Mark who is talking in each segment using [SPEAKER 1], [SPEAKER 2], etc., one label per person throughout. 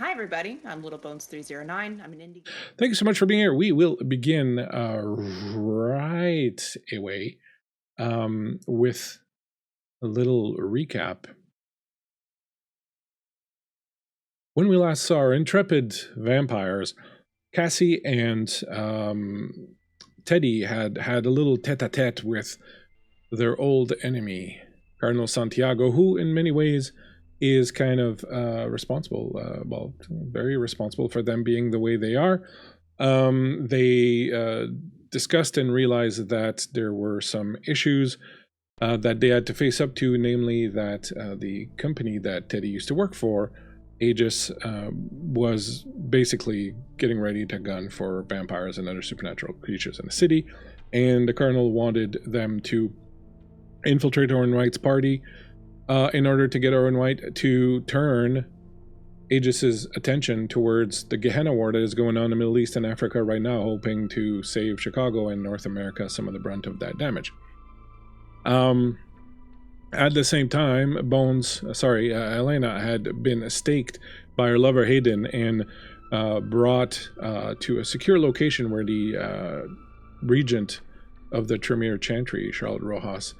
[SPEAKER 1] Hi, everybody. I'm LittleBones309. I'm an indie.
[SPEAKER 2] Thank you so much for being here. We will begin right away with a little recap. When we last saw our intrepid vampires, Cassie and Teddy had a little tete-a-tete with their old enemy, Cardinal Santiago, who in many ways is kind of responsible, very responsible for them being the way they are. They discussed and realized that there were some issues that they had to face up to, namely that the company that Teddy used to work for, Aegis, was basically getting ready to gun for vampires and other supernatural creatures in the city, and the Cardinal wanted them to infiltrate Owen White's party in order to get Owen White to turn Aegis's attention towards the Gehenna War that is going on in the Middle East and Africa right now, hoping to save Chicago and North America some of the brunt of that damage. At the same time, Helena had been staked by her lover Hayden and brought to a secure location where the regent of the Tremere Chantry, Charlotte Rojas,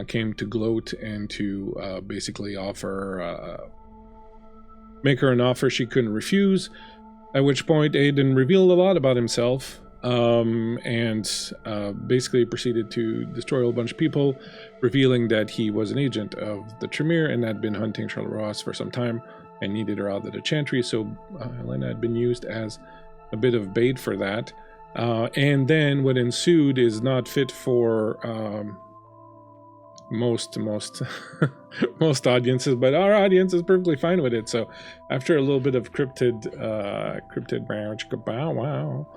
[SPEAKER 2] came to gloat and to basically make her an offer she couldn't refuse, at which point Aiden revealed a lot about himself and basically proceeded to destroy a whole bunch of people, revealing that he was an agent of the Tremere and had been hunting Charlotte Ross for some time and needed her out of the Chantry, so Helena had been used as a bit of bait for that. And then what ensued is not fit for most most audiences, but our audience is perfectly fine with it. So after a little bit of cryptid wow,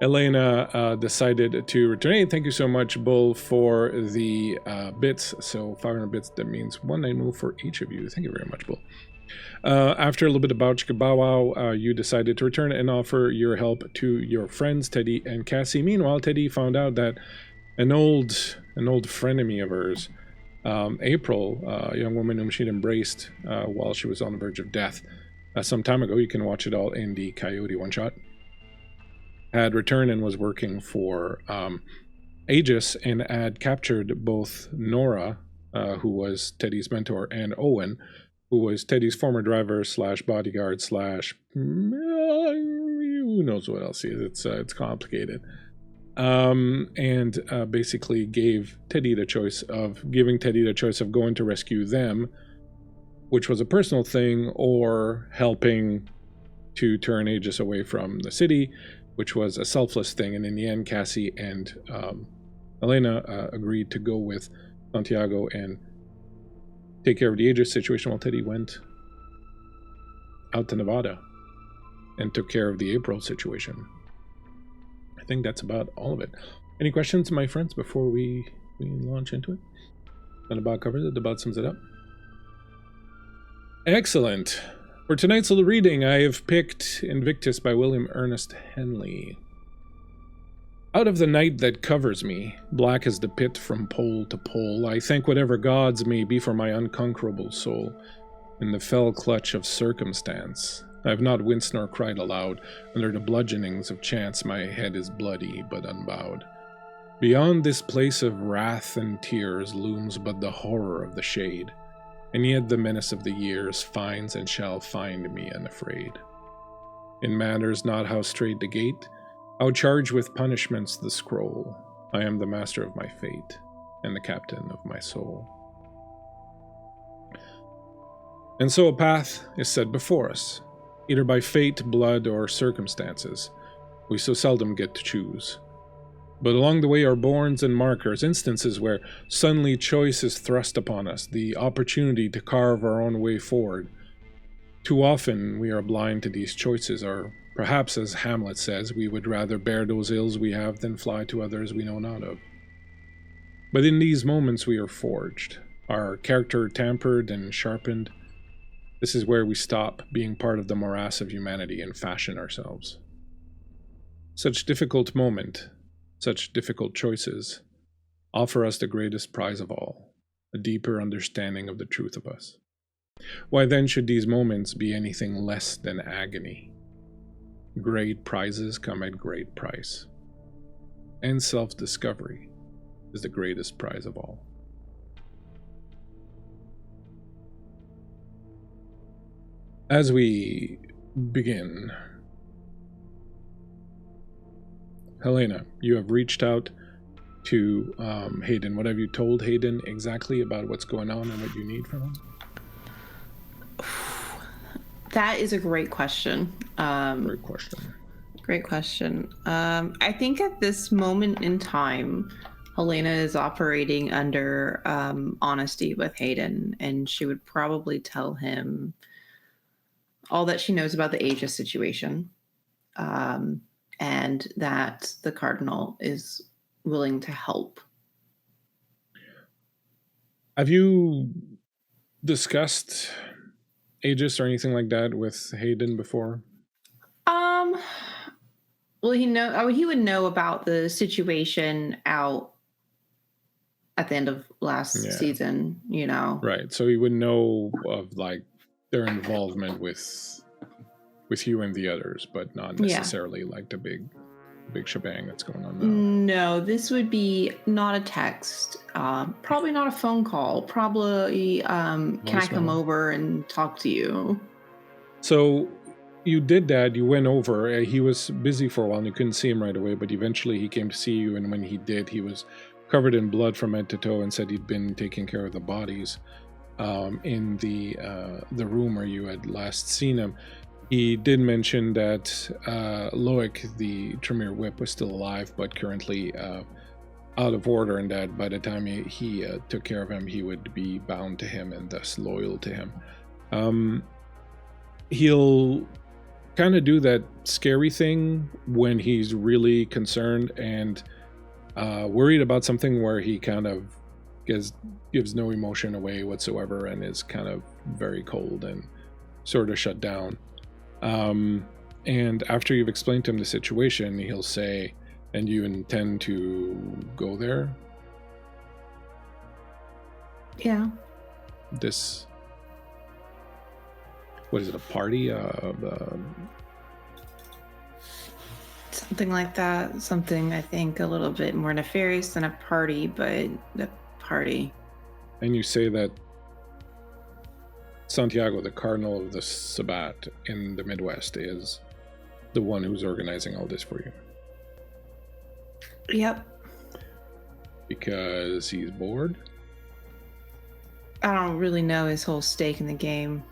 [SPEAKER 2] Helena decided to return. Hey, thank you so much, Bull, for the bits. So 500 bits, that means one night move for each of you. Thank you very much, Bull. After a little bit about Chikabawa, you decided to return and offer your help to your friends, Teddy and Cassie. Meanwhile, Teddy found out that an old frenemy of hers, April, a young woman whom she'd embraced while she was on the verge of death some time ago, you can watch it all in the Coyote one-shot, had returned and was working for Aegis and had captured both Nora, who was Teddy's mentor, and Owen, who was Teddy's former driver slash bodyguard slash who knows what else he is. It's complicated. And basically giving Teddy the choice of going to rescue them, which was a personal thing, or helping to turn Aegis away from the city, which was a selfless thing. And in the end, Cassie and Helena agreed to go with Santiago and take care of the Aegis situation while Teddy went out to Nevada and took care of the April situation. I think that's about all of it. Any questions, my friends, before we launch into it? That about covers it, about sums it up. Excellent. For tonight's little reading, I have picked Invictus by William Ernest Henley. Out of the night that covers me, black as the pit from pole to pole, I thank whatever gods may be for my unconquerable soul. In the fell clutch of circumstance, I have not winced nor cried aloud. Under the bludgeonings of chance, my head is bloody but unbowed. Beyond this place of wrath and tears looms but the horror of the shade, and yet the menace of the years finds and shall find me unafraid. It matters not how strait the gate, how charged with punishments the scroll. I am the master of my fate, and the captain of my soul. And so a path is set before us, either by fate, blood, or circumstances. We so seldom get to choose. But along the way are bournes and markers, instances where suddenly choice is thrust upon us, the opportunity to carve our own way forward. Too often we are blind to these choices, or perhaps, as Hamlet says, we would rather bear those ills we have than fly to others we know not of. But in these moments we are forged, our character tempered and sharpened. This is where we stop being part of the morass of humanity and fashion ourselves. Such difficult moment, such difficult choices, offer us the greatest prize of all, a deeper understanding of the truth of us. Why then should these moments be anything less than agony? Great prizes come at great price. And self-discovery is the greatest prize of all. As we begin, Helena, you have reached out to Hayden. What have you told Hayden exactly about what's going on and what you need from him?
[SPEAKER 1] That is a great question.
[SPEAKER 2] Great question.
[SPEAKER 1] Great question. I think at this moment in time, Helena is operating under honesty with Hayden, and she would probably tell him all that she knows about the Aegis situation, and that the Cardinal is willing to help.
[SPEAKER 2] Have you discussed Aegis or anything like that with Hayden before?
[SPEAKER 1] Well, he would know about the situation out at the end of last season, you know.
[SPEAKER 2] Right. So he would know of like their involvement with you and the others, but not necessarily like the big shebang that's going on now.
[SPEAKER 1] No, this would be not a text, probably not a phone call, probably can I come over and talk to you?
[SPEAKER 2] So you did that, you went over, he was busy for a while and you couldn't see him right away, but eventually he came to see you, and when he did, he was covered in blood from head to toe and said he'd been taking care of the bodies in the room where you had last seen him. He did mention that Loic, the Tremere Whip, was still alive, but currently out of order, and that by the time he took care of him, he would be bound to him and thus loyal to him. He'll kind of do that scary thing when he's really concerned and worried about something, where he kind of gives no emotion away whatsoever and is kind of very cold and sort of shut down. And after you've explained to him the situation, he'll say, and you intend to go there?
[SPEAKER 1] Yeah.
[SPEAKER 2] This, what is it, a party?
[SPEAKER 1] Something like that. Something, I think, a little bit more nefarious than a party, but a party.
[SPEAKER 2] And you say that Santiago, the Cardinal of the Sabbat in the Midwest, is the one who's organizing all this for you.
[SPEAKER 1] Yep.
[SPEAKER 2] Because he's bored?
[SPEAKER 1] I don't really know his whole stake in the game.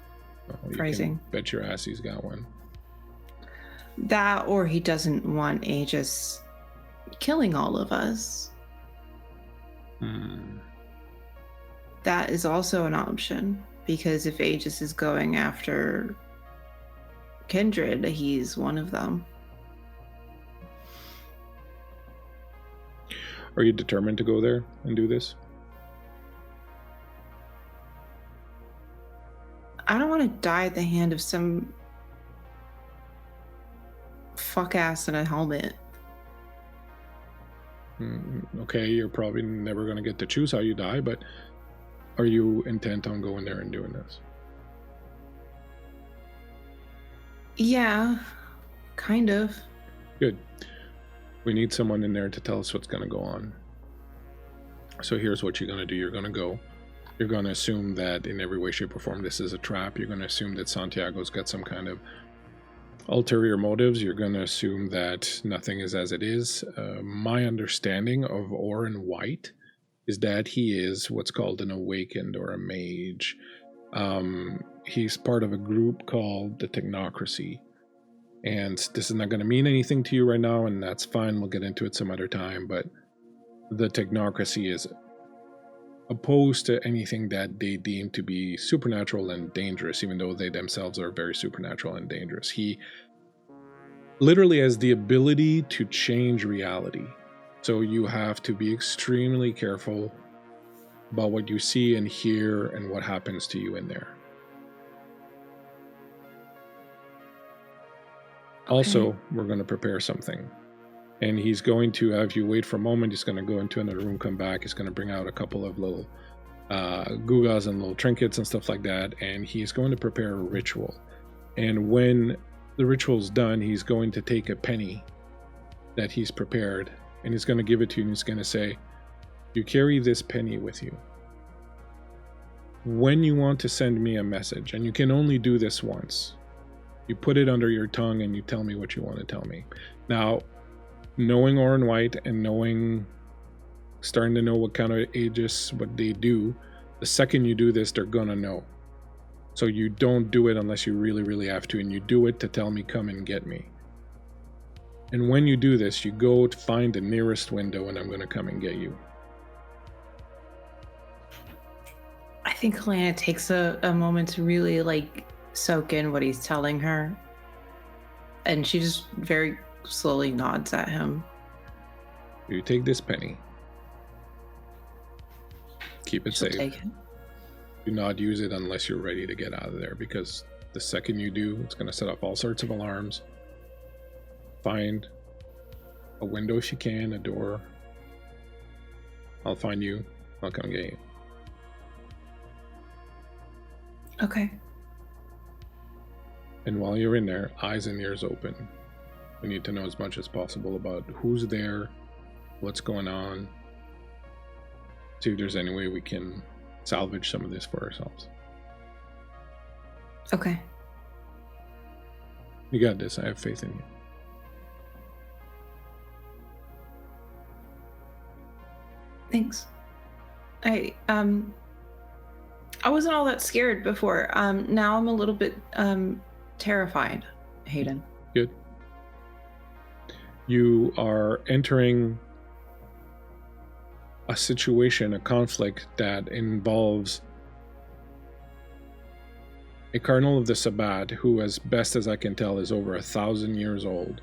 [SPEAKER 2] Oh, phrasing. Bet your ass he's got one.
[SPEAKER 1] That, or he doesn't want Aegis killing all of us. That is also an option, because if Aegis is going after Kindred, he's one of them.
[SPEAKER 2] Are you determined to go there and do this?
[SPEAKER 1] I don't want to die at the hand of some fuck ass in a helmet.
[SPEAKER 2] Okay, you're probably never going to get to choose how you die, but are you intent on going there and doing this?
[SPEAKER 1] Yeah, kind of.
[SPEAKER 2] Good. We need someone in there to tell us what's going to go on. So here's what you're going to do. You're going to go. You're going to assume that in every way, shape, or form this is a trap. You're going to assume that Santiago's got some kind of ulterior motives. You're going to assume that nothing is as it is. My understanding of Oren White is that he is what's called an awakened or a mage. He's part of a group called the Technocracy. And this is not going to mean anything to you right now, and that's fine. We'll get into it some other time. But the Technocracy is opposed to anything that they deem to be supernatural and dangerous, even though they themselves are very supernatural and dangerous. He literally has the ability to change reality. So you have to be extremely careful about what you see and hear and what happens to you in there. Okay. Also, we're going to prepare something. And he's going to have you wait for a moment. He's going to go into another room, come back. He's going to bring out a couple of little gewgaws and little trinkets and stuff like that, and he's going to prepare a ritual. And when the ritual's done, he's going to take a penny that he's prepared, and he's going to give it to you, and he's going to say, you carry this penny with you. When you want to send me a message, and you can only do this once, you put it under your tongue and you tell me what you want to tell me. Now, knowing Orin White and starting to know what kind of ages, what they do, the second you do this, they're gonna know. So you don't do it unless you really, really have to, and you do it to tell me, come and get me. And when you do this, you go to find the nearest window, and I'm gonna come and get you.
[SPEAKER 1] I think Helena takes a moment to really like soak in what he's telling her. And she just very slowly nods at him.
[SPEAKER 2] You take this penny. Keep it safe.
[SPEAKER 1] Take it.
[SPEAKER 2] Do not use it unless you're ready to get out of there, because the second you do, it's going to set off all sorts of alarms. Find a window if you can, a door. I'll find you. I'll come get you.
[SPEAKER 1] Okay.
[SPEAKER 2] And while you're in there, eyes and ears open. We need to know as much as possible about who's there, what's going on. See if there's any way we can salvage some of this for ourselves.
[SPEAKER 1] Okay.
[SPEAKER 2] You got this. I have faith in you.
[SPEAKER 1] Thanks. I wasn't all that scared before. Now I'm a little bit terrified, Hayden.
[SPEAKER 2] Good. You are entering a situation, a conflict that involves a Cardinal of the Sabbat who, as best as I can tell, is over 1,000 years old,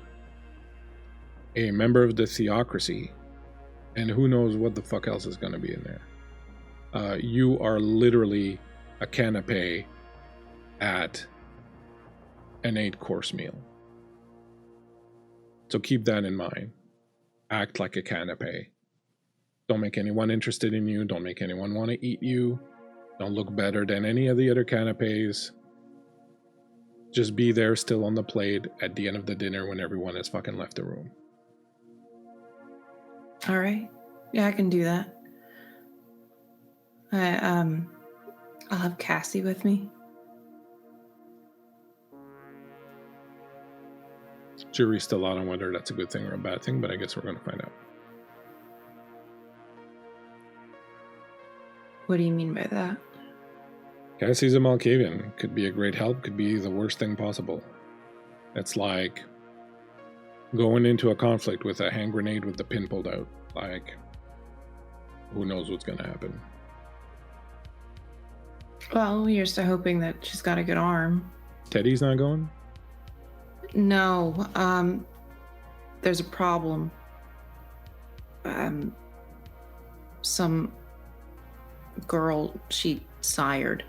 [SPEAKER 2] a member of the theocracy, and who knows what the fuck else is going to be in there. You are literally a canapé at an 8-course meal. So keep that in mind. Act like a canapé. Don't make anyone interested in you. Don't make anyone want to eat you. Don't look better than any of the other canapés. Just be there still on the plate at the end of the dinner when everyone has fucking left the room.
[SPEAKER 1] All right. Yeah, I can do that. I'll have Cassie with me.
[SPEAKER 2] Jury's still out on whether that's a good thing or a bad thing, but I guess we're going to find out.
[SPEAKER 1] What do you mean by that?
[SPEAKER 2] Cassie's a Malkavian. Could be a great help, could be the worst thing possible. It's like going into a conflict with a hand grenade with the pin pulled out. Like, who knows what's going to happen?
[SPEAKER 1] Well, we're still hoping that she's got a good arm.
[SPEAKER 2] Teddy's not going?
[SPEAKER 1] No, there's a problem. Some girl she sired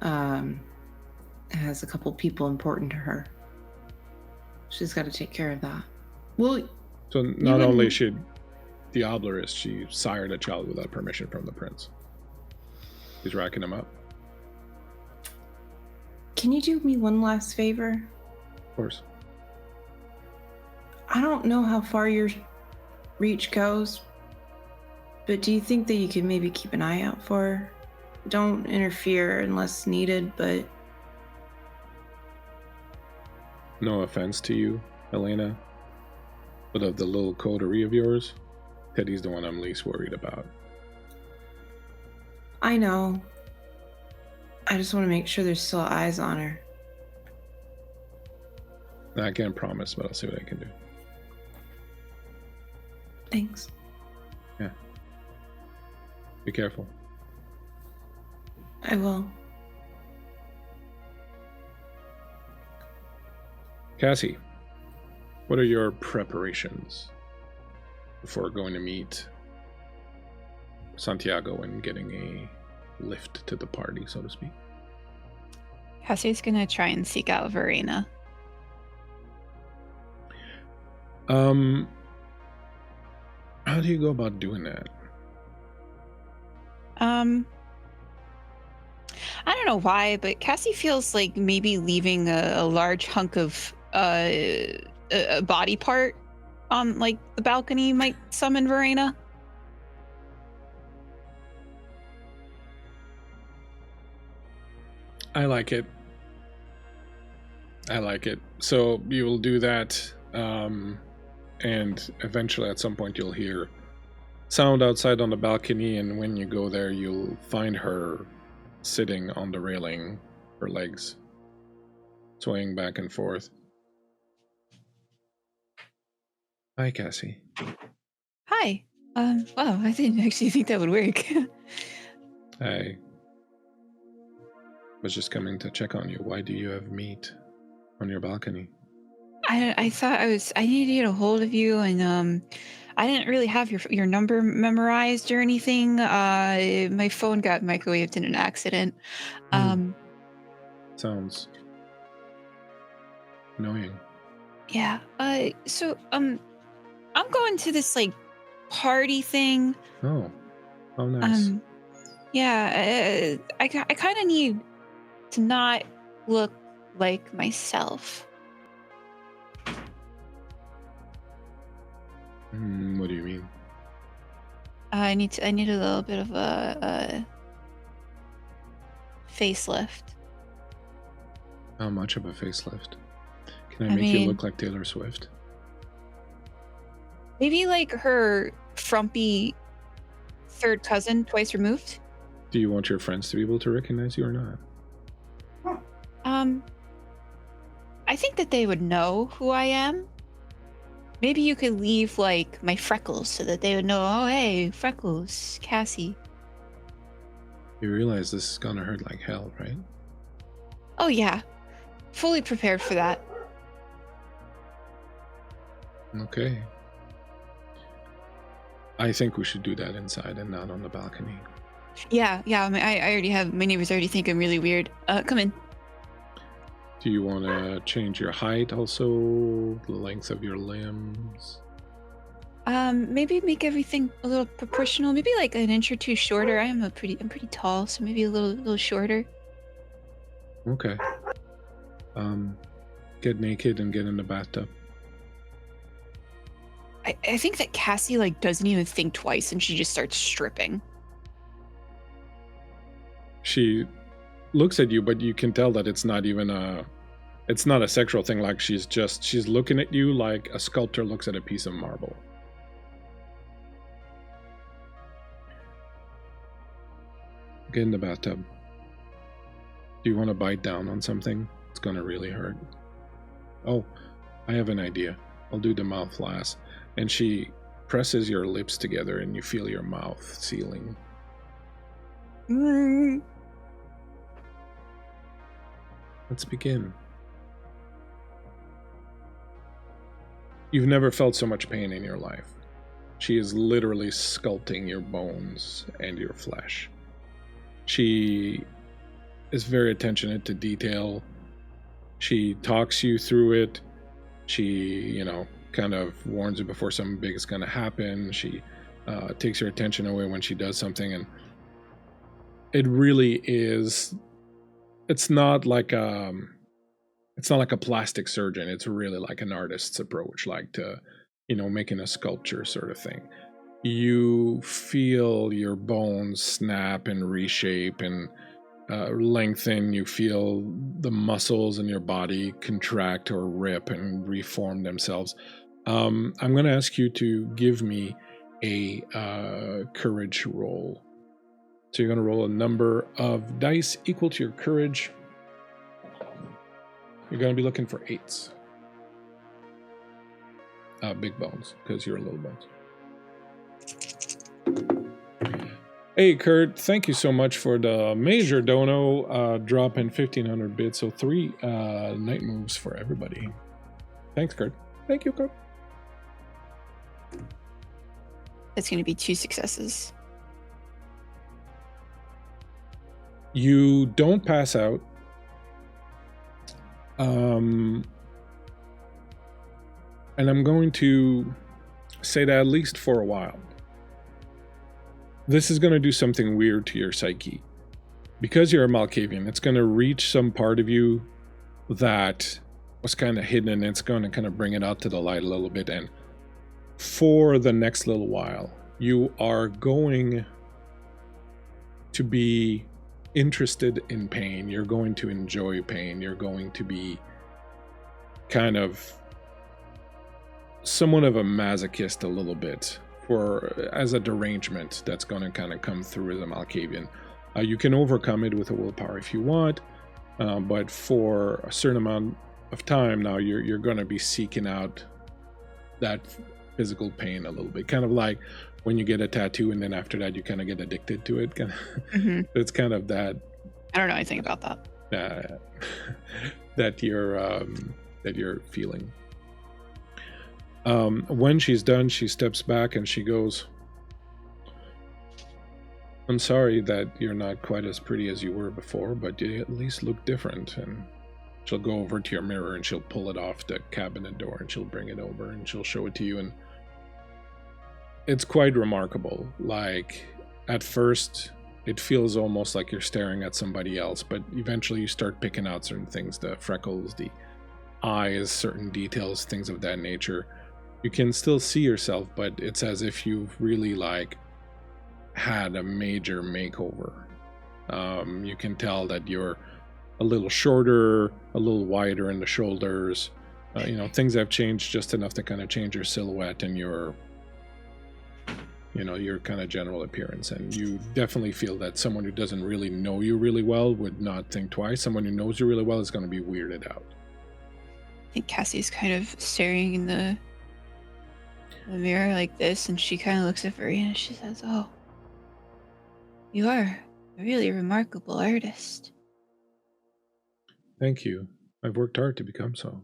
[SPEAKER 1] has a couple people important to her. She's got to take care of that. Well,
[SPEAKER 2] so not only should the Oblerist, she sired a child without permission from the prince. He's racking him up.
[SPEAKER 1] Can you do me one last favor?
[SPEAKER 2] Of course.
[SPEAKER 1] I don't know how far your reach goes, but do you think that you could maybe keep an eye out for her? Don't interfere unless needed, but...
[SPEAKER 2] No offense to you, Helena, but of the little coterie of yours, Teddy's the one I'm least worried about.
[SPEAKER 1] I know. I just want to make sure there's still eyes on her.
[SPEAKER 2] I can't promise, but I'll see what I can do.
[SPEAKER 1] Thanks.
[SPEAKER 2] Yeah. Be careful.
[SPEAKER 1] I will.
[SPEAKER 2] Cassie, what are your preparations before going to meet Santiago and getting a lift to the party, so to speak?
[SPEAKER 3] Cassie's gonna try and seek out Verena.
[SPEAKER 2] How do you go about doing that?
[SPEAKER 3] I don't know why, but Cassie feels like maybe leaving a large hunk of a body part on like the balcony might summon Verena.
[SPEAKER 2] I like it. So you will do that, and eventually at some point you'll hear sound outside on the balcony, and when you go there you'll find her sitting on the railing, her legs swaying back and forth. Hi, Cassie.
[SPEAKER 3] Hi. Wow, I didn't actually think that would work.
[SPEAKER 2] I was just coming to check on you. Why do you have meat on your balcony?
[SPEAKER 3] I thought I needed to get a hold of you, and I didn't really have your number memorized or anything. My phone got microwaved in an accident.
[SPEAKER 2] Sounds annoying.
[SPEAKER 3] Yeah. So I'm going to this like party thing.
[SPEAKER 2] Oh nice.
[SPEAKER 3] Yeah. I kind of need to not look like myself.
[SPEAKER 2] What do you mean?
[SPEAKER 3] I need a little bit of a facelift.
[SPEAKER 2] How much of a facelift? Can I make you look like Taylor Swift?
[SPEAKER 3] Maybe like her frumpy third cousin twice removed.
[SPEAKER 2] Do you want your friends to be able to recognize you or not?
[SPEAKER 3] I think that they would know who I am. Maybe you could leave like my freckles so that they would know, oh hey, freckles, Cassie.
[SPEAKER 2] You realize this is gonna hurt like hell, right?
[SPEAKER 3] Oh yeah. Fully prepared for that.
[SPEAKER 2] Okay. I think we should do that inside and not on the balcony.
[SPEAKER 3] Yeah. I mean, I already have, my neighbors already think I'm really weird. Come in.
[SPEAKER 2] Do you want to change your height also? The length of your limbs?
[SPEAKER 3] Maybe make everything a little proportional. Maybe like an inch or two shorter. I'm pretty tall, so maybe a little shorter.
[SPEAKER 2] Okay. Get naked and get in the bathtub.
[SPEAKER 3] I think that Cassie like doesn't even think twice and she just starts stripping.
[SPEAKER 2] She looks at you, but you can tell that it's not a sexual thing. Like she's looking at you like a sculptor looks at a piece of marble. Get in the bathtub. Do you want to bite down on something? It's gonna really hurt. Oh, I have an idea. I'll do the mouth last. And she presses your lips together and you feel your mouth sealing. Let's begin. You've never felt so much pain in your life. She is literally sculpting your bones and your flesh. She is very attentive to detail. She talks you through it. She, kind of warns you before something big is going to happen. She takes your attention away when she does something. And it really is, it's not like a plastic surgeon. It's really like an artist's approach, like to, making a sculpture sort of thing. You feel your bones snap and reshape and lengthen. You feel the muscles in your body contract or rip and reform themselves. I'm going to ask you to give me a courage roll. So you're going to roll a number of dice equal to your courage. You're going to be looking for 8s. Big bones, because you're little bones. Hey, Kurt, thank you so much for the major dono, dropping 1,500 bits, so 3 night moves for everybody. Thanks, Kurt. Thank you, Kurt.
[SPEAKER 3] That's going to be 2 successes.
[SPEAKER 2] You don't pass out. And I'm going to say that at least for a while. this is going to do something weird to your psyche. Because you're a Malkavian, it's going to reach some part of you that was kind of hidden, and it's going to kind of bring it out to the light a little bit. And for the next little while, you are going to be interested in pain. You're going to enjoy pain. You're going to be kind of somewhat of a masochist a little bit as a derangement that's going to kind of come through as a Malkavian. You can overcome it with a willpower if you want, but for a certain amount of time now, you're going to be seeking out that physical pain a little bit, kind of like when you get a tattoo and then after that you kind of get addicted to it. It's kind of that.
[SPEAKER 3] I don't know anything about that.
[SPEAKER 2] That you're feeling. When she's done, she steps back and she goes, I'm sorry that you're not quite as pretty as you were before, but you at least look different. And she'll go over to your mirror and she'll pull it off the cabinet door and she'll bring it over and she'll show it to you. And it's quite remarkable. Like, at first, it feels almost like you're staring at somebody else, but eventually you start picking out certain things, the freckles, the eyes, certain details, things of that nature. You can still see yourself, but it's as if you've really, like, had a major makeover. You can tell that you're a little shorter, a little wider in the shoulders. Things have changed just enough to kind of change your silhouette and your kind of general appearance. And you definitely feel that someone who doesn't really know you really well would not think twice. Someone who knows you really well is going to be weirded out.
[SPEAKER 3] I think Cassie's kind of staring in the mirror like this, and she kind of looks at Verena and she says, "Oh, you are a really remarkable artist."
[SPEAKER 2] Thank you. I've worked hard to become so.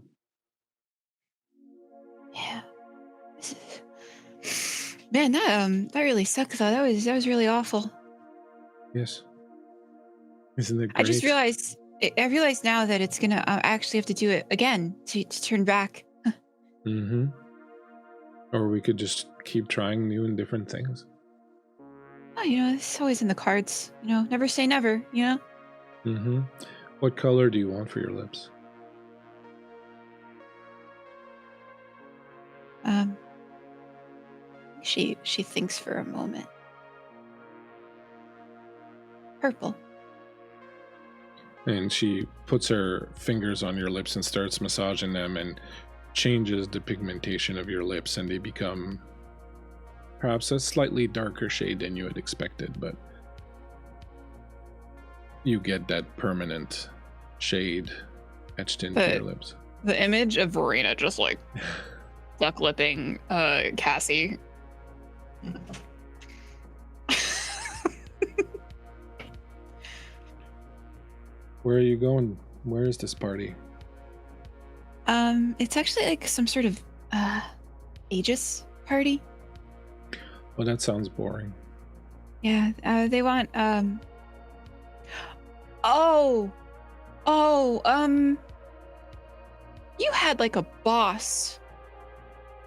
[SPEAKER 3] Yeah. Man, that really sucks though. That was really awful.
[SPEAKER 2] Yes. Isn't it great?
[SPEAKER 3] I just realized now that it's gonna actually have to do it again to turn back.
[SPEAKER 2] Mm-hmm. Or we could just keep trying new and different things.
[SPEAKER 3] Oh, it's always in the cards. Never say never.
[SPEAKER 2] Mm-hmm. What color do you want for your lips?
[SPEAKER 3] She thinks for a moment. Purple.
[SPEAKER 2] And she puts her fingers on your lips and starts massaging them and changes the pigmentation of your lips, and they become perhaps a slightly darker shade than you had expected, but you get that permanent shade etched into your lips.
[SPEAKER 3] The image of Verena just like duck lipping Cassie.
[SPEAKER 2] Where are you going? Where is this party?
[SPEAKER 3] It's actually like some sort of Aegis party.
[SPEAKER 2] Well, that sounds boring.
[SPEAKER 3] Yeah, they want you had like a boss,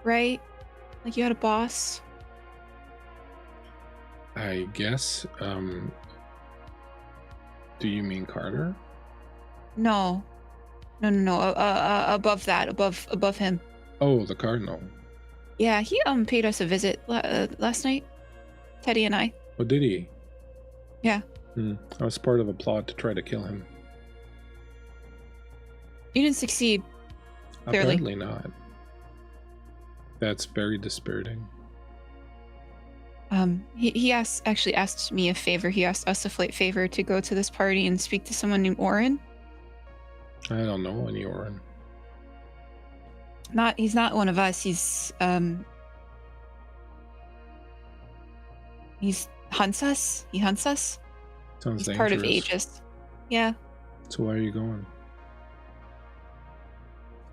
[SPEAKER 3] right? Like you had a boss.
[SPEAKER 2] I guess. Do you mean Carter?
[SPEAKER 3] No. Above that, above him.
[SPEAKER 2] Oh, the Cardinal.
[SPEAKER 3] Yeah, he paid us a visit last night. Teddy and I.
[SPEAKER 2] Oh, did he?
[SPEAKER 3] Yeah.
[SPEAKER 2] I was part of a plot to try to kill him.
[SPEAKER 3] You didn't succeed. Clearly.
[SPEAKER 2] Apparently not. That's very dispiriting.
[SPEAKER 3] He actually asked me a favor. He asked us a favor to go to this party and speak to someone named Oren.
[SPEAKER 2] I don't know any Oren.
[SPEAKER 3] He's not one of us. He hunts us. He hunts us.
[SPEAKER 2] Sounds
[SPEAKER 3] He's
[SPEAKER 2] dangerous.
[SPEAKER 3] part of Aegis. Yeah.
[SPEAKER 2] So why are you going?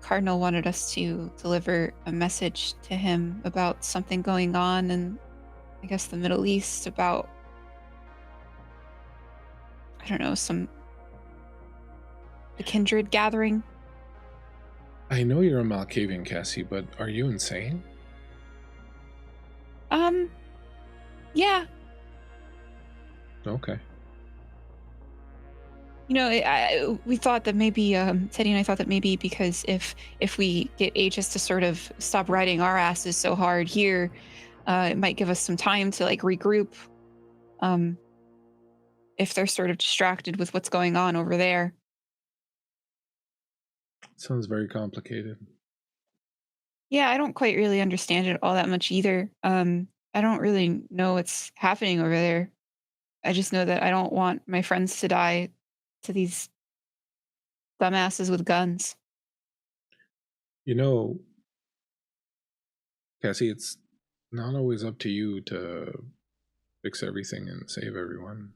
[SPEAKER 3] Cardinal wanted us to deliver a message to him about something going on in, I guess, the Middle East, about, I don't know, the kindred gathering.
[SPEAKER 2] I know you're a Malkavian, Cassie, but are you insane?
[SPEAKER 3] Yeah.
[SPEAKER 2] Okay.
[SPEAKER 3] You know, we thought that maybe Teddy and I thought that maybe because if we get Aegis to sort of stop riding our asses so hard here, it might give us some time to like regroup. If they're sort of distracted with what's going on over there.
[SPEAKER 2] Sounds very complicated.
[SPEAKER 3] Yeah, I don't quite really understand it all that much either. I don't really know what's happening over there. I just know that I don't want my friends to die to these dumbasses with guns.
[SPEAKER 2] You know, Cassie, it's not always up to you to fix everything and save everyone.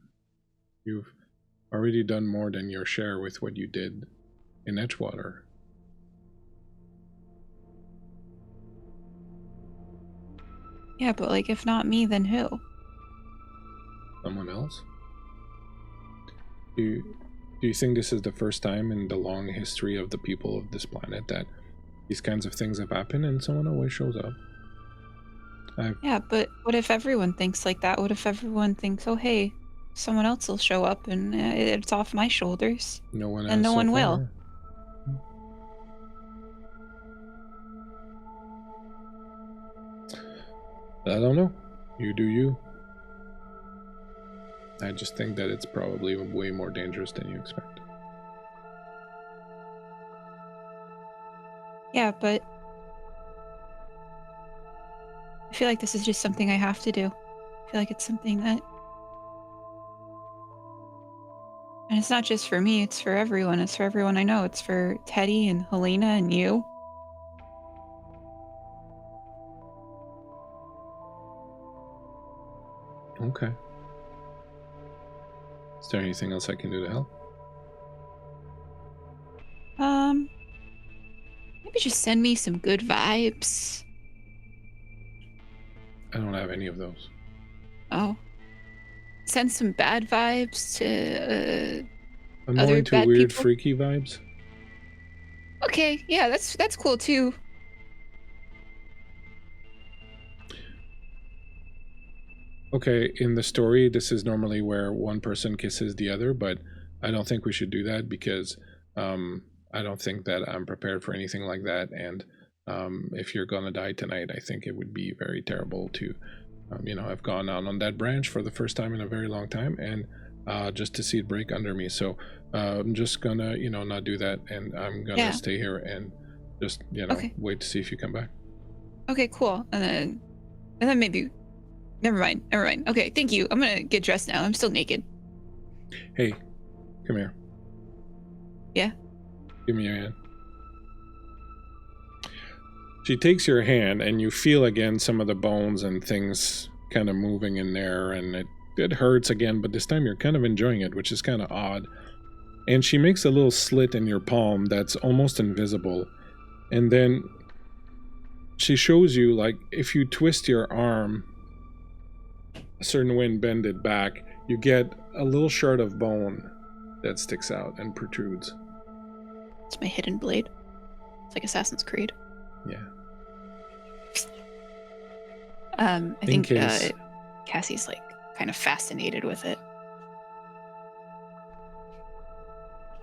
[SPEAKER 2] You've already done more than your share with what you did in Edgewater.
[SPEAKER 3] Yeah, but like if not me, then who?
[SPEAKER 2] Someone else? Do you think this is the first time in the long history of the people of this planet that these kinds of things have happened and someone always shows up?
[SPEAKER 3] Yeah, but what if everyone thinks like that? What if everyone thinks, oh, hey, someone else will show up and it's off my shoulders?
[SPEAKER 2] No one has
[SPEAKER 3] and no
[SPEAKER 2] so
[SPEAKER 3] one
[SPEAKER 2] far.
[SPEAKER 3] will.
[SPEAKER 2] I don't know. You do you. I just think that it's probably way more dangerous than you expect.
[SPEAKER 3] Yeah, but I feel like this is just something I have to do. I feel like it's something that... And it's not just for me, it's for everyone. It's for everyone I know. It's for Teddy and Helena and you.
[SPEAKER 2] Okay. Is there anything else I can do to help?
[SPEAKER 3] Maybe just send me some good vibes.
[SPEAKER 2] I don't have any of those.
[SPEAKER 3] Oh. Send some bad vibes to
[SPEAKER 2] I'm more
[SPEAKER 3] other
[SPEAKER 2] into
[SPEAKER 3] bad
[SPEAKER 2] weird,
[SPEAKER 3] people.
[SPEAKER 2] freaky vibes.
[SPEAKER 3] Okay, yeah, that's cool too.
[SPEAKER 2] Okay, in the story, this is normally where one person kisses the other, but I don't think we should do that because I don't think that I'm prepared for anything like that. And if you're gonna die tonight, I think it would be very terrible to, I've gone out on that branch for the first time in a very long time, and just to see it break under me. So I'm just gonna, not do that, and I'm gonna stay here and just, wait to see if you come back.
[SPEAKER 3] Okay, cool. And then maybe... Never mind. Okay, thank you. I'm gonna get dressed now. I'm still naked.
[SPEAKER 2] Hey, come here.
[SPEAKER 3] Yeah?
[SPEAKER 2] Give me your hand. She takes your hand, and you feel again some of the bones and things kind of moving in there, and it hurts again, but this time you're kind of enjoying it, which is kind of odd. And she makes a little slit in your palm that's almost invisible. And then she shows you, like, if you twist your arm a certain way and bend it back, you get a little shard of bone that sticks out and protrudes.
[SPEAKER 3] It's my hidden blade. It's like Assassin's Creed.
[SPEAKER 2] Yeah.
[SPEAKER 3] I think Cassie's like kind of fascinated with it.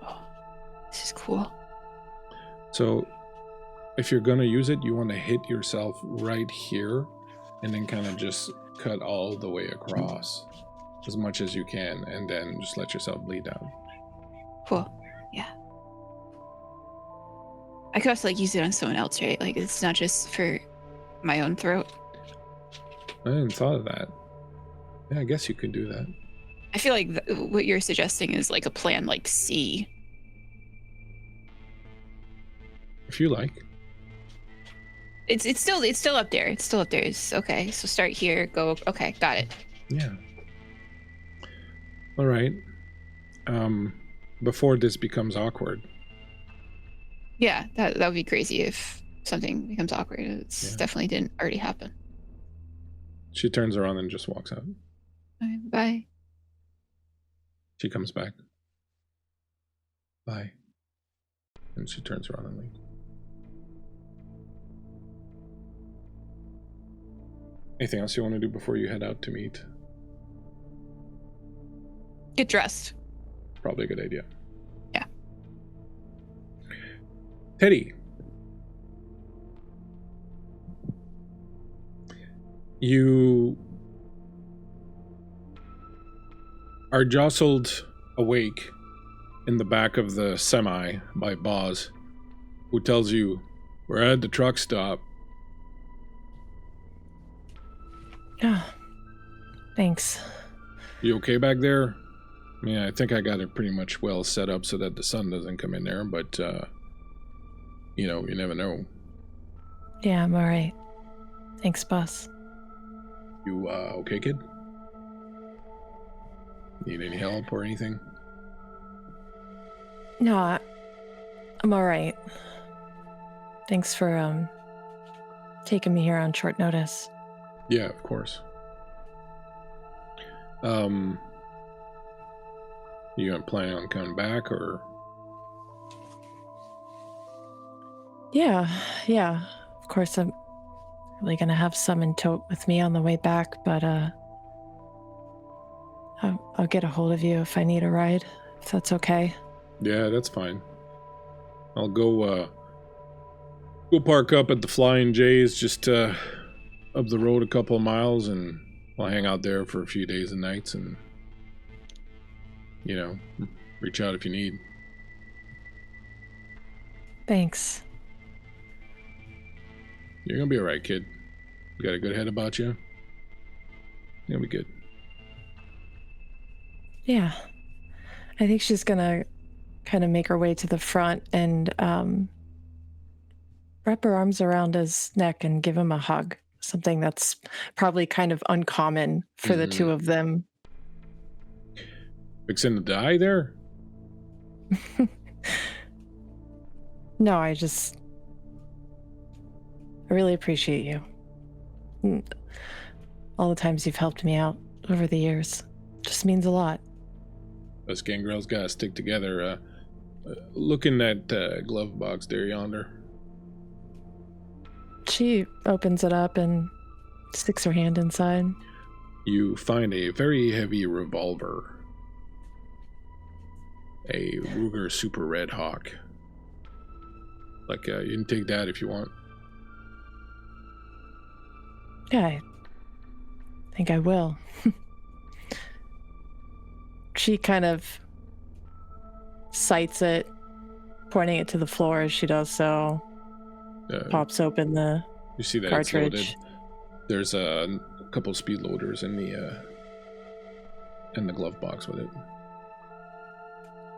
[SPEAKER 3] Oh, this is cool.
[SPEAKER 2] So if you're gonna use it, you want to hit yourself right here and then kind of just cut all the way across as much as you can, and then just let yourself bleed down.
[SPEAKER 3] Cool. Yeah. I could also like use it on someone else, right? Like it's not just for my own throat.
[SPEAKER 2] I hadn't thought of that. Yeah, I guess you could do that.
[SPEAKER 3] I feel like what you're suggesting is like a plan like C.
[SPEAKER 2] If you like.
[SPEAKER 3] It's still up there. It's still up there. It's okay. So start here, go. Okay, got it.
[SPEAKER 2] Yeah. All right. Before this becomes awkward.
[SPEAKER 3] Yeah, that would be crazy if something becomes awkward. It's definitely didn't already happen.
[SPEAKER 2] She turns around and just walks out.
[SPEAKER 3] Okay, bye.
[SPEAKER 2] She comes back. Bye. And she turns around and leaves. Anything else you want to do before you head out to meet
[SPEAKER 3] Get dressed.
[SPEAKER 2] Probably a good idea.
[SPEAKER 3] Yeah.
[SPEAKER 2] Teddy. You are jostled awake in the back of the semi by Boz, who tells you, we're at the truck stop.
[SPEAKER 4] Oh, thanks.
[SPEAKER 2] You okay back there? I mean, I think I got it pretty much well set up so that the sun doesn't come in there, but, you know, you never know.
[SPEAKER 4] Yeah, I'm all right. Thanks, boss.
[SPEAKER 2] You, okay, kid? Need any help or anything?
[SPEAKER 4] No, I'm all right. Thanks for, taking me here on short notice.
[SPEAKER 2] Yeah, of course. You aren't planning on coming back, or?
[SPEAKER 4] Yeah. Of course, I'm really gonna have some in tote with me on the way back, but, I'll get a hold of you if I need a ride, if that's okay.
[SPEAKER 2] Yeah, that's fine. I'll go park up at the Flying J's just up the road a couple of miles, and I'll hang out there for a few days and nights, and you know, reach out if you need.
[SPEAKER 4] Thanks.
[SPEAKER 2] You're gonna be alright, kid. You got a good head about you. You'll be good.
[SPEAKER 4] Yeah. I think she's gonna kind of make her way to the front and wrap her arms around his neck and give him a hug. Something that's probably kind of uncommon for the two of them.
[SPEAKER 2] Fixing to die there?
[SPEAKER 4] No, I really appreciate you. All the times you've helped me out over the years. Just means a lot.
[SPEAKER 2] Us gangrels gotta stick together. Look in that glove box there yonder.
[SPEAKER 4] She opens it up and sticks her hand inside.
[SPEAKER 2] You find a very heavy revolver. A Ruger Super Red Hawk. Like, you can take that if you want.
[SPEAKER 4] Yeah, I think I will. She kind of sights it, pointing it to the floor as she does so. Pops open the
[SPEAKER 2] you see that
[SPEAKER 4] cartridge.
[SPEAKER 2] It's loaded. There's a couple speed loaders in the glove box with it.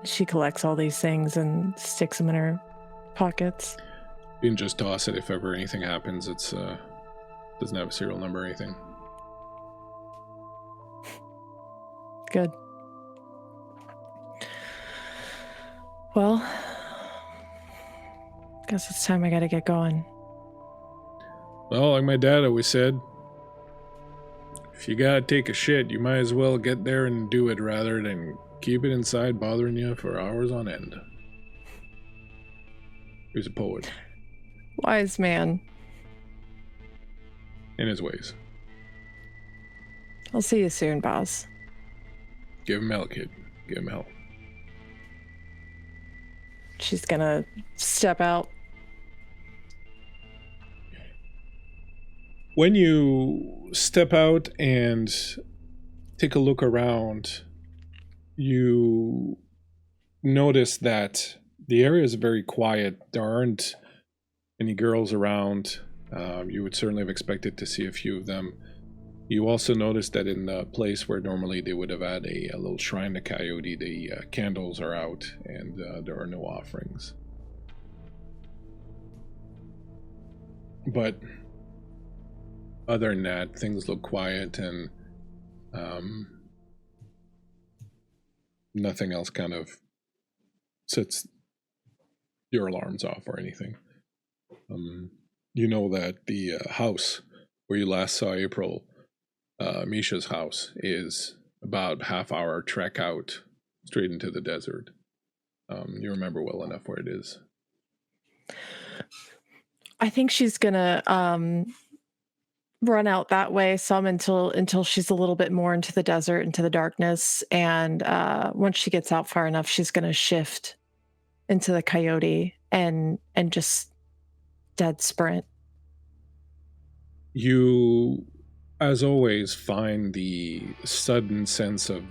[SPEAKER 4] She collects all these things and sticks them in her pockets.
[SPEAKER 2] You can just toss it if ever anything happens. It's doesn't have a serial number or anything.
[SPEAKER 4] Good. Well, guess it's time I gotta get going.
[SPEAKER 2] Well, like my dad always said, if you gotta take a shit, you might as well get there and do it rather than keep it inside bothering you for hours on end. He was a poet.
[SPEAKER 4] Wise man.
[SPEAKER 2] In his ways.
[SPEAKER 4] I'll see you soon, boss.
[SPEAKER 2] Give him hell, kid. Give him hell.
[SPEAKER 4] She's gonna step out.
[SPEAKER 2] When you step out and take a look around, you notice that the area is very quiet. There aren't any girls around. You would certainly have expected to see a few of them. You also notice that in the place where normally they would have had a little shrine to Coyote, the candles are out and there are no offerings. But other than that, things look quiet and nothing else kind of sets your alarms off or anything. You know that the house where you last saw April, Misha's house, is about half-hour trek out straight into the desert. You remember well enough where it is.
[SPEAKER 4] I think she's gonna run out that way some until she's a little bit more into the desert, into the darkness, and once she gets out far enough, she's going to shift into the coyote and just dead sprint.
[SPEAKER 2] You, as always, find the sudden sense of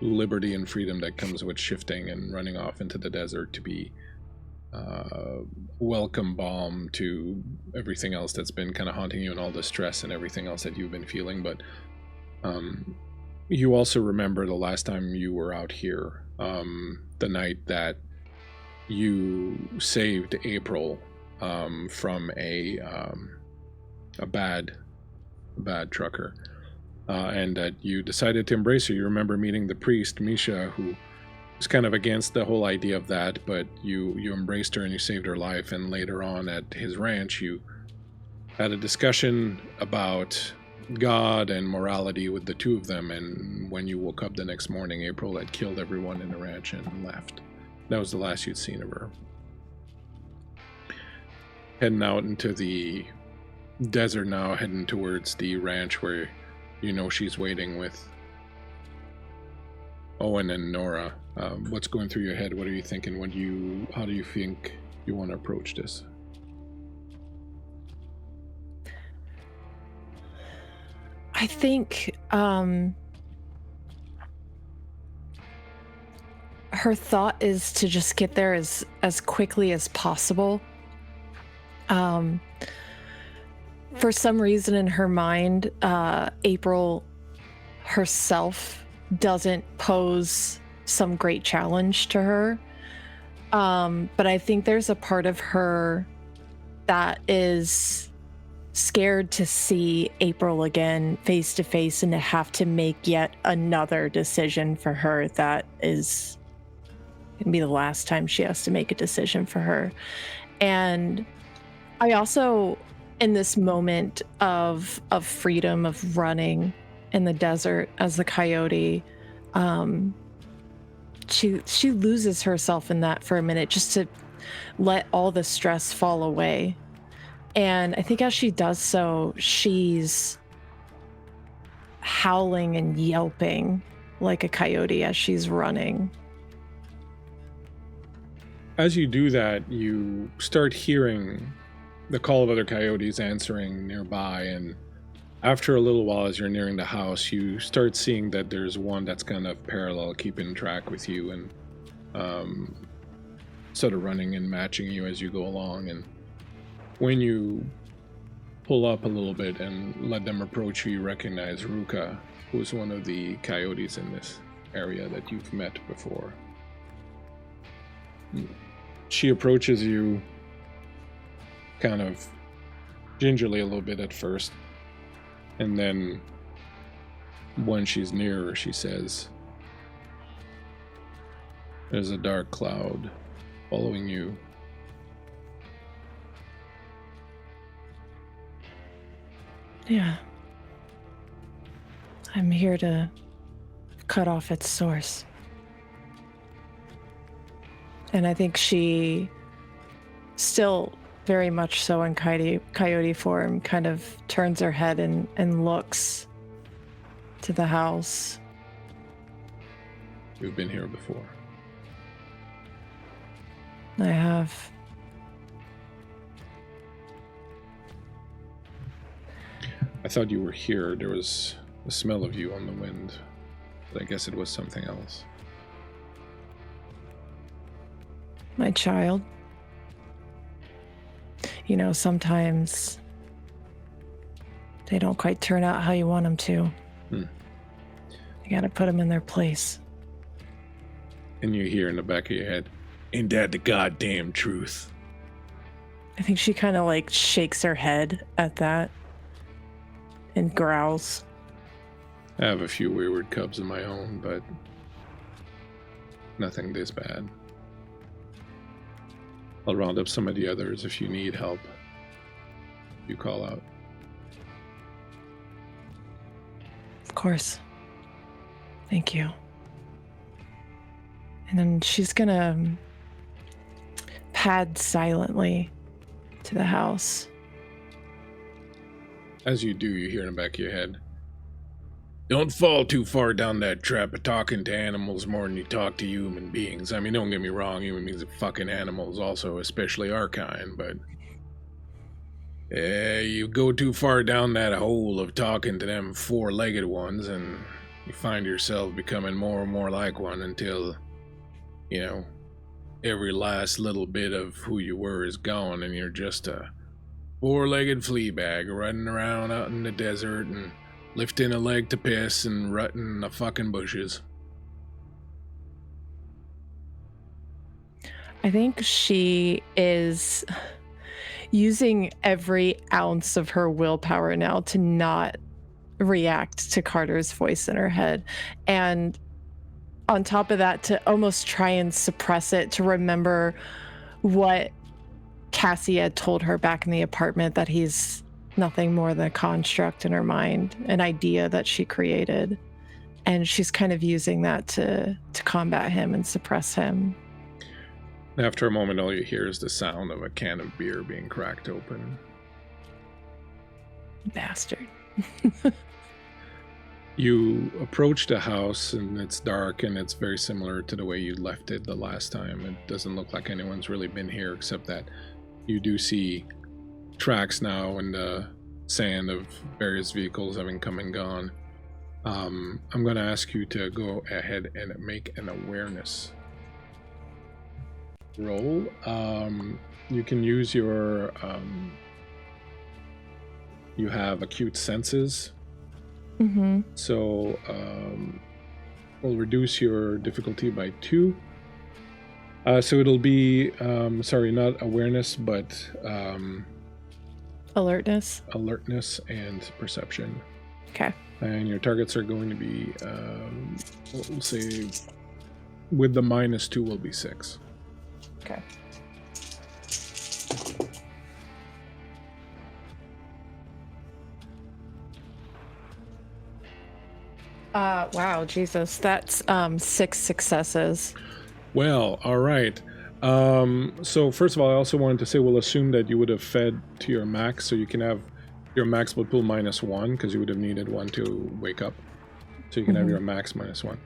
[SPEAKER 2] liberty and freedom that comes with shifting and running off into the desert to be welcome balm to everything else that's been kind of haunting you and all the stress and everything else that you've been feeling. But you also remember the last time you were out here, the night that you saved April from a bad trucker, and that you decided to embrace her. You remember meeting the priest, Misha, who was kind of against the whole idea of that, but you embraced her and you saved her life. And later on at his ranch, you had a discussion about God and morality with the two of them. And when you woke up the next morning, April had killed everyone in the ranch and left. That was the last you'd seen of her. Heading out into the desert now, heading towards the ranch where you know she's waiting with Owen and Nora. What's going through your head? What are you thinking? How do you think you want to approach this?
[SPEAKER 4] I think her thought is to just get there as quickly as possible. For some reason in her mind, April herself doesn't pose some great challenge to her. But I think there's a part of her that is scared to see April again face to face and to have to make yet another decision for her that is going to be the last time she has to make a decision for her. And I also, in this moment of freedom, of running in the desert as the coyote, she loses herself in that for a minute, just to let all the stress fall away. And I think as she does so, she's howling and yelping like a coyote as she's running.
[SPEAKER 2] As you do that, you start hearing the call of other coyotes answering nearby, and after a little while, as you're nearing the house, you start seeing that there's one that's kind of parallel, keeping track with you and sort of running and matching you as you go along. And when you pull up a little bit and let them approach you, you recognize Ruka, who's one of the coyotes in this area that you've met before. She approaches you kind of gingerly a little bit at first, and then when she's nearer, she says, "There's a dark cloud following you.
[SPEAKER 4] Yeah. I'm here to cut off its source." And I think she, still very much so in coyote form, kind of turns her head and looks to the house.
[SPEAKER 2] You've been here before."
[SPEAKER 4] I have.
[SPEAKER 2] I thought you were here. There was the smell of you on the wind, but I guess it was something else.
[SPEAKER 4] My child. You know, sometimes they don't quite turn out how you want them to. You gotta put them in their place.
[SPEAKER 2] And you hear in the back of your head, "Ain't that the goddamn truth?"
[SPEAKER 4] I think she kind of like shakes her head at that and growls.
[SPEAKER 2] I have a few wayward cubs of my own, but nothing this bad. I'll round up some of the others if you need help. You call out.
[SPEAKER 4] Of course. Thank you. And then she's gonna pad silently to the house.
[SPEAKER 2] As you do, you hear in the back of your head, don't fall too far down that trap of talking to animals more than you talk to human beings. I mean, don't get me wrong, human beings are fucking animals also, especially our kind, but you go too far down that hole of talking to them four-legged ones and you find yourself becoming more and more like one until, you know, every last little bit of who you were is gone and you're just a four-legged flea bag running around out in the desert and lifting a leg to piss and rutting in the fucking bushes.
[SPEAKER 4] I think she is using every ounce of her willpower now to not react to Carter's voice in her head. And on top of that, to almost try and suppress it, to remember what Cassie had told her back in the apartment, that he's nothing more than a construct in her mind, an idea that she created. And she's kind of using that to combat him and suppress him.
[SPEAKER 2] After a moment, all you hear is the sound of a can of beer being cracked open.
[SPEAKER 4] Bastard.
[SPEAKER 2] You approach the house and it's dark and it's very similar to the way you left it the last time. It doesn't look like anyone's really been here, except that you do see tracks now in the sand of various vehicles having come and gone. I'm going to ask you to go ahead and make an awareness roll. You can use your you have acute senses.
[SPEAKER 4] Mm-hmm.
[SPEAKER 2] So we'll reduce your difficulty by 2. So it'll be sorry, not awareness, but
[SPEAKER 4] Alertness.
[SPEAKER 2] Alertness and perception.
[SPEAKER 4] Okay.
[SPEAKER 2] And your targets are going to be we'll say with the -2 will be 6.
[SPEAKER 4] Okay. Wow, Jesus, that's 6 successes.
[SPEAKER 2] Well, all right. So first of all, I also wanted to say we'll assume that you would have fed to your max, so you can have your max would pull -1 because you would have needed 1 to wake up. So you can have your max -1.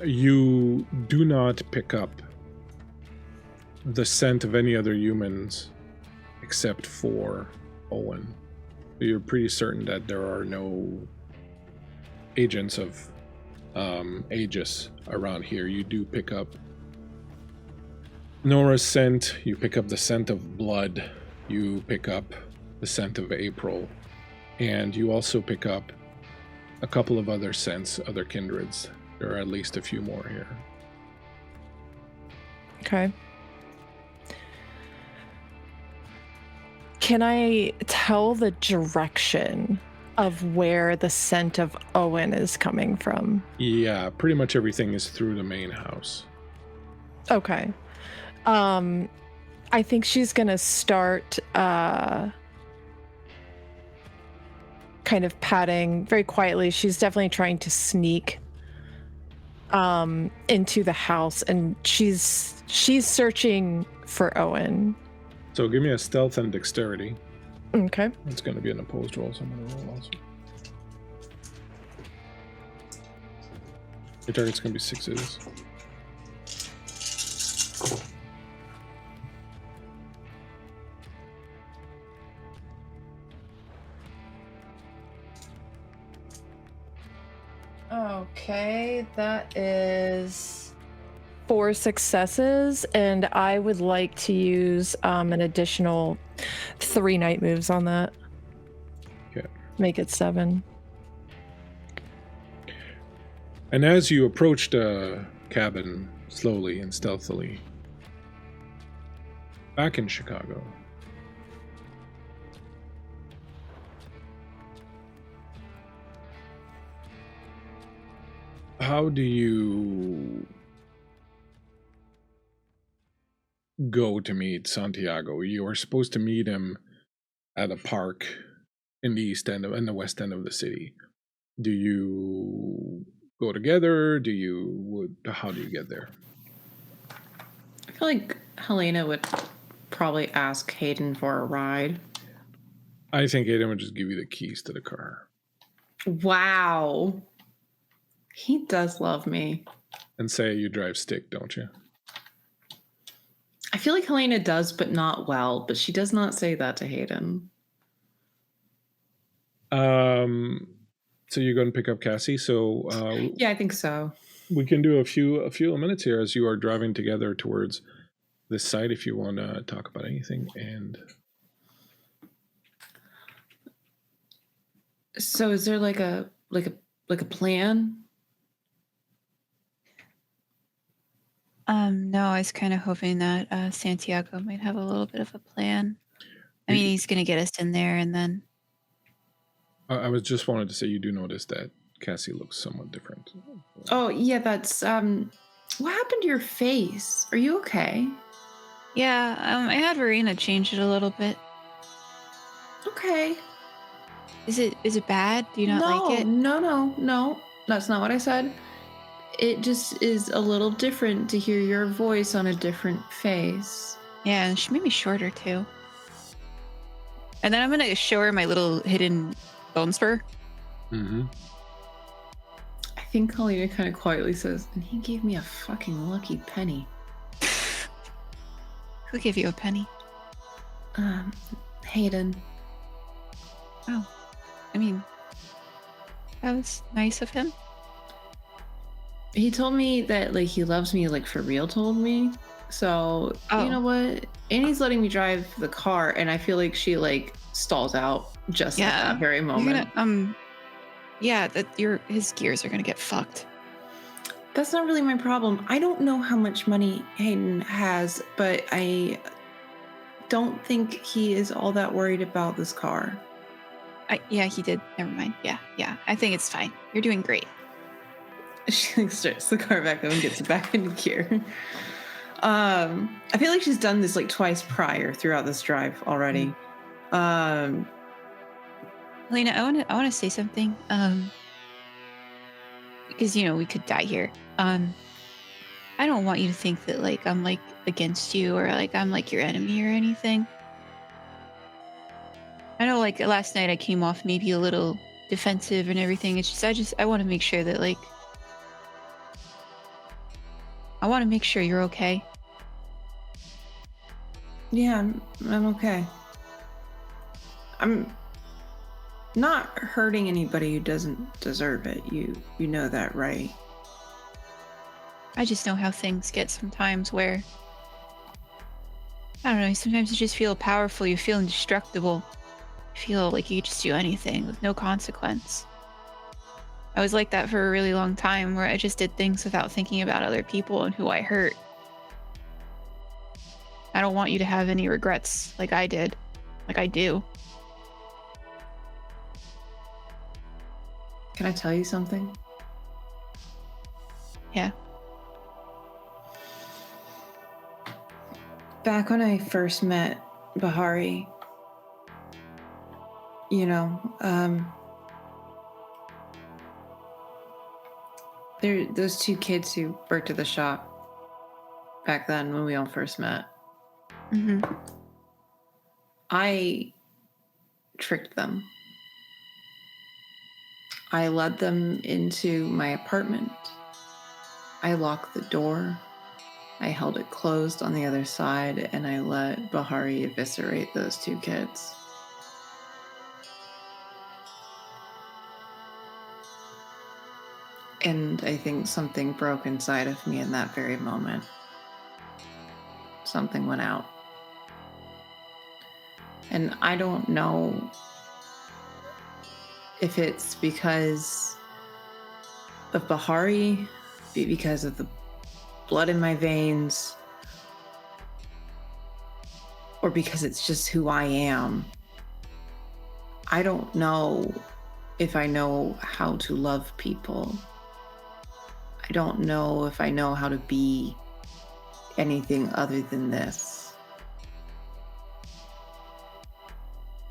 [SPEAKER 2] You do not pick up the scent of any other humans except for Owen. You're pretty certain that there are no agents of Aegis around here. You do pick up Nora's scent, you pick up the scent of blood, you pick up the scent of April, and you also pick up a couple of other scents, other kindreds. There are at least a few more here.
[SPEAKER 4] Okay. Can I tell the direction of where the scent of Owen is coming from?
[SPEAKER 2] Yeah, pretty much everything is through the main house.
[SPEAKER 4] Okay. I think she's gonna start kind of patting very quietly. She's definitely trying to sneak into the house, and she's searching for Owen.
[SPEAKER 2] So give me a stealth and dexterity.
[SPEAKER 4] Okay.
[SPEAKER 2] It's going to be an opposed roll, so I'm going to roll also. Your target's going to be 6s.
[SPEAKER 4] Okay, that is 4 successes, and I would like to use an additional 3 night moves on that.
[SPEAKER 2] Okay.
[SPEAKER 4] Make it 7.
[SPEAKER 2] And as you approach the cabin slowly and stealthily, back in Chicago, how do you go to meet Santiago? You are supposed to meet him at a park in the west end of the city. Do you go together? How do you get there?
[SPEAKER 1] I feel like Helena would probably ask Hayden for a ride.
[SPEAKER 2] I think Aiden would just give you the keys to the car.
[SPEAKER 1] Wow. He does love me.
[SPEAKER 2] And say you drive stick, don't you?
[SPEAKER 1] I feel like Helena does, but not well. But she does not say that to Hayden.
[SPEAKER 2] So you're going to pick up Cassie. So
[SPEAKER 1] yeah, I think so.
[SPEAKER 2] We can do a few minutes here as you are driving together towards this site. If you want to talk about anything, and
[SPEAKER 1] so is there like a plan?
[SPEAKER 3] No, I was kind of hoping that Santiago might have a little bit of a plan. I mean, he's gonna get us in there, and then.
[SPEAKER 2] I was just wanted to say you do notice that Cassie looks somewhat different.
[SPEAKER 1] Oh yeah, that's what happened to your face? Are you okay?
[SPEAKER 3] Yeah, I had Verena change it a little bit.
[SPEAKER 1] Okay.
[SPEAKER 3] Is it bad? Do you not like it?
[SPEAKER 1] No. That's not what I said. It just is a little different to hear your voice on a different face.
[SPEAKER 3] Yeah, and she made me shorter too. And then I'm gonna show her my little hidden bone spur.
[SPEAKER 2] Mm-hmm.
[SPEAKER 1] I think Helena kind of quietly says, and he gave me a fucking lucky penny.
[SPEAKER 3] Who gave you a penny?
[SPEAKER 1] Hayden.
[SPEAKER 3] Oh, I mean, that was nice of him.
[SPEAKER 1] He told me that like he loves me, like for real told me. So you know what? And he's letting me drive the car, and I feel like she like stalls out just at that very moment.
[SPEAKER 3] His gears are gonna get fucked.
[SPEAKER 1] That's not really my problem. I don't know how much money Hayden has, but I don't think he is all that worried about this car.
[SPEAKER 3] Yeah, he did. Never mind. Yeah. I think it's fine. You're doing great.
[SPEAKER 1] She like starts the car back up and gets it back into gear. I feel like she's done this like twice prior throughout this drive already.
[SPEAKER 3] Helena, I want to say something. Because we could die here. I don't want you to think that like I'm like against you or like I'm like your enemy or anything. I know like last night I came off maybe a little defensive and everything. It's just I want to make sure that like I want to make sure you're okay.
[SPEAKER 1] Yeah, I'm okay. I'm not hurting anybody who doesn't deserve it. You know that, right?
[SPEAKER 3] I just know how things get sometimes where I don't know, sometimes you just feel powerful, you feel indestructible. You feel like you could just do anything with no consequence. I was like that for a really long time where I just did things without thinking about other people and who I hurt. I don't want you to have any regrets like I did. Like I do.
[SPEAKER 1] Can I tell you something?
[SPEAKER 3] Yeah.
[SPEAKER 1] Back when I first met Bahari, those two kids who worked at the shop back then when we all first met.
[SPEAKER 3] Mm-hmm.
[SPEAKER 1] I tricked them. I led them into my apartment. I locked the door. I held it closed on the other side, and I let Bahari eviscerate those two kids. And I think something broke inside of me in that very moment. Something went out. And I don't know if it's because of Bahari, because of the blood in my veins, or because it's just who I am. I don't know if I know how to love people. I don't know if I know how to be anything other than this.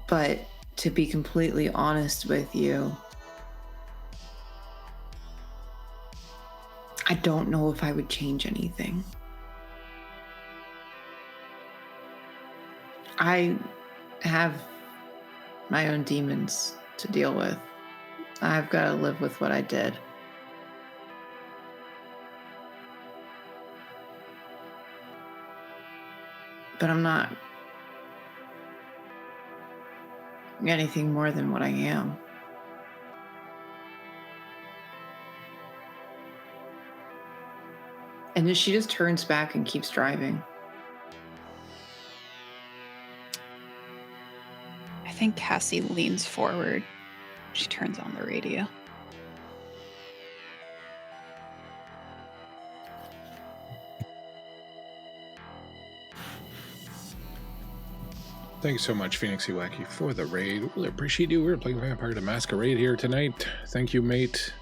[SPEAKER 1] But to be completely honest with you, I don't know if I would change anything. I have my own demons to deal with. I've got to live with what I did. But I'm not anything more than what I am. And then she just turns back and keeps driving.
[SPEAKER 3] I think Cassie leans forward. She turns on the radio.
[SPEAKER 2] Thank you so much, Phoenixy Wacky, for the raid. Really appreciate you. We're playing Vampire the Masquerade here tonight. Thank you, mate.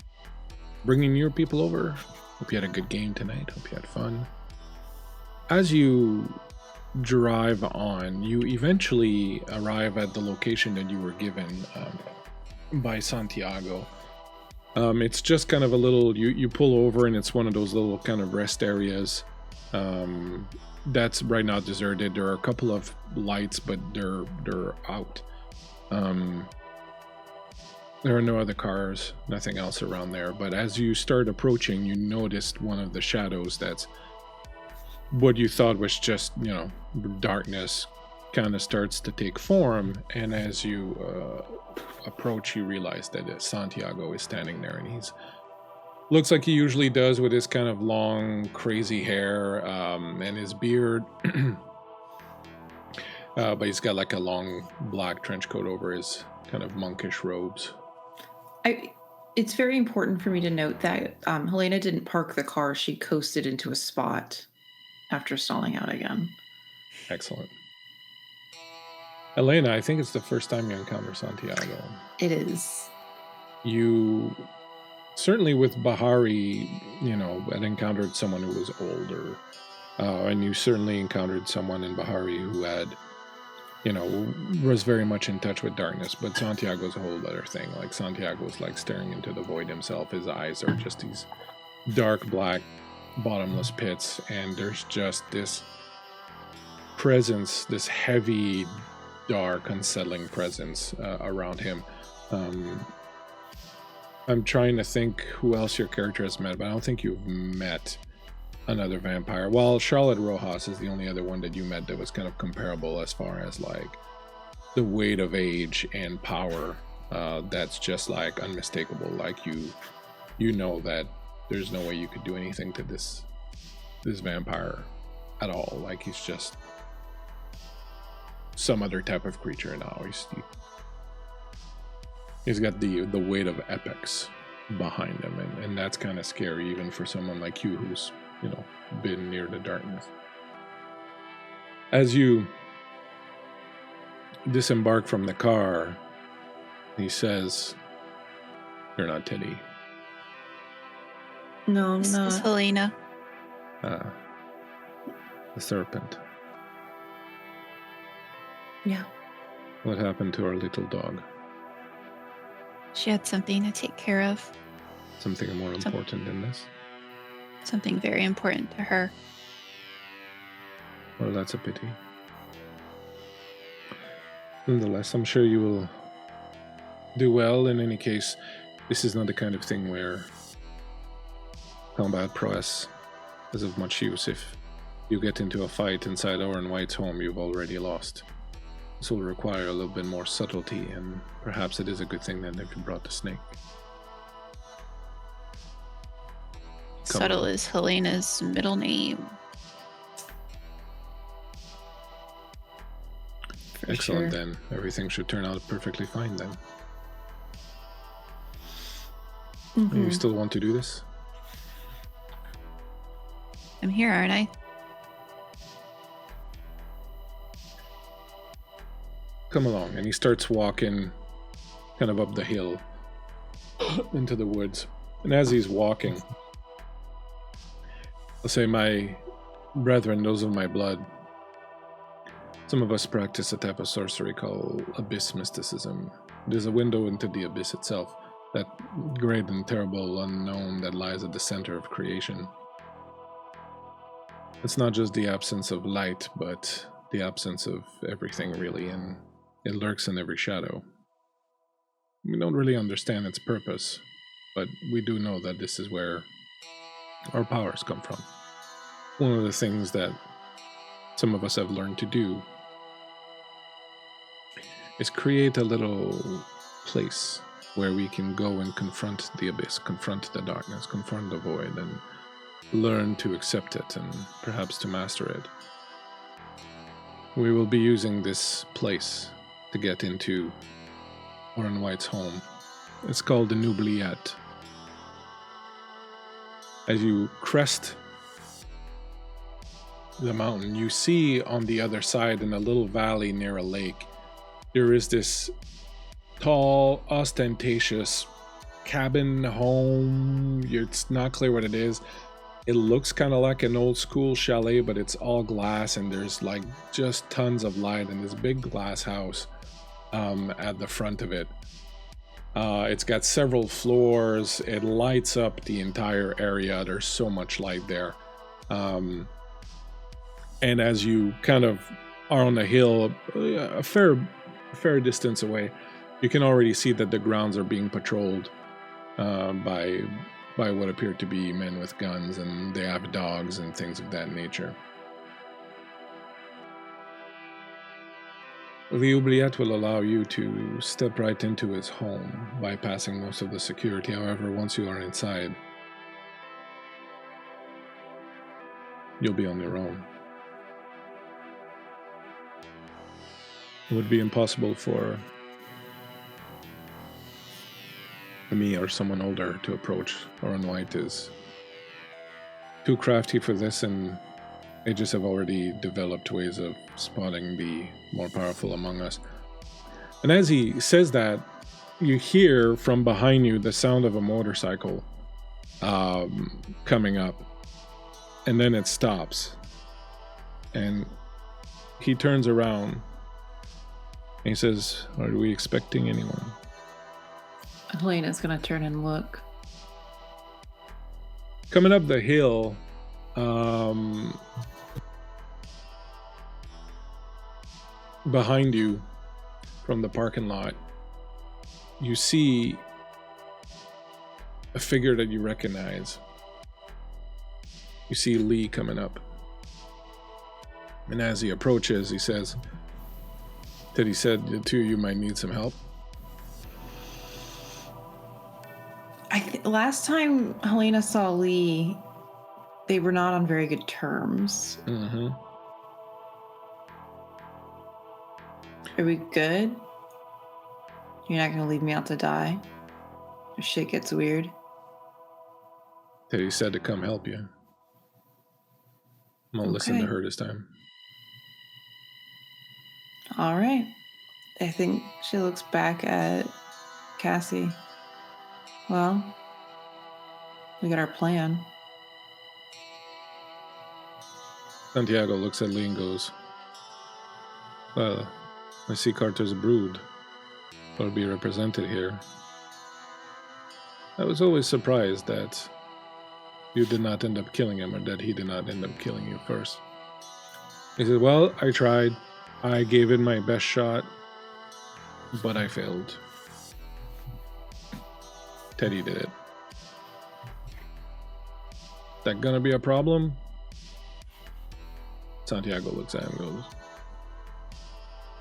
[SPEAKER 2] Bringing your people over. Hope you had a good game tonight. Hope you had fun. As you drive on, you eventually arrive at the location that you were given by Santiago. It's just kind of a little, you pull over and it's one of those little kind of rest areas. That's right now deserted. There are a couple of lights, but they're out. There are no other cars, nothing else around there. But as you start approaching, you noticed one of the shadows that's what you thought was just, darkness kind of starts to take form. And as you approach, you realize that Santiago is standing there, and he's looks like he usually does with his kind of long, crazy hair and his beard. But he's got like a long black trench coat over his kind of monkish robes.
[SPEAKER 1] It's very important for me to note that Helena didn't park the car. She coasted into a spot after stalling out again.
[SPEAKER 2] Excellent. Helena, I think it's the first time you encounter Santiago.
[SPEAKER 1] It is.
[SPEAKER 2] You... Certainly with Bahari, had encountered someone who was older. And you certainly encountered someone in Bahari who had, was very much in touch with darkness. But Santiago's a whole other thing. Like, Santiago's like staring into the void himself. His eyes are just these dark, black, bottomless pits. And there's just this presence, this heavy, dark, unsettling presence around him. I'm trying to think who else your character has met, but I don't think you've met another vampire. Well, Charlotte Rojas is the only other one that you met that was kind of comparable as far as like the weight of age and power. That's just like unmistakable. Like you know that there's no way you could do anything to this vampire at all. Like he's just some other type of creature now. He's got the weight of epics behind him, and that's kind of scary even for someone like you who's, been near the darkness. As you disembark from the car, he says, "You're not Teddy."
[SPEAKER 1] No, I'm
[SPEAKER 3] This
[SPEAKER 1] not.
[SPEAKER 3] is Helena.
[SPEAKER 2] The serpent.
[SPEAKER 1] Yeah.
[SPEAKER 2] What happened to our little dog?
[SPEAKER 3] She had something to take care of.
[SPEAKER 2] Something more important than this?
[SPEAKER 3] Something very important to her.
[SPEAKER 2] Well, that's a pity. Nonetheless, I'm sure you will do well. In any case, this is not the kind of thing where combat prowess is of much use. If you get into a fight inside Oren White's home, you've already lost. This will require a little bit more subtlety, and perhaps it is a good thing that they've brought the snake.
[SPEAKER 3] Subtle is Helena's middle name.
[SPEAKER 1] For
[SPEAKER 2] Excellent,
[SPEAKER 1] sure.
[SPEAKER 2] then. Everything should turn out perfectly fine, then.
[SPEAKER 1] Mhm.
[SPEAKER 2] You still want to do this?
[SPEAKER 3] I'm here, aren't I?
[SPEAKER 2] Come along. And he starts walking kind of up the hill into the woods. And as he's walking, I'll say, my brethren, those of my blood, some of us practice a type of sorcery called abyss mysticism. There's a window into the abyss itself, that great and terrible unknown that lies at the center of creation. It's not just the absence of light, but the absence of everything, really, and it lurks in every shadow. We don't really understand its purpose, but we do know that this is where our powers come from. One of the things that some of us have learned to do is create a little place where we can go and confront the abyss, confront the darkness, confront the void, and learn to accept it and perhaps to master it. We will be using this place to get into Oren White's home. It's called the Noubliette. As you crest the mountain, you see on the other side, in a little valley near a lake, there is this tall, ostentatious cabin home. It's not clear what it is. It looks kind of like an old school chalet, but it's all glass, and there's like just tons of light in this big glass house at the front of it. It's got several floors. It lights up the entire area. There's so much light there. And as you kind of are on the hill, a fair distance away, you can already see that the grounds are being patrolled by what appear to be men with guns, and they have dogs and things of that nature. The oubliette will allow you to step right into his home, bypassing most of the security. However, once you are inside, you'll be on your own. It would be impossible for me or someone older to approach. Oren White is too crafty for this, and they just have already developed ways of spotting the more powerful among us. And as he says that, you hear from behind you the sound of a motorcycle coming up, and then it stops, and he turns around and he says, "Are we expecting anyone?"
[SPEAKER 1] Helena's gonna turn and look.
[SPEAKER 2] Coming up the hill, behind you from the parking lot, you see a figure that you recognize. You see Lee coming up. And as he approaches, he says that he said the two of you might need some help.
[SPEAKER 1] Last time Helena saw Lee, they were not on very good terms.
[SPEAKER 2] Mm-hmm.
[SPEAKER 1] Are we good? You're not gonna leave me out to die if shit gets weird?
[SPEAKER 2] That he said to come help you. I'm gonna listen to her this time.
[SPEAKER 1] All right. I think she looks back at Cassie. Well, we got our plan.
[SPEAKER 2] Santiago looks at Lee and goes, "Well, I see Carter's brood will be represented here. I was always surprised that you did not end up killing him, or that he did not end up killing you first." He said, "Well, I tried. I gave it my best shot, but I failed. Teddy did it. That gonna be a problem?" Santiago looks at him and goes,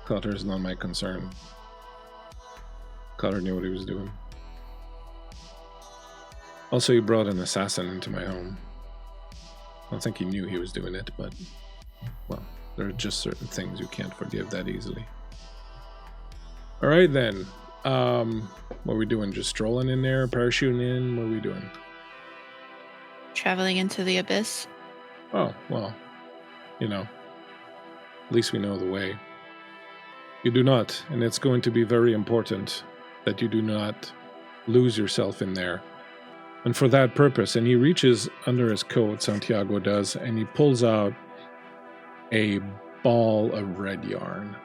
[SPEAKER 2] "Carter is not my concern. Carter knew what he was doing. Also, he brought an assassin into my home. I don't think he knew he was doing it, but, well, there are just certain things you can't forgive that easily." All right, then. What are we doing? Just strolling in there, parachuting in? What are we doing?
[SPEAKER 3] Traveling into the abyss.
[SPEAKER 2] Oh, well, at least we know the way. You do not, and it's going to be very important that you do not lose yourself in there. And for that purpose, and he reaches under his coat, Santiago does, and he pulls out a ball of red yarn.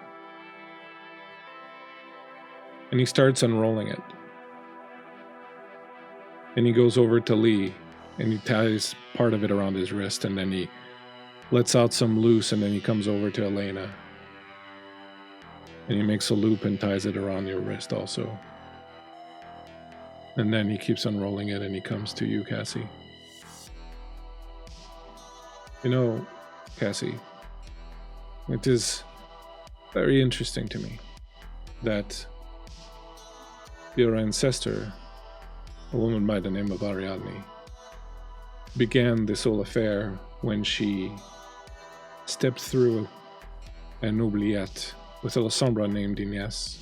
[SPEAKER 2] And he starts unrolling it. And he goes over to Lee, and he ties part of it around his wrist, and then he lets out some loose, and then he comes over to Helena. And he makes a loop and ties it around your wrist also. And then he keeps unrolling it and he comes to you, Cassie. You know, Cassie, it is very interesting to me that your ancestor, a woman by the name of Ariadne, began this whole affair when she stepped through an oubliette with a La Sombra named Ines.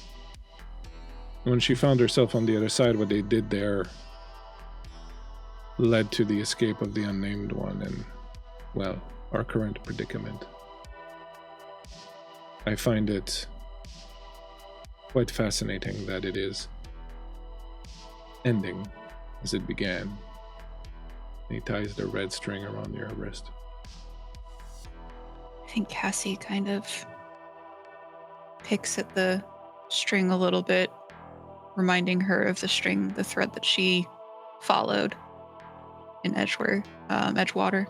[SPEAKER 2] When she found herself on the other side, what they did there led to the escape of the unnamed one and, well, our current predicament. I find it quite fascinating that it is ending as it began. He ties the red string around your wrist.
[SPEAKER 3] I think Cassie kind of picks at the string a little bit, reminding her of the thread that she followed in Edgewater.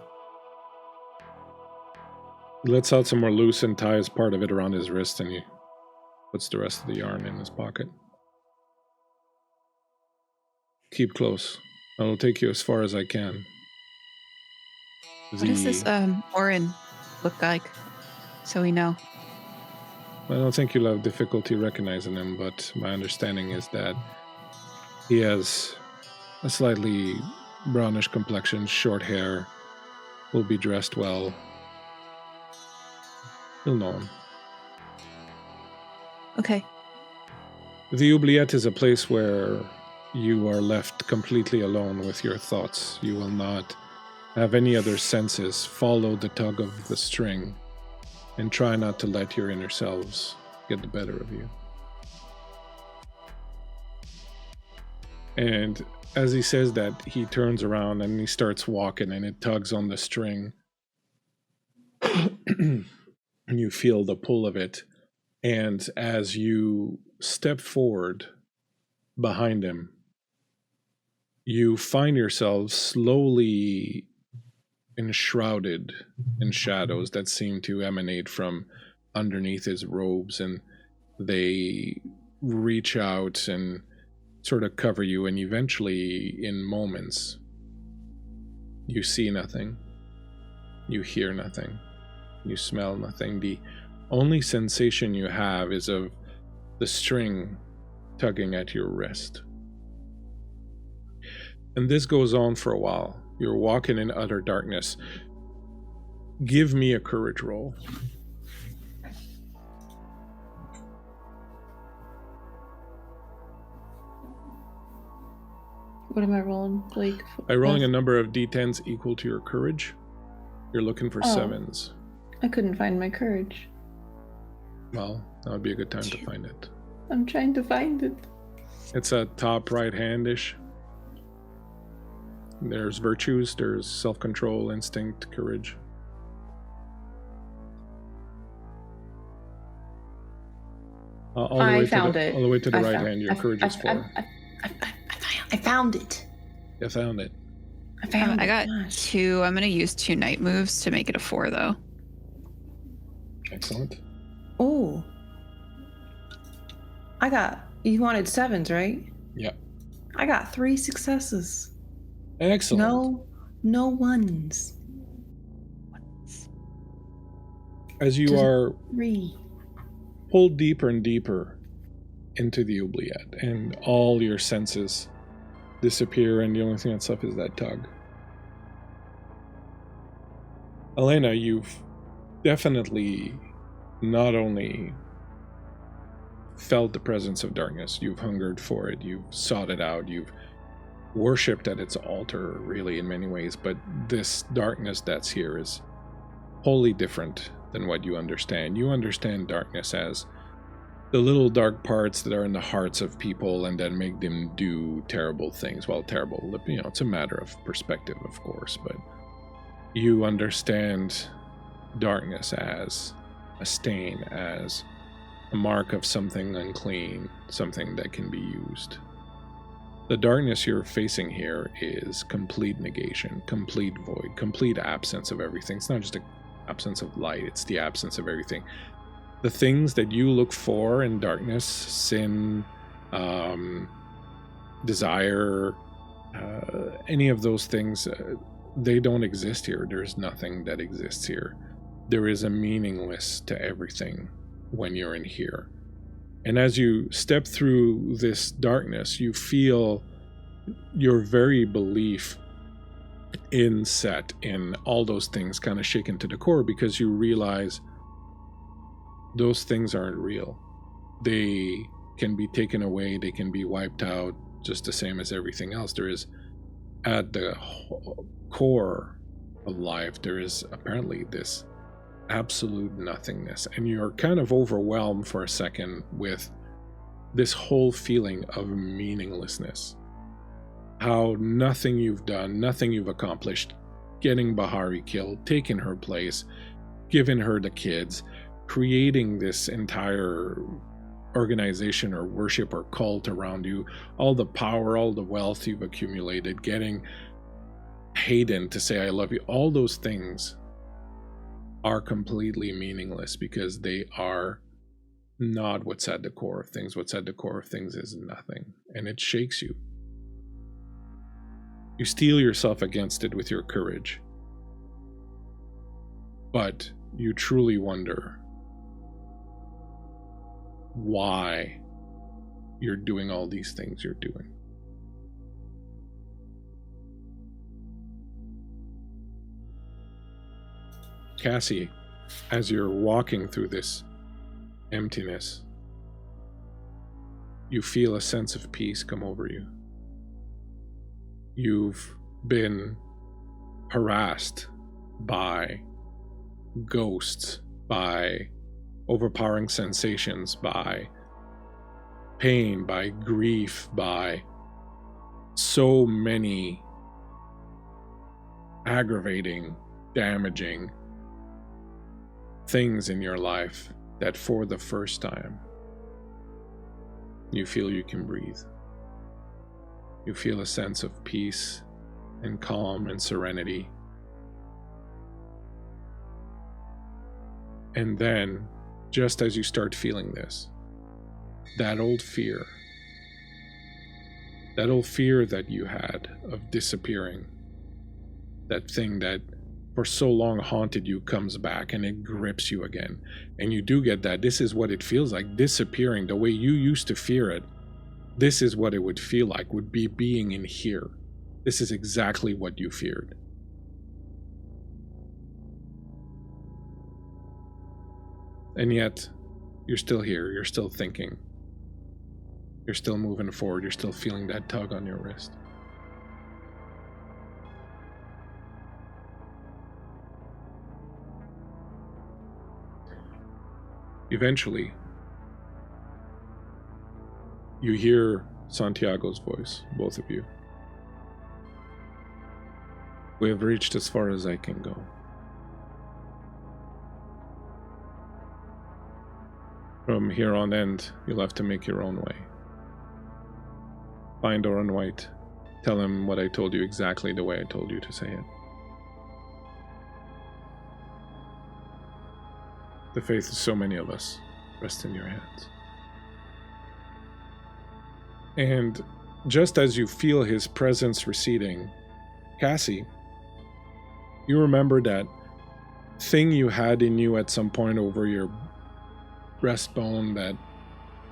[SPEAKER 2] He lets out some more loose and ties part of it around his wrist, and he puts the rest of the yarn in his pocket. Keep close. I will take you as far as I can.
[SPEAKER 3] What does this Orin look like? So we know.
[SPEAKER 2] I don't think you'll have difficulty recognizing him, but my understanding is that he has a slightly brownish complexion, short hair, will be dressed well. You'll know him.
[SPEAKER 3] Okay.
[SPEAKER 2] The oubliette is a place where you are left completely alone with your thoughts. You will not have any other senses. Follow the tug of the string and try not to let your inner selves get the better of you. And as he says that, he turns around and he starts walking, and it tugs on the string. And you feel the pull of it. And as you step forward behind him, you find yourself slowly enshrouded in shadows that seem to emanate from underneath his robes, and they reach out and sort of cover you, and eventually, in moments, you see nothing, you hear nothing, you smell nothing. The only sensation you have is of the string tugging at your wrist. And this goes on for a while. You're walking in utter darkness. Give me a courage roll.
[SPEAKER 1] What am I rolling, Blake?
[SPEAKER 2] By rolling a number of d10s equal to your courage, you're looking for 7s.
[SPEAKER 1] I couldn't find my courage.
[SPEAKER 2] Well, that would be a good time to find it.
[SPEAKER 1] I'm trying to find it.
[SPEAKER 2] It's a top right hand-ish. There's virtues, there's self-control, instinct, courage.
[SPEAKER 1] I found it.
[SPEAKER 2] All the way to the right hand, your courage is 4.
[SPEAKER 1] I found it.
[SPEAKER 2] You found it.
[SPEAKER 1] I found it.
[SPEAKER 3] I got 2. I'm going to use 2 night moves to make it a 4, though.
[SPEAKER 2] Excellent.
[SPEAKER 1] Oh. You wanted 7s, right?
[SPEAKER 2] Yeah.
[SPEAKER 1] I got 3 successes.
[SPEAKER 2] Excellent.
[SPEAKER 1] No 1s.
[SPEAKER 2] As you are
[SPEAKER 1] 3.
[SPEAKER 2] pulled deeper and deeper into the oubliette, and all your senses disappear, and the only thing that's left is that tug. Helena, you've definitely not only felt the presence of darkness, you've hungered for it, you've sought it out, you've worshipped at its altar, really, in many ways, but this darkness that's here is wholly different than what you understand. You understand darkness as the little dark parts that are in the hearts of people and that make them do terrible things. Well, terrible, it's a matter of perspective, of course, but you understand darkness as a stain, as a mark of something unclean, something that can be used. The darkness you're facing here is complete negation, complete void, complete absence of everything. It's not just an absence of light, it's the absence of everything. The things that you look for in darkness, sin, desire, any of those things, they don't exist here. There's nothing that exists here. There is a meaningless to everything when you're in here. And as you step through this darkness, you feel your very belief in Set, in all those things, kind of shaken to the core, because you realize those things aren't real. They can be taken away, they can be wiped out, just the same as everything else. There is, at the core of life, there is apparently this absolute nothingness, and you're kind of overwhelmed for a second with this whole feeling of meaninglessness. How nothing you've done, nothing you've accomplished, getting Bahari killed, taking her place, giving her the kids, creating this entire organization or worship or cult around you, all the power, all the wealth you've accumulated, getting Hayden to say I love you, all those things are completely meaningless because they are not what's at the core of things. What's at the core of things is nothing, and it shakes you. You steel yourself against it with your courage, but you truly wonder why you're doing all these things you're doing. Cassie, as you're walking through this emptiness, you feel a sense of peace come over you. You've been harassed by ghosts, by overpowering sensations, by pain, by grief, by so many aggravating, damaging things in your life that for the first time you feel you can breathe. You feel a sense of peace and calm and serenity. And then, just as you start feeling this, that old fear that you had of disappearing, that thing that for so long haunted you, comes back and it grips you again. And you do get that. This is what it feels like, disappearing the way you used to fear it. This is what it would feel like, would be being in here. This is exactly what you feared. And yet, you're still here, you're still thinking. You're still moving forward, you're still feeling that tug on your wrist. Eventually, you hear Santiago's voice, both of you. We have reached as far as I can go. From here on end, you'll have to make your own way. Find Oren White. Tell him what I told you exactly the way I told you to say it. The faith of so many of us rests in your hands. And just as you feel his presence receding, Cassie, you remember that thing you had in you at some point over your breastbone that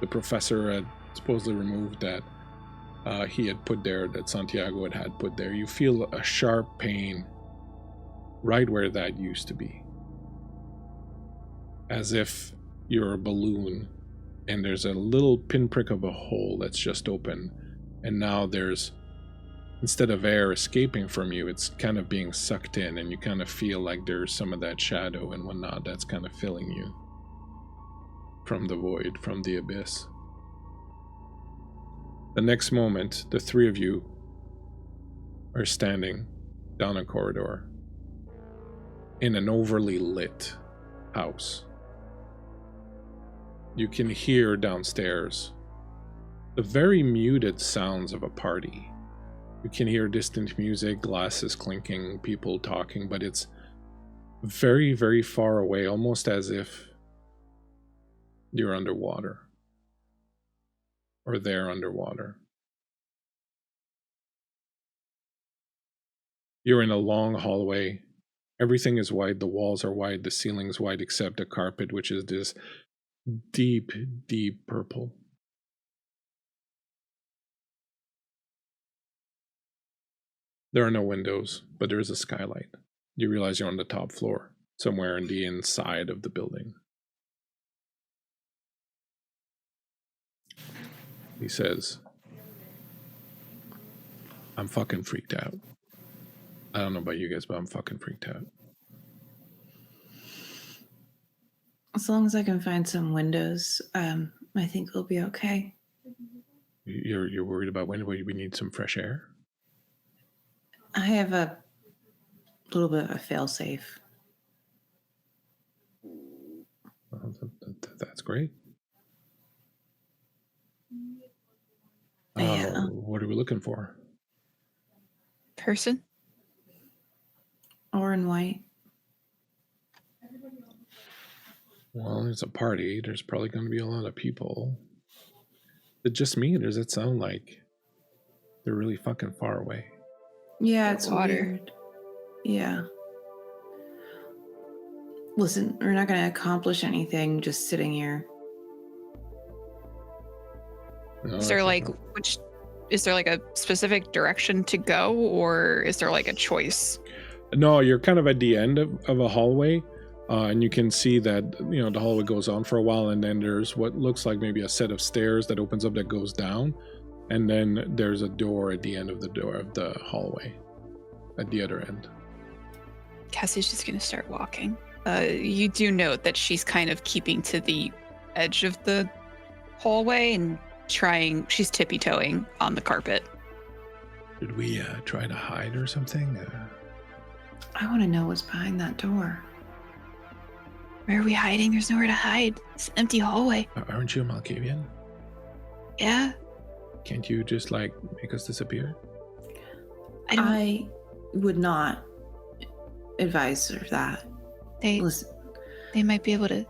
[SPEAKER 2] the professor had supposedly removed, that he had put there, that Santiago had put there. You feel a sharp pain right where that used to be. As if you're a balloon and there's a little pinprick of a hole that's just open, and now there's, instead of air escaping from you, it's kind of being sucked in, and you kind of feel like there's some of that shadow and whatnot that's kind of filling you from the void, from the abyss. The next moment, the three of you are standing down a corridor in an overly lit house. You can hear downstairs the very muted sounds of a party. You can hear distant music, glasses clinking, people talking, but it's very, very far away, almost as if you're underwater, or they're underwater. You're in a long hallway. Everything is white. The walls are white. The ceiling's white except the carpet, which is this deep, deep purple. There are no windows, but there is a skylight. You realize you're on the top floor, somewhere in the inside of the building. He says, I'm fucking freaked out. I don't know about you guys, but I'm fucking freaked out.
[SPEAKER 1] As long as I can find some windows, I think we'll be okay.
[SPEAKER 2] You're worried about when we need some fresh air?
[SPEAKER 1] I have a little bit of a failsafe.
[SPEAKER 2] Well, that's great.
[SPEAKER 1] Yeah.
[SPEAKER 2] What are we looking for?
[SPEAKER 3] Person?
[SPEAKER 1] Or in white.
[SPEAKER 2] Well, it's a party. There's probably going to be a lot of people. Is it just me, or does it sound like they're really fucking far away?
[SPEAKER 1] Yeah, it's
[SPEAKER 3] Water.
[SPEAKER 1] weird. Yeah. Listen, we're not going to accomplish anything just sitting here.
[SPEAKER 2] No,
[SPEAKER 3] Is there like a specific direction to go, or is there like a choice?
[SPEAKER 2] No, you're kind of at the end of a hallway, and you can see that the hallway goes on for a while, and then there's what looks like maybe a set of stairs that opens up that goes down, and then there's a door at the end of the hallway, at the other end.
[SPEAKER 3] Cassie's just gonna start walking. You do note that she's kind of keeping to the edge of the hallway and she's tippy-toeing on the carpet.
[SPEAKER 2] Did we try to hide or something?
[SPEAKER 1] I want to know what's behind that door.
[SPEAKER 3] Where are we hiding? There's nowhere to hide. It's an empty hallway.
[SPEAKER 2] Aren't you a Malkavian?
[SPEAKER 3] Yeah.
[SPEAKER 2] Can't you just make us disappear?
[SPEAKER 1] I would not advise her that. Listen,
[SPEAKER 3] they might be able to,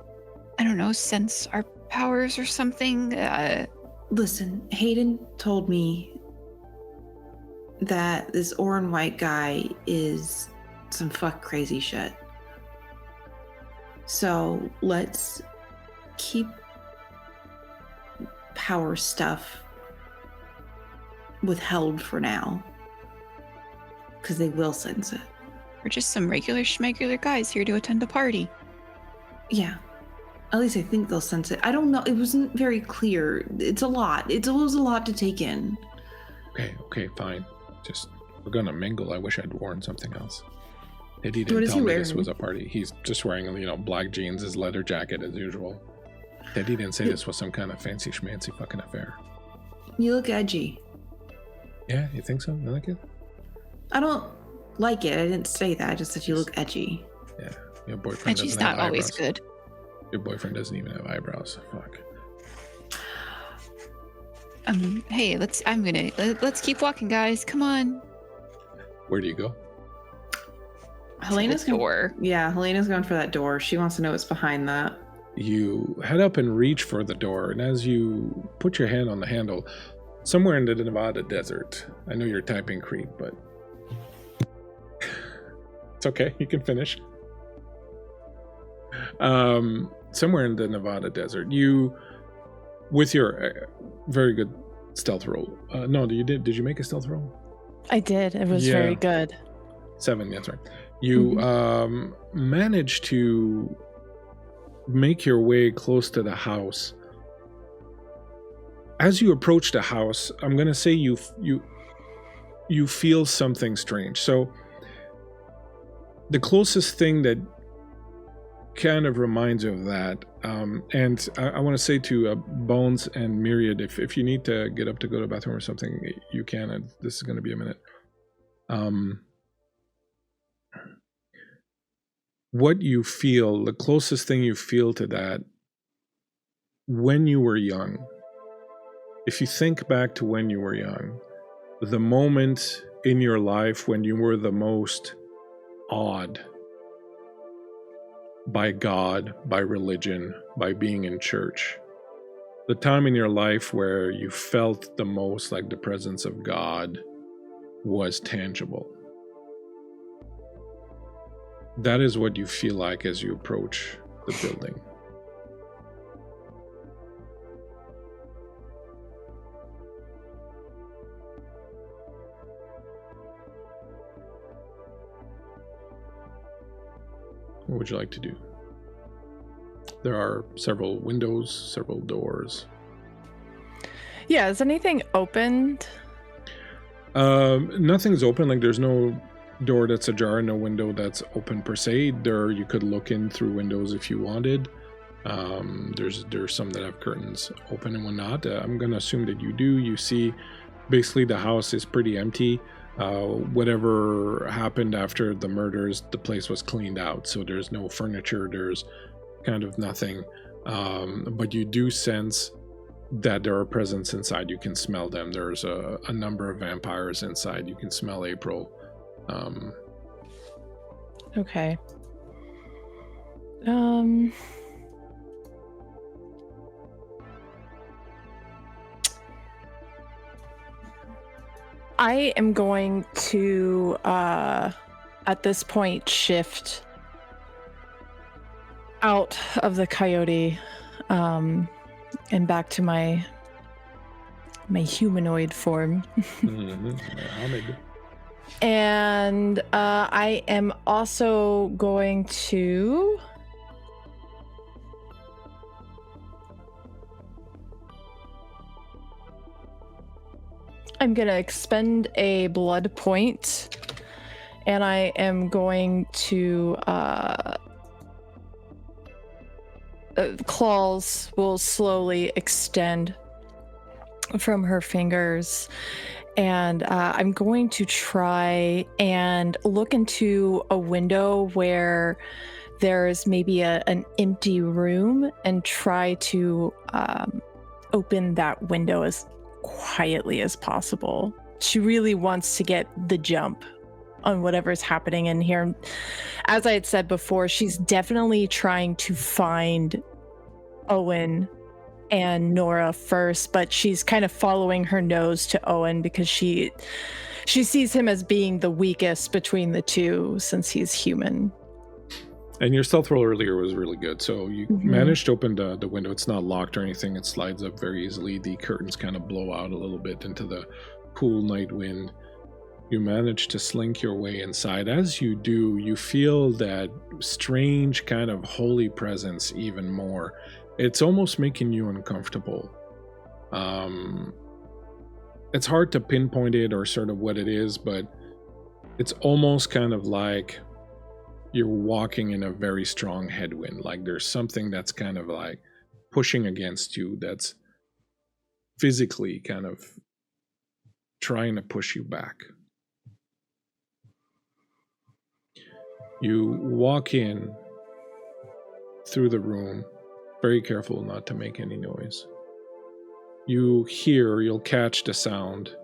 [SPEAKER 3] I don't know, sense our powers or something.
[SPEAKER 1] Listen, Hayden told me that this Orin White guy is some fuck crazy shit. So let's keep power stuff withheld for now. Because they will sense it.
[SPEAKER 3] We're just some regular schmegular guys here to attend a party.
[SPEAKER 1] Yeah. At least I think they'll sense it. I don't know. It wasn't very clear. It's a lot. It was a lot to take in.
[SPEAKER 2] Okay, fine. We're gonna mingle. I wish I'd worn something else. He didn't
[SPEAKER 1] What is
[SPEAKER 2] tell
[SPEAKER 1] he
[SPEAKER 2] me this
[SPEAKER 1] wearing?
[SPEAKER 2] was a party. He's just wearing, black jeans, his leather jacket as usual. Teddy didn't say this was some kind of fancy schmancy fucking affair.
[SPEAKER 1] You look edgy.
[SPEAKER 2] Yeah, you think so? You like it?
[SPEAKER 1] I don't like it. I didn't say that. I just said you look edgy.
[SPEAKER 2] Yeah, your boyfriend
[SPEAKER 3] And she's
[SPEAKER 2] doesn't have
[SPEAKER 3] not always
[SPEAKER 2] eyebrows.
[SPEAKER 3] good.
[SPEAKER 2] Your boyfriend doesn't even have eyebrows. Fuck.
[SPEAKER 3] Hey, let's keep walking, guys. Come on.
[SPEAKER 2] Where do you go?
[SPEAKER 1] Helena's
[SPEAKER 3] To the door.
[SPEAKER 1] Yeah, Helena's going for that door. She wants to know what's behind that.
[SPEAKER 2] You head up and reach for the door, and as you put your hand on the handle, somewhere in the Nevada desert, I know you're typing creep, but it's okay, you can finish. Somewhere in the Nevada desert, you, with your very good stealth roll. No, did you make a stealth roll?
[SPEAKER 4] I did. It was very good.
[SPEAKER 2] 7, that's right. You managed to make your way close to the house. As you approach the house, I'm going to say you feel something strange. So the closest thing that kind of reminds you of that, and I want to say to Bones and Myriad, if you need to get up to go to the bathroom or something, you can. And this is going to be a minute. What you feel, the closest thing you feel to that, when you were young, if you think back to when you were young, the moment in your life when you were the most awed by God, by religion, by being in church, the time in your life where you felt the most like the presence of God was tangible. That is what you feel like as you approach the building. What would you like to do? There are several windows, several doors.
[SPEAKER 4] Yeah, is anything opened?
[SPEAKER 2] Nothing's open. Like there's no door that's ajar, no window that's open per se. There, you could look in through windows if you wanted. There's some that have curtains open and whatnot. I'm gonna assume that you do. You see, basically the house is pretty empty. Whatever happened after the murders, the place was cleaned out, so there's no furniture. There's kind of nothing. But you do sense that there are presence inside. You can smell them. There's a number of vampires inside. You can smell April.
[SPEAKER 4] Okay. I am going to, at this point, shift out of the coyote, and back to my humanoid form. And I am also going to... I'm going to expend a blood point, and I am going to... claws will slowly extend from her fingers, and I'm going to try and look into a window where there's maybe an empty room and try to open that window as quietly as possible. She really wants to get the jump on whatever's happening in here. As I had said before, she's definitely trying to find Owen and Nora first, but she's kind of following her nose to Owen because she sees him as being the weakest between the two since he's human.
[SPEAKER 2] And your stealth roll earlier was really good, so you managed to open the window. It's not locked or anything. It slides up very easily. The curtains kind of blow out a little bit into the cool night wind. You manage to slink your way inside. As you do, you feel that strange kind of holy presence even more. It's almost making you uncomfortable. It's hard to pinpoint it or sort of what it is, but it's almost kind of like you're walking in a very strong headwind. Like there's something that's kind of like pushing against you, that's physically kind of trying to push you back. You walk in through the room, very careful not to make any noise. You'll catch the sound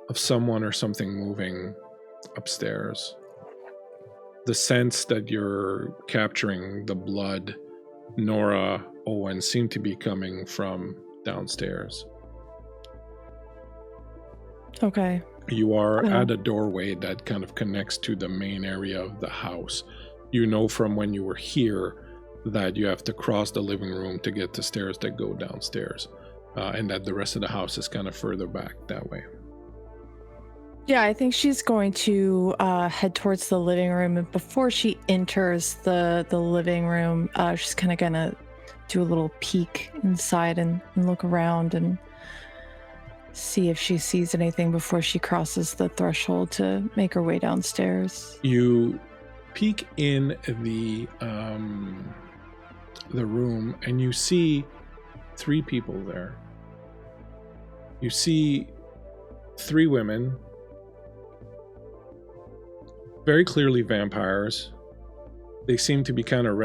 [SPEAKER 2] of someone or something moving upstairs. The sense that you're capturing the blood, Nora, Owen, seem to be coming from downstairs.
[SPEAKER 4] Okay.
[SPEAKER 2] You are at a doorway that kind of connects to the main area of the house. You know from when you were here that you have to cross the living room to get to stairs that go downstairs, and that the rest of the house is kind of further back that way.
[SPEAKER 4] Yeah, I think she's going to head towards the living room, and before she enters the living room, she's kind of gonna do a little peek inside and look around and see if she sees anything before she crosses the threshold to make her way downstairs.
[SPEAKER 2] You peek in the room and you see 3 people there. You see 3 women, very clearly vampires. They seem to be kind of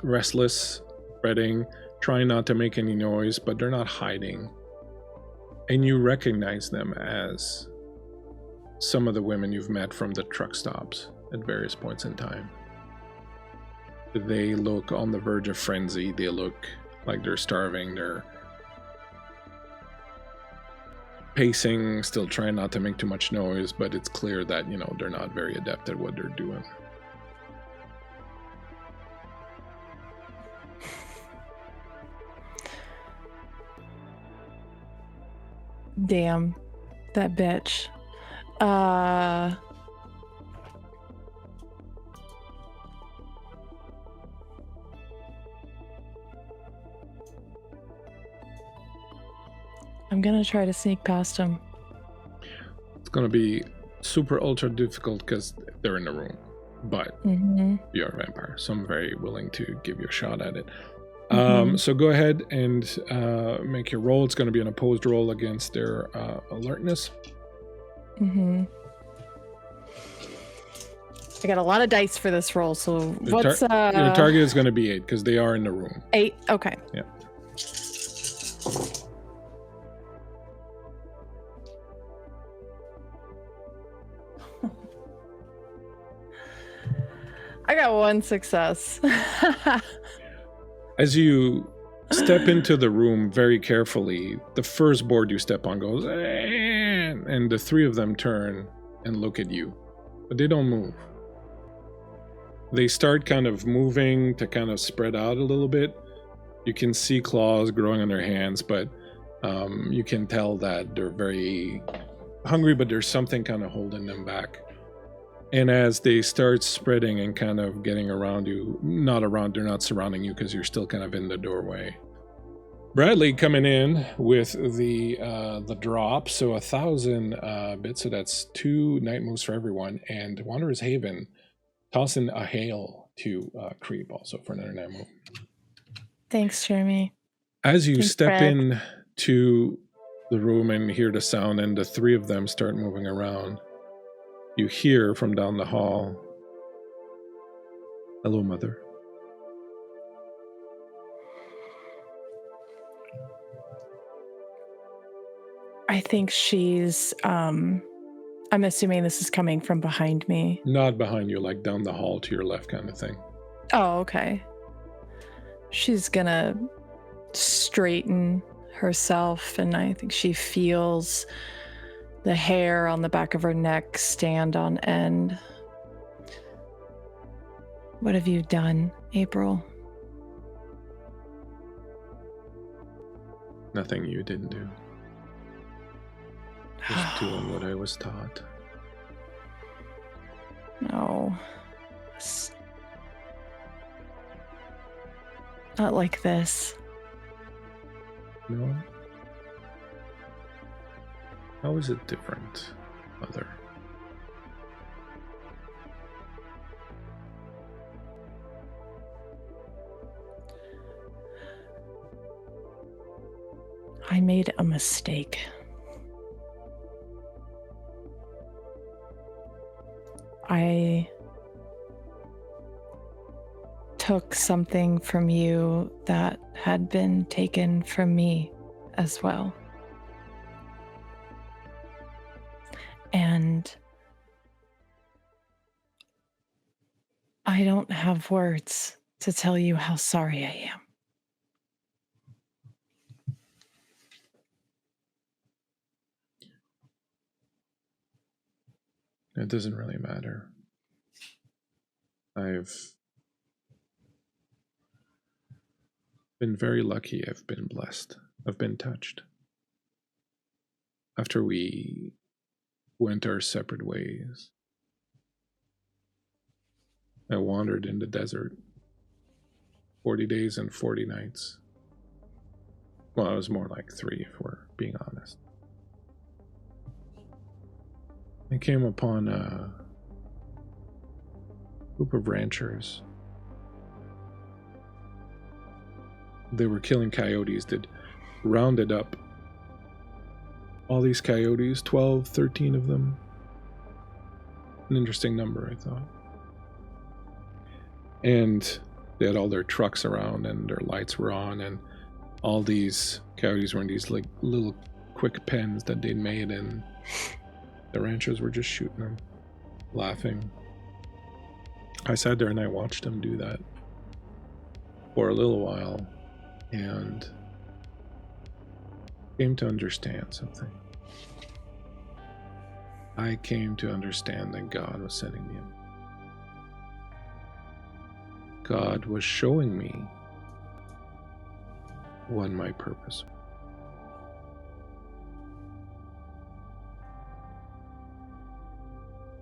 [SPEAKER 2] restless, fretting, trying not to make any noise, but they're not hiding. And you recognize them as some of the women you've met from the truck stops at various points in time. They look on the verge of frenzy. They look like they're starving. They're pacing, still trying not to make too much noise, but it's clear that, they're not very adept at what they're doing.
[SPEAKER 4] Damn. That bitch. I'm gonna try to sneak past him.
[SPEAKER 2] It's gonna be super ultra difficult because they're in the room, but you're a vampire, so I'm very willing to give you a shot at it. So go ahead and make your roll. It's going to be an opposed roll against their alertness.
[SPEAKER 4] I got a lot of dice for this roll, so what's
[SPEAKER 2] your target is going to be 8 because they are in the room.
[SPEAKER 4] 8. Okay.
[SPEAKER 2] Yeah.
[SPEAKER 4] I got 1 success.
[SPEAKER 2] As you step into the room very carefully, the first board you step on goes, and the 3 of them turn and look at you, but they don't move. They start kind of moving to kind of spread out a little bit. You can see claws growing on their hands, but you can tell that they're very hungry, but there's something kind of holding them back. And as they start spreading and kind of getting around you, they're not surrounding you because you're still kind of in the doorway. Bradley coming in with the drop, so 1,000 bits, so that's 2 night moves for everyone. And Wanderer's Haven, tossing a hail to Creep also for another night move.
[SPEAKER 4] Thanks, Jeremy.
[SPEAKER 2] As you step
[SPEAKER 4] Brad.
[SPEAKER 2] in to the room and hear the sound, and the 3 of them start moving around, you hear from down the hall, "Hello, Mother."
[SPEAKER 4] I think she's, I'm assuming this is coming from behind me.
[SPEAKER 2] Not behind you, like down the hall to your left kind of thing.
[SPEAKER 4] Oh, okay. She's gonna straighten herself, and I think she feels the hair on the back of her neck stand on end. What have you done, April?
[SPEAKER 2] Nothing you didn't do. Just doing what I was taught.
[SPEAKER 4] No. Not like this.
[SPEAKER 2] No? How is it different, Mother?
[SPEAKER 4] I made a mistake. I took something from you that had been taken from me as well. And I don't have words to tell you how sorry I am.
[SPEAKER 2] It doesn't really matter. I've been very lucky. I've been blessed. I've been touched. After we went our separate ways, I wandered in the desert 40 days and 40 nights. Well, it was more like 3 if we're being honest. I came upon a group of ranchers. They were killing coyotes. They'd rounded up all these coyotes, 12, 13 of them. An interesting number, I thought. And they had all their trucks around and their lights were on, and all these coyotes were in these like little quick pens that they'd made, and the ranchers were just shooting them, laughing. I sat there and I watched them do that for a little while and came to understand something. I came to understand that God was sending me. God was showing me what my purpose was.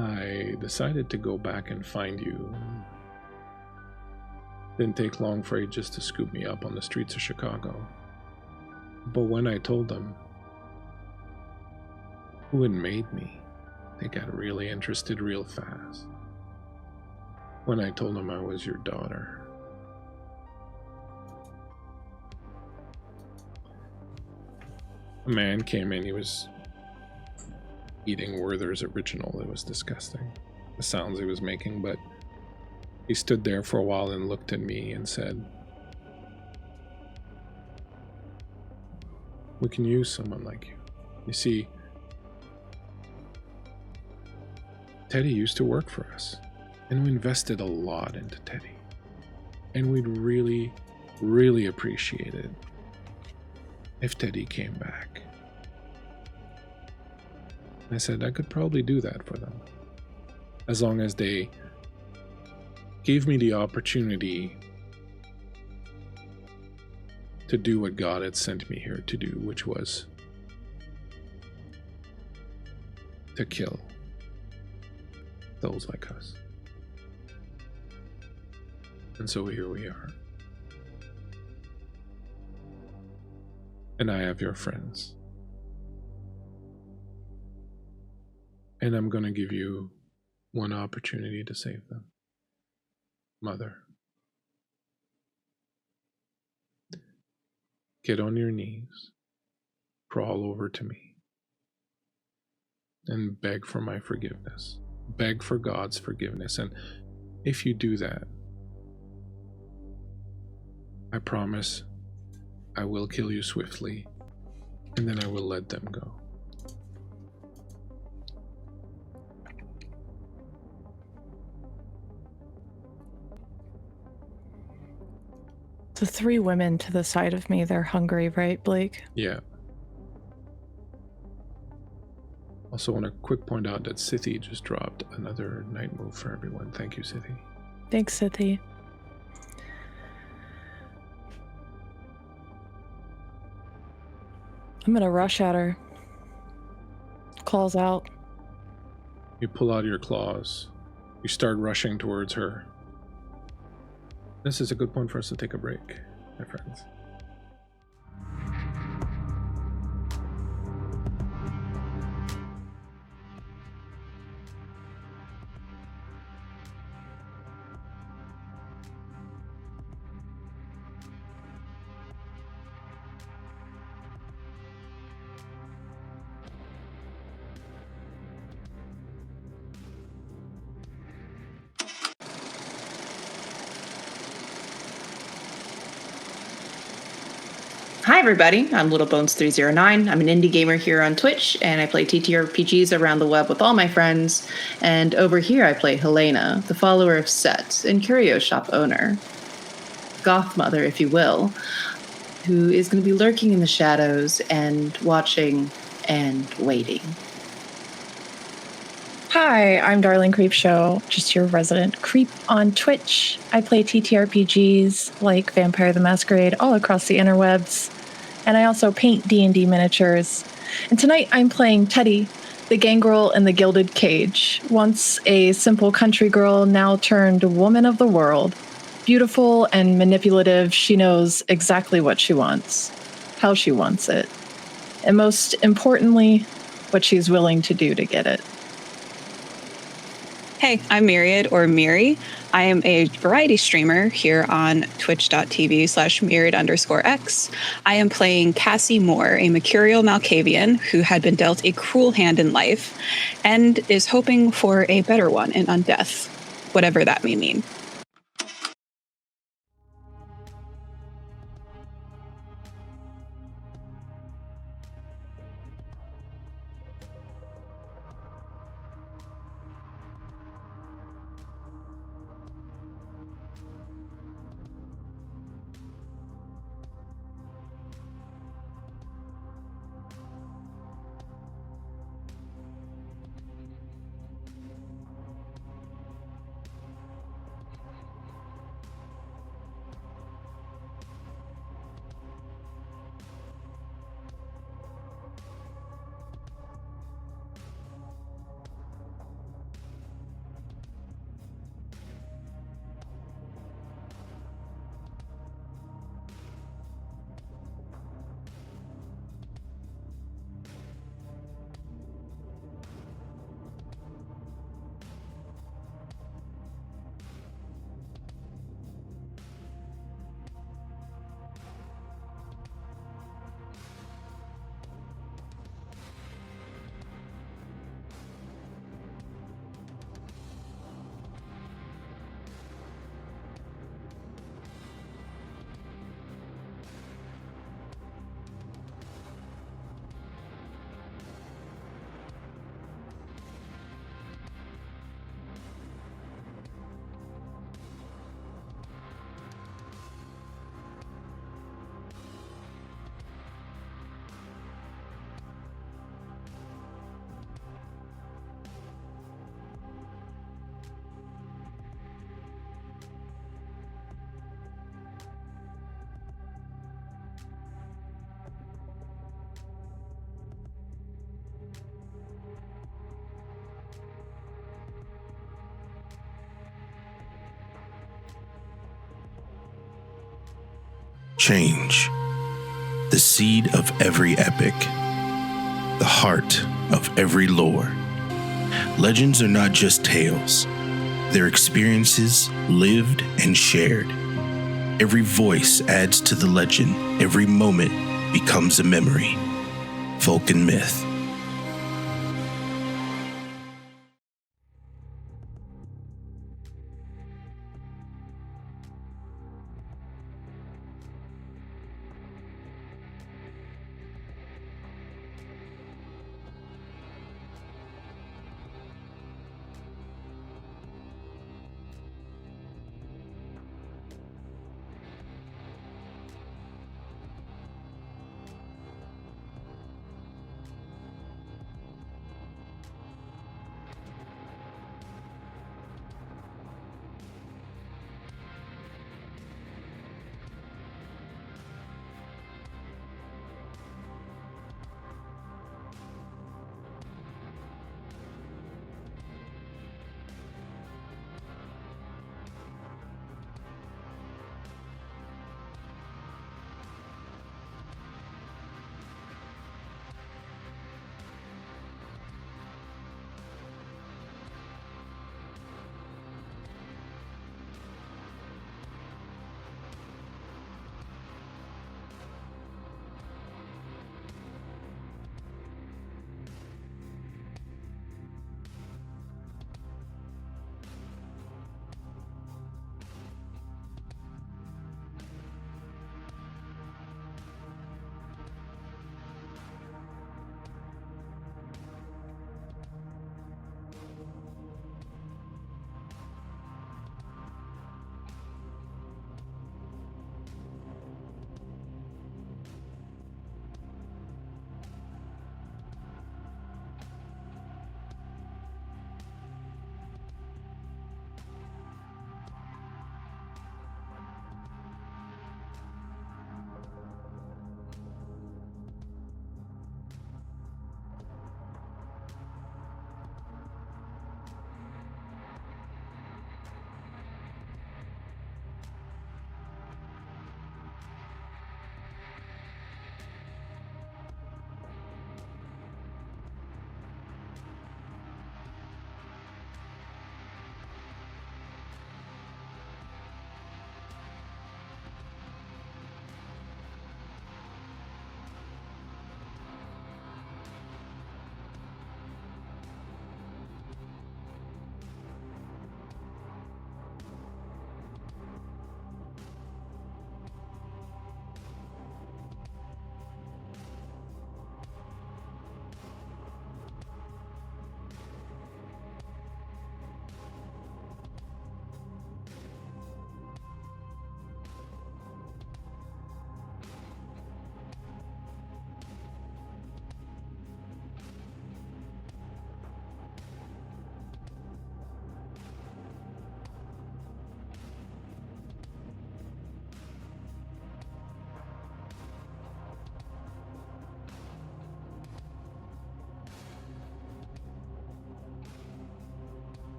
[SPEAKER 2] I decided to go back and find you. Didn't take long for it just to scoop me up on the streets of Chicago. But when I told them who had made me, they got really interested real fast. When I told them I was your daughter. A man came in, he was eating Werther's original. It was disgusting, the sounds he was making, but he stood there for a while and looked at me and said, "We can use someone like you. You see, Teddy used to work for us, and we invested a lot into Teddy. And we'd really, really appreciate it if Teddy came back." I said I could probably do that for them, as long as they gave me the opportunity to do what God had sent me here to do, which was to kill those like us. And so here we are. And I have your friends. And I'm going to give you one opportunity to save them. Mother, get on your knees, crawl over to me, and beg for my forgiveness. Beg for God's forgiveness. And if you do that, I promise I will kill you swiftly, and then I will let them go.
[SPEAKER 4] The three women to the side of me, they're hungry, right, Blake?
[SPEAKER 2] Yeah. Also want to quick point out that Sithy just dropped another night move for everyone. Thank you, Sithy.
[SPEAKER 4] Thanks, Sithy. I'm gonna rush at her. Claws out.
[SPEAKER 2] You pull out your claws. You start rushing towards her. This is a good point for us to take a break, my friends.
[SPEAKER 1] Hi, everybody. I'm LittleBones309. I'm an indie gamer here on Twitch, and I play TTRPGs around the web with all my friends. And over here, I play Helena, the follower of Set and curio shop owner. Goth mother, if you will, who is going to be lurking in the shadows and watching and waiting.
[SPEAKER 4] Hi, I'm Darling Creepshow, just your resident creep on Twitch. I play TTRPGs like Vampire the Masquerade all across the interwebs, and I also paint D&D miniatures. And tonight I'm playing Teddy, the gangrel in the gilded cage. Once a simple country girl, now turned woman of the world. Beautiful and manipulative, she knows exactly what she wants, how she wants it, and most importantly, what she's willing to do to get it.
[SPEAKER 3] Hey, I'm Myriad, or Miri. I am a variety streamer here on twitch.tv/Myriad_X. I am playing Cassie Moore, a mercurial Malkavian who had been dealt a cruel hand in life and is hoping for a better one in undeath, whatever that may mean.
[SPEAKER 5] Change, the seed of every epic, the heart of every lore. Legends are not just tales, they're experiences lived and shared. Every voice adds to the legend, every moment becomes a memory. Folk and Myth.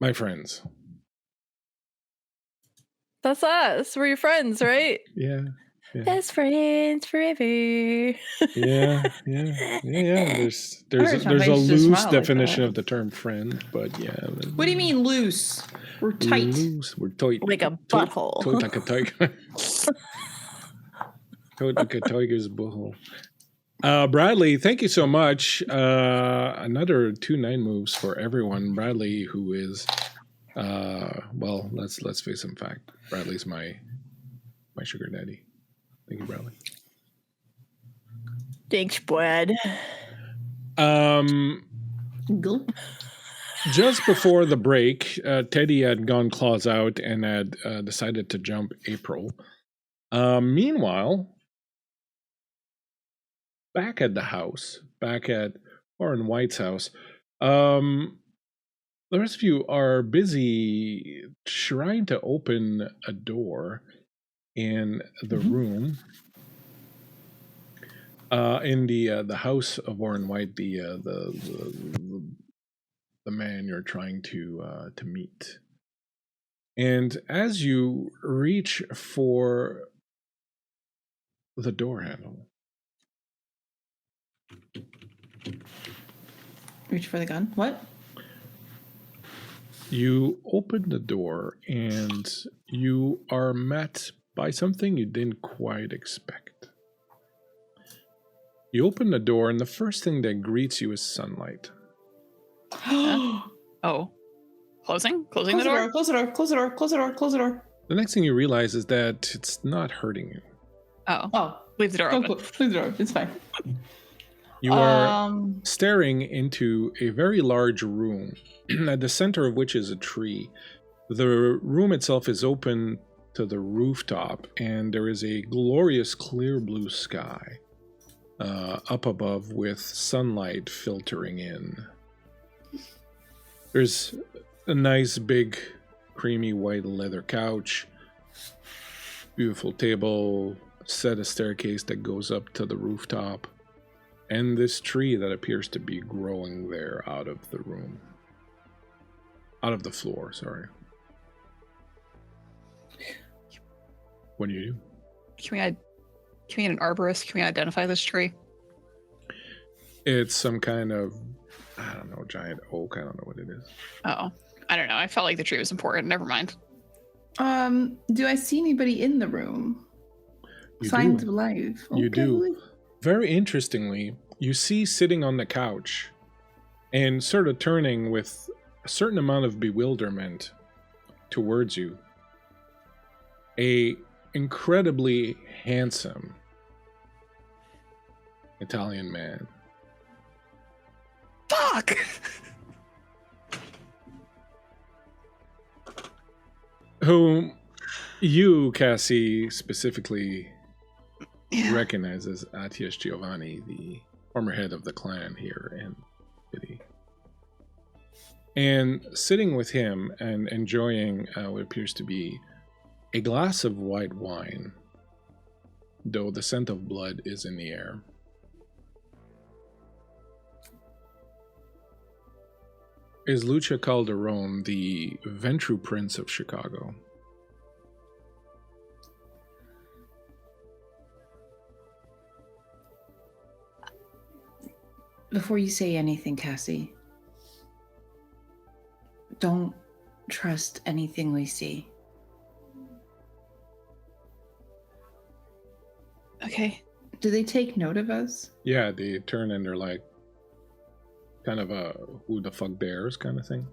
[SPEAKER 2] My friends.
[SPEAKER 4] That's us. We're your friends, right?
[SPEAKER 2] Yeah.
[SPEAKER 4] Best friends forever.
[SPEAKER 2] Yeah. There's
[SPEAKER 1] Alright,
[SPEAKER 2] a
[SPEAKER 1] Champagne, just
[SPEAKER 2] loose
[SPEAKER 1] smile like
[SPEAKER 2] definition
[SPEAKER 1] that.
[SPEAKER 2] of the term friend, but yeah.
[SPEAKER 1] What do you mean loose? We're tight.
[SPEAKER 2] Loose. We're tight.
[SPEAKER 4] Like a
[SPEAKER 2] Tight
[SPEAKER 4] butthole.
[SPEAKER 2] like a tiger. Tight like a tiger's butthole. Bradley, thank you so much. Another 2 9 moves for everyone. Bradley, who is, well, let's face some fact. Bradley's my sugar daddy. Thank you, Bradley.
[SPEAKER 4] Thanks, Brad.
[SPEAKER 1] Gulp.
[SPEAKER 2] Just before the break, Teddy had gone claws out and had decided to jump April. Meanwhile, back at the house, back at Warren White's house, the rest of you are busy trying to open a door in the room. In the house of Warren White, the man you're trying to meet. And as you reach for the door handle,
[SPEAKER 1] Reach for the gun. What?
[SPEAKER 2] you open the door and you are met by something you didn't quite expect. You open the door and the first thing that greets you is sunlight.
[SPEAKER 3] Oh. Closing the door?
[SPEAKER 1] Close the door. Close the door. Close the door. Close the door.
[SPEAKER 2] The next thing you realize is that it's not hurting you.
[SPEAKER 3] Oh. Leave the door
[SPEAKER 1] Don't
[SPEAKER 3] open.
[SPEAKER 1] close the door. It's fine.
[SPEAKER 2] You are staring into a very large room, at the center of which is a tree. The room itself is open to the rooftop, and there is a glorious clear blue sky up above with sunlight filtering in. There's a nice big creamy white leather couch, beautiful table, set of staircase that goes up to the rooftop, and this tree that appears to be growing there out of the room. Out of the floor, sorry. What do you do?
[SPEAKER 3] Can we get an arborist? Can we identify this tree?
[SPEAKER 2] It's some kind of, I don't know, giant oak. I don't know what it is.
[SPEAKER 3] Oh. I don't know. I felt like the tree was important. Never mind.
[SPEAKER 1] Do I see anybody in the room?
[SPEAKER 2] You
[SPEAKER 1] Signs
[SPEAKER 2] do.
[SPEAKER 1] of life.
[SPEAKER 2] You do.
[SPEAKER 1] Okay.
[SPEAKER 2] Very interestingly, you see sitting on the couch and sort of turning with a certain amount of bewilderment towards you, a incredibly handsome Italian man.
[SPEAKER 3] Fuck!
[SPEAKER 2] Whom you, Cassie, specifically recognize as Attias Giovanni, the former head of the clan here in the city. And sitting with him and enjoying what appears to be a glass of white wine, though the scent of blood is in the air. Is Lucia Calderon, the Ventru Prince of Chicago.
[SPEAKER 1] Before you say anything, Cassie, don't trust anything we see.
[SPEAKER 3] Okay.
[SPEAKER 1] Do they take note of us?
[SPEAKER 2] Yeah, they turn and they're like, kind of a who the fuck dares kind of thing.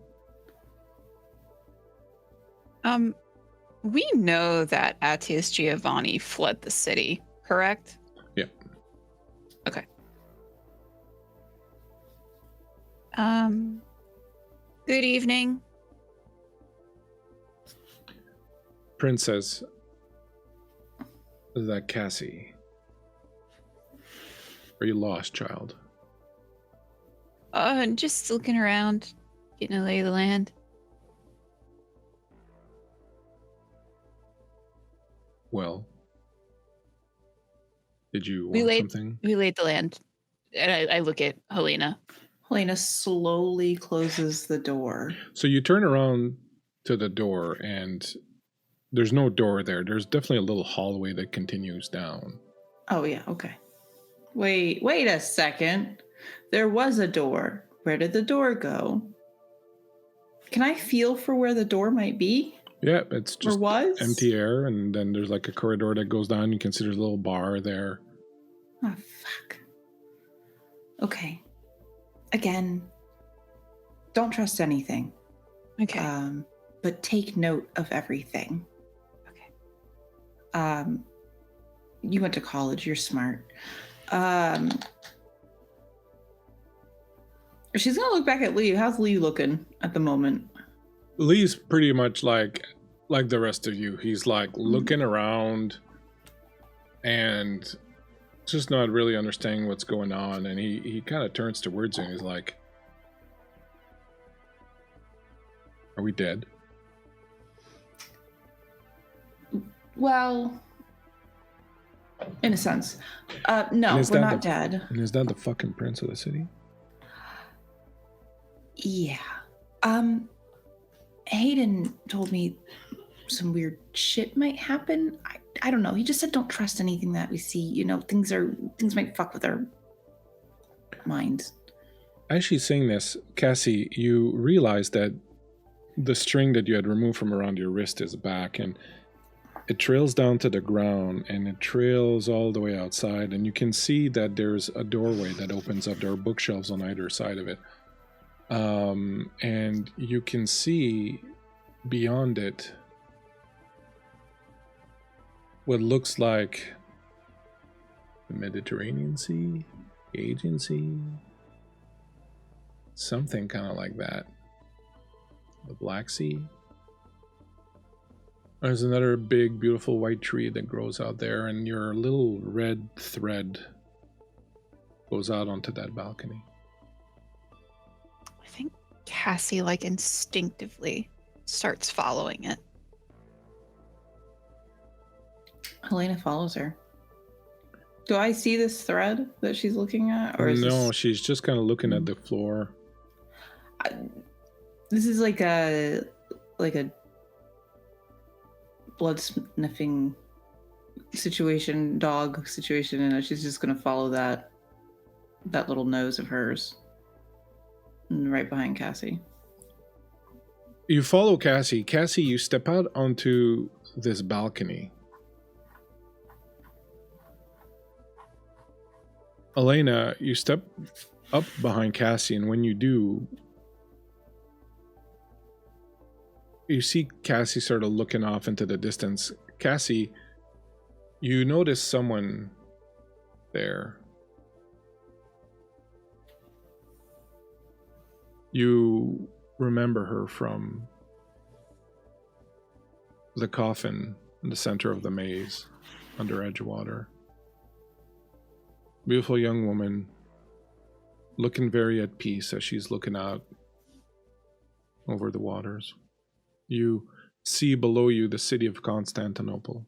[SPEAKER 3] We know that Attias Giovanni fled the city, correct?
[SPEAKER 2] Yeah.
[SPEAKER 3] Okay. Good evening.
[SPEAKER 2] Princess, that Cassie. Are you lost, child?
[SPEAKER 3] Just looking around, getting a lay of the land.
[SPEAKER 2] Well, did you want something?
[SPEAKER 3] We laid the land, and I look at Helena.
[SPEAKER 1] Helena slowly closes the door.
[SPEAKER 2] So you turn around to the door, and there's no door there. There's definitely a little hallway that continues down.
[SPEAKER 1] Oh, yeah, okay. Wait a second. There was a door. Where did the door go? Can I feel for where the door might be?
[SPEAKER 2] Yeah, it's just
[SPEAKER 1] Or was?
[SPEAKER 2] empty air, and then there's like a corridor that goes down. You can see there's a little bar there.
[SPEAKER 1] Oh, fuck. Okay. Again, don't trust anything.
[SPEAKER 3] Okay.
[SPEAKER 1] But take note of everything.
[SPEAKER 3] Okay.
[SPEAKER 1] You went to college. You're smart. She's gonna look back at Lee. How's Lee looking at the moment?
[SPEAKER 2] Lee's pretty much like the rest of you. He's like looking around and just not really understanding what's going on. And he kind of turns towards you and he's like, "Are we dead?"
[SPEAKER 1] Well, in a sense. No,
[SPEAKER 2] And
[SPEAKER 1] we're not dead.
[SPEAKER 2] And is that the fucking prince of the city?
[SPEAKER 1] Yeah. Hayden told me some weird shit might happen. I don't know. He just said don't trust anything that we see. You know, things might fuck with our minds.
[SPEAKER 2] As she's saying this, Cassie, you realize that the string that you had removed from around your wrist is back, and it trails down to the ground, and it trails all the way outside, and you can see that there's a doorway that opens up. There are bookshelves on either side of it. And you can see beyond it what looks like the Mediterranean Sea, Aegean Sea, something kind of like that. The Black Sea. There's another big, beautiful white tree that grows out there, and your little red thread goes out onto that balcony.
[SPEAKER 3] I think Cassie, like, instinctively starts following it.
[SPEAKER 1] Helena follows her. Do I see this thread that she's looking at? Or is
[SPEAKER 2] No, she's just kind of looking at the floor.
[SPEAKER 1] This is like a blood sniffing situation, dog situation, and she's just gonna follow that little nose of hers, and right behind Cassie.
[SPEAKER 2] You follow Cassie. Cassie, you step out onto this balcony. Elena, you step up behind Cassie, and when you do, you see Cassie sort of looking off into the distance. Cassie, you notice someone there. You remember her from the coffin in the center of the maze under Edgewater. Beautiful young woman, looking very at peace as she's looking out over the waters. You see below you the city of Constantinople,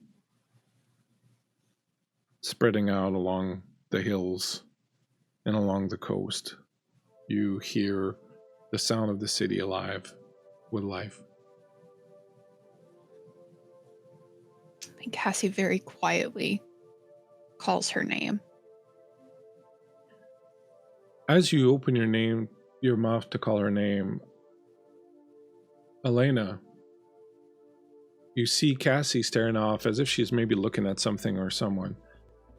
[SPEAKER 2] spreading out along the hills and along the coast. You hear the sound of the city alive with life.
[SPEAKER 3] I think Cassie very quietly calls her name.
[SPEAKER 2] As you open your mouth to call her name, Elena, you see Cassie staring off as if she's maybe looking at something or someone.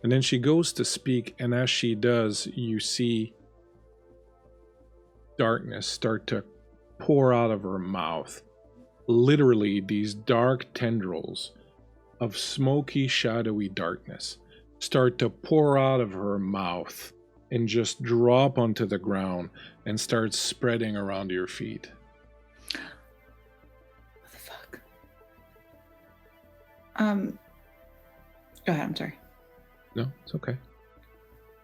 [SPEAKER 2] And then she goes to speak, and as she does, you see darkness start to pour out of her mouth. Literally, these dark tendrils of smoky, shadowy darkness start to pour out of her mouth and just drop onto the ground and start spreading around your feet.
[SPEAKER 1] What the fuck? Go ahead, I'm sorry.
[SPEAKER 2] No, it's okay.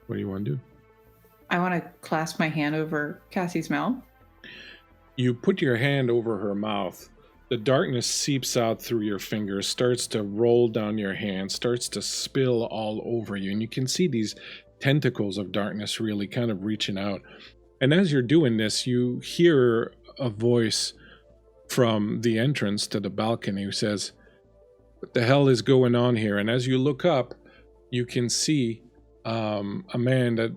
[SPEAKER 2] What do you want to do?
[SPEAKER 1] I want to clasp my hand over Cassie's mouth.
[SPEAKER 2] You put your hand over her mouth. The darkness seeps out through your fingers, starts to roll down your hand, starts to spill all over you. And you can see these tentacles of darkness really kind of reaching out. And as you're doing this, you hear a voice from the entrance to the balcony who says, "What the hell is going on here?" And as you look up, you can see a man that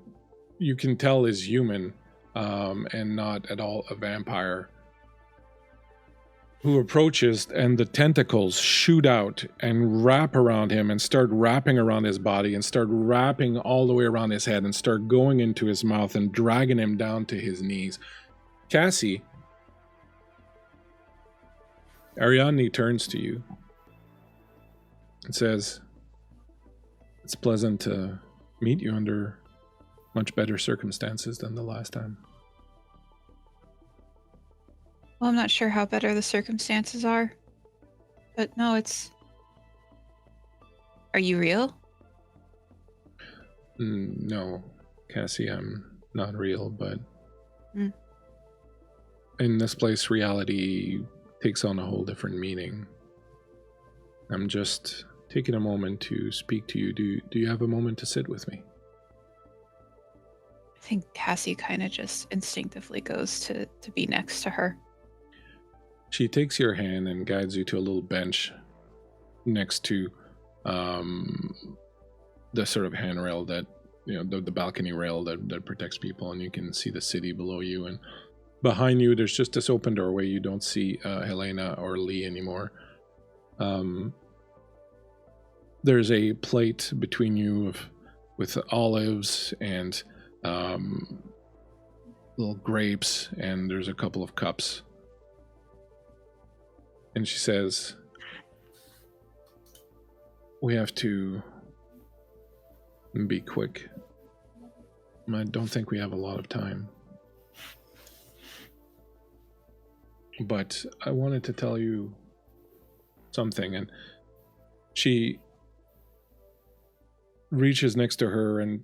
[SPEAKER 2] you can tell is human and not at all a vampire, who approaches, and the tentacles shoot out and wrap around him and start wrapping around his body and start wrapping all the way around his head and start going into his mouth and dragging him down to his knees. Cassie, Ariadne turns to you and says, "It's pleasant to meet you under much better circumstances than the last time."
[SPEAKER 3] Well, I'm not sure how better the circumstances are. But no, it's... Are you real?
[SPEAKER 2] No, Cassie, I'm not real, but
[SPEAKER 3] Mm.
[SPEAKER 2] in this place, reality takes on a whole different meaning. I'm just taking a moment to speak to you. Do you have a moment to sit with me?
[SPEAKER 3] I think Cassie kind of just instinctively goes to be next to her.
[SPEAKER 2] She takes your hand and guides you to a little bench next to the sort of handrail that, the balcony rail that protects people, and you can see the city below you. And behind you, there's just this open doorway. You don't see Helena or Lee anymore. There's a plate between you with olives and little grapes, and there's a couple of cups. And she says, "We have to be quick. I don't think we have a lot of time. But I wanted to tell you something." And she reaches next to her and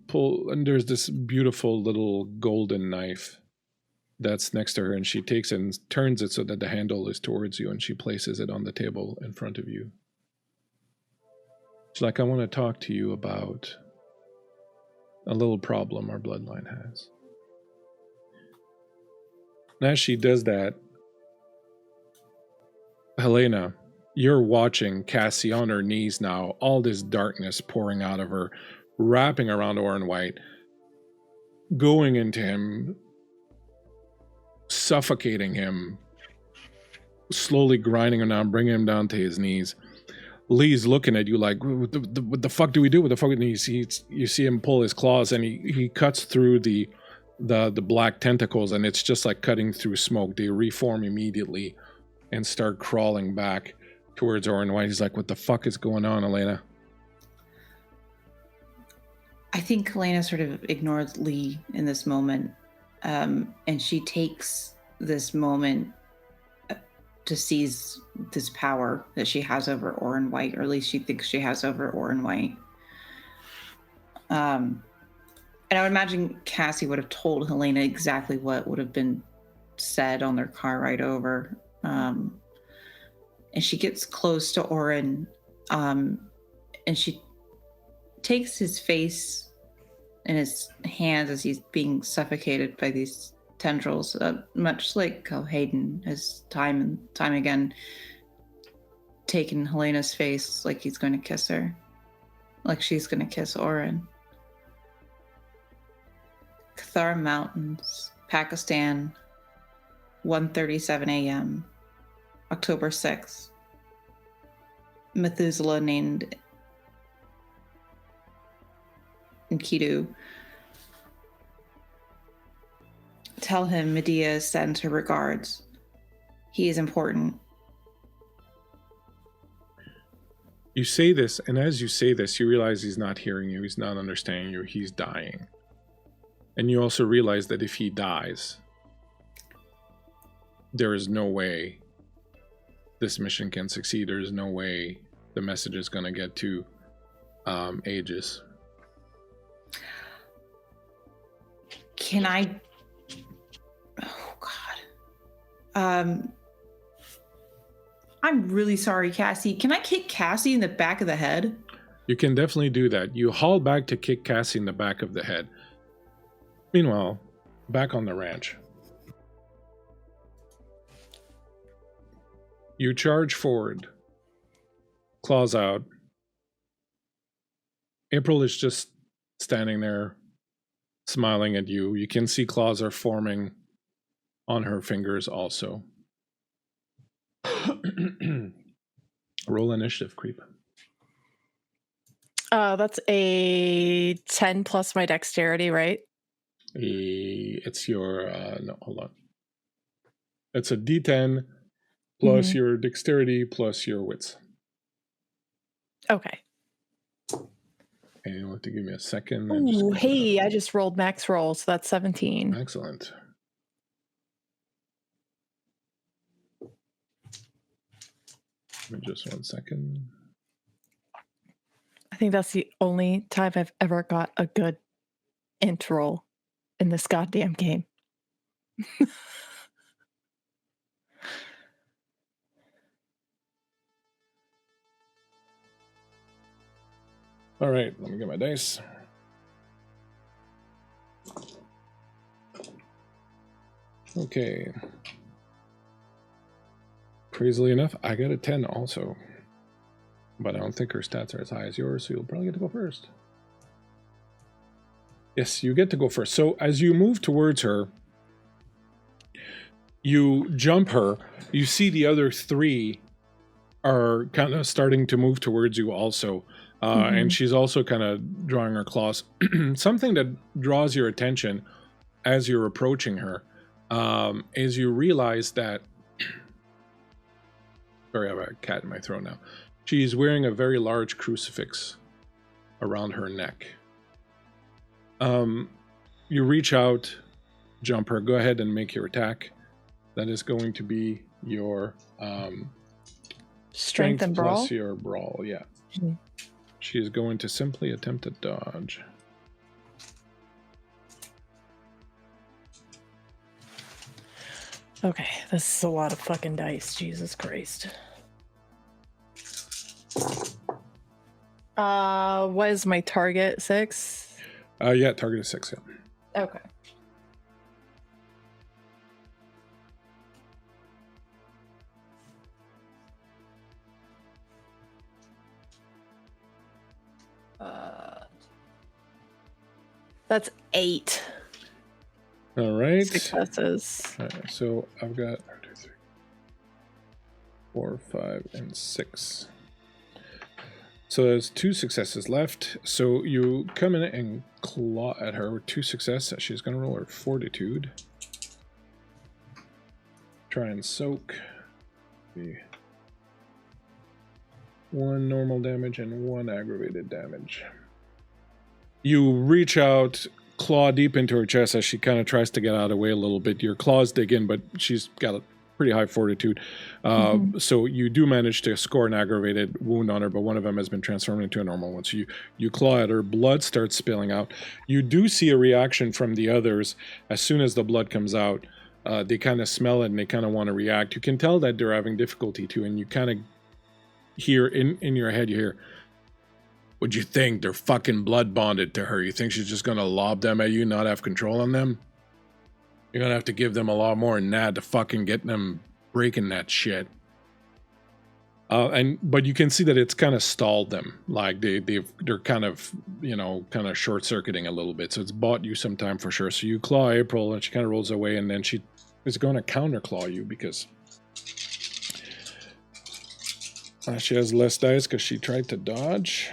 [SPEAKER 2] there's this beautiful little golden knife that's next to her, and she takes it and turns it so that the handle is towards you, and she places it on the table in front of you. She's like, "I want to talk to you about a little problem our bloodline has." And as she does that, Helena, you're watching Cassie on her knees now, all this darkness pouring out of her, wrapping around Orin White, going into him, suffocating him, slowly grinding him down, bringing him down to his knees. Lee's looking at you like, what the fuck do we do? What the fuck? And you see him pull his claws, and he cuts through the black tentacles, and it's just like cutting through smoke. They reform immediately and start crawling back towards Orin White. He's like, "What the fuck is going on, Helena?"
[SPEAKER 1] I think Helena sort of ignores Lee in this moment. And she takes this moment to seize this power that she has over Orin White, or at least she thinks she has over Orin White. And I would imagine Cassie would have told Helena exactly what would have been said on their car ride over. And she gets close to Orin, and she takes his face in his hands as he's being suffocated by these tendrils, much like how Hayden has time and time again taken Helena's face like he's going to kiss her, like she's going to kiss Orin. Cathar Mountains, Pakistan, 1:37 a.m., October 6th. Methuselah named Enkidu. Tell him Medea sends her regards. He is important.
[SPEAKER 2] You say this, and as you say this, you realize he's not hearing you, he's not understanding you, he's dying. And you also realize that if he dies, there is no way this mission can succeed. There is no way the message is going to get to Aegis.
[SPEAKER 1] Can I... Oh, God. I'm really sorry, Cassie. Can I kick Cassie in the back of the head?
[SPEAKER 2] You can definitely do that. You haul back to kick Cassie in the back of the head. Meanwhile, back on the ranch. You charge forward, claws out. April is just standing there, smiling at you. You can see claws are forming on her fingers also. Roll initiative, creep.
[SPEAKER 4] That's a 10 plus my dexterity, right?
[SPEAKER 2] It's your no, hold on. It's a D10 plus your dexterity plus your wits.
[SPEAKER 4] Okay.
[SPEAKER 2] And you'll have to give me a second.
[SPEAKER 4] Ooh, hey, I just rolled max roll, so that's 17.
[SPEAKER 2] Excellent. Give me just 1 second.
[SPEAKER 4] I think that's the only time I've ever got a good int roll in this goddamn game.
[SPEAKER 2] All right, let me get my dice. Okay. Crazily enough, I got a 10 also. But I don't think her stats are as high as yours, so you'll probably get to go first. Yes, you get to go first. So as you move towards her, you jump her. You see the other three are kind of starting to move towards you also. And she's also kind of drawing her claws. Something that draws your attention as you're approaching her is you realize that... Sorry, I have a cat in my throat now. She's wearing a very large crucifix around her neck. You reach out, jump her. Go ahead and make your attack. That is going to be your
[SPEAKER 4] Strength and brawl?
[SPEAKER 2] plus your brawl, yeah. Mm-hmm. She is going to simply attempt to dodge.
[SPEAKER 4] Okay, this is a lot of fucking dice. Jesus Christ. What is my target? 6?
[SPEAKER 2] Yeah, target is 6, yeah.
[SPEAKER 4] Okay. That's 8.
[SPEAKER 2] All right.
[SPEAKER 4] Successes.
[SPEAKER 2] All right, so I've got 1, 2, 3, 4, 5, and 6. So there's 2 successes left. So you come in and claw at her with 2 successes. She's going to roll her fortitude. Try and soak. 1 normal damage and 1 aggravated damage. You reach out, claw deep into her chest as she kind of tries to get out of the way a little bit. Your claws dig in, but she's got a pretty high fortitude. So you do manage to score an aggravated wound on her, but one of them has been transformed into a normal one. So you claw at her, blood starts spilling out. You do see a reaction from the others. As soon as the blood comes out, they kind of smell it and they kind of want to react. You can tell that they're having difficulty too, and you kind of hear in your head, you hear, "What'd you think? They're fucking blood bonded to her. You think she's just gonna lob them at you, not have control on them? You're gonna have to give them a lot more than that to fucking get them breaking that shit." But you can see that it's kind of stalled them. Like they're kind of, kind of short circuiting a little bit. So it's bought you some time for sure. So you claw April and she kind of rolls away, and then she is going to counter claw you because she has less dice because she tried to dodge.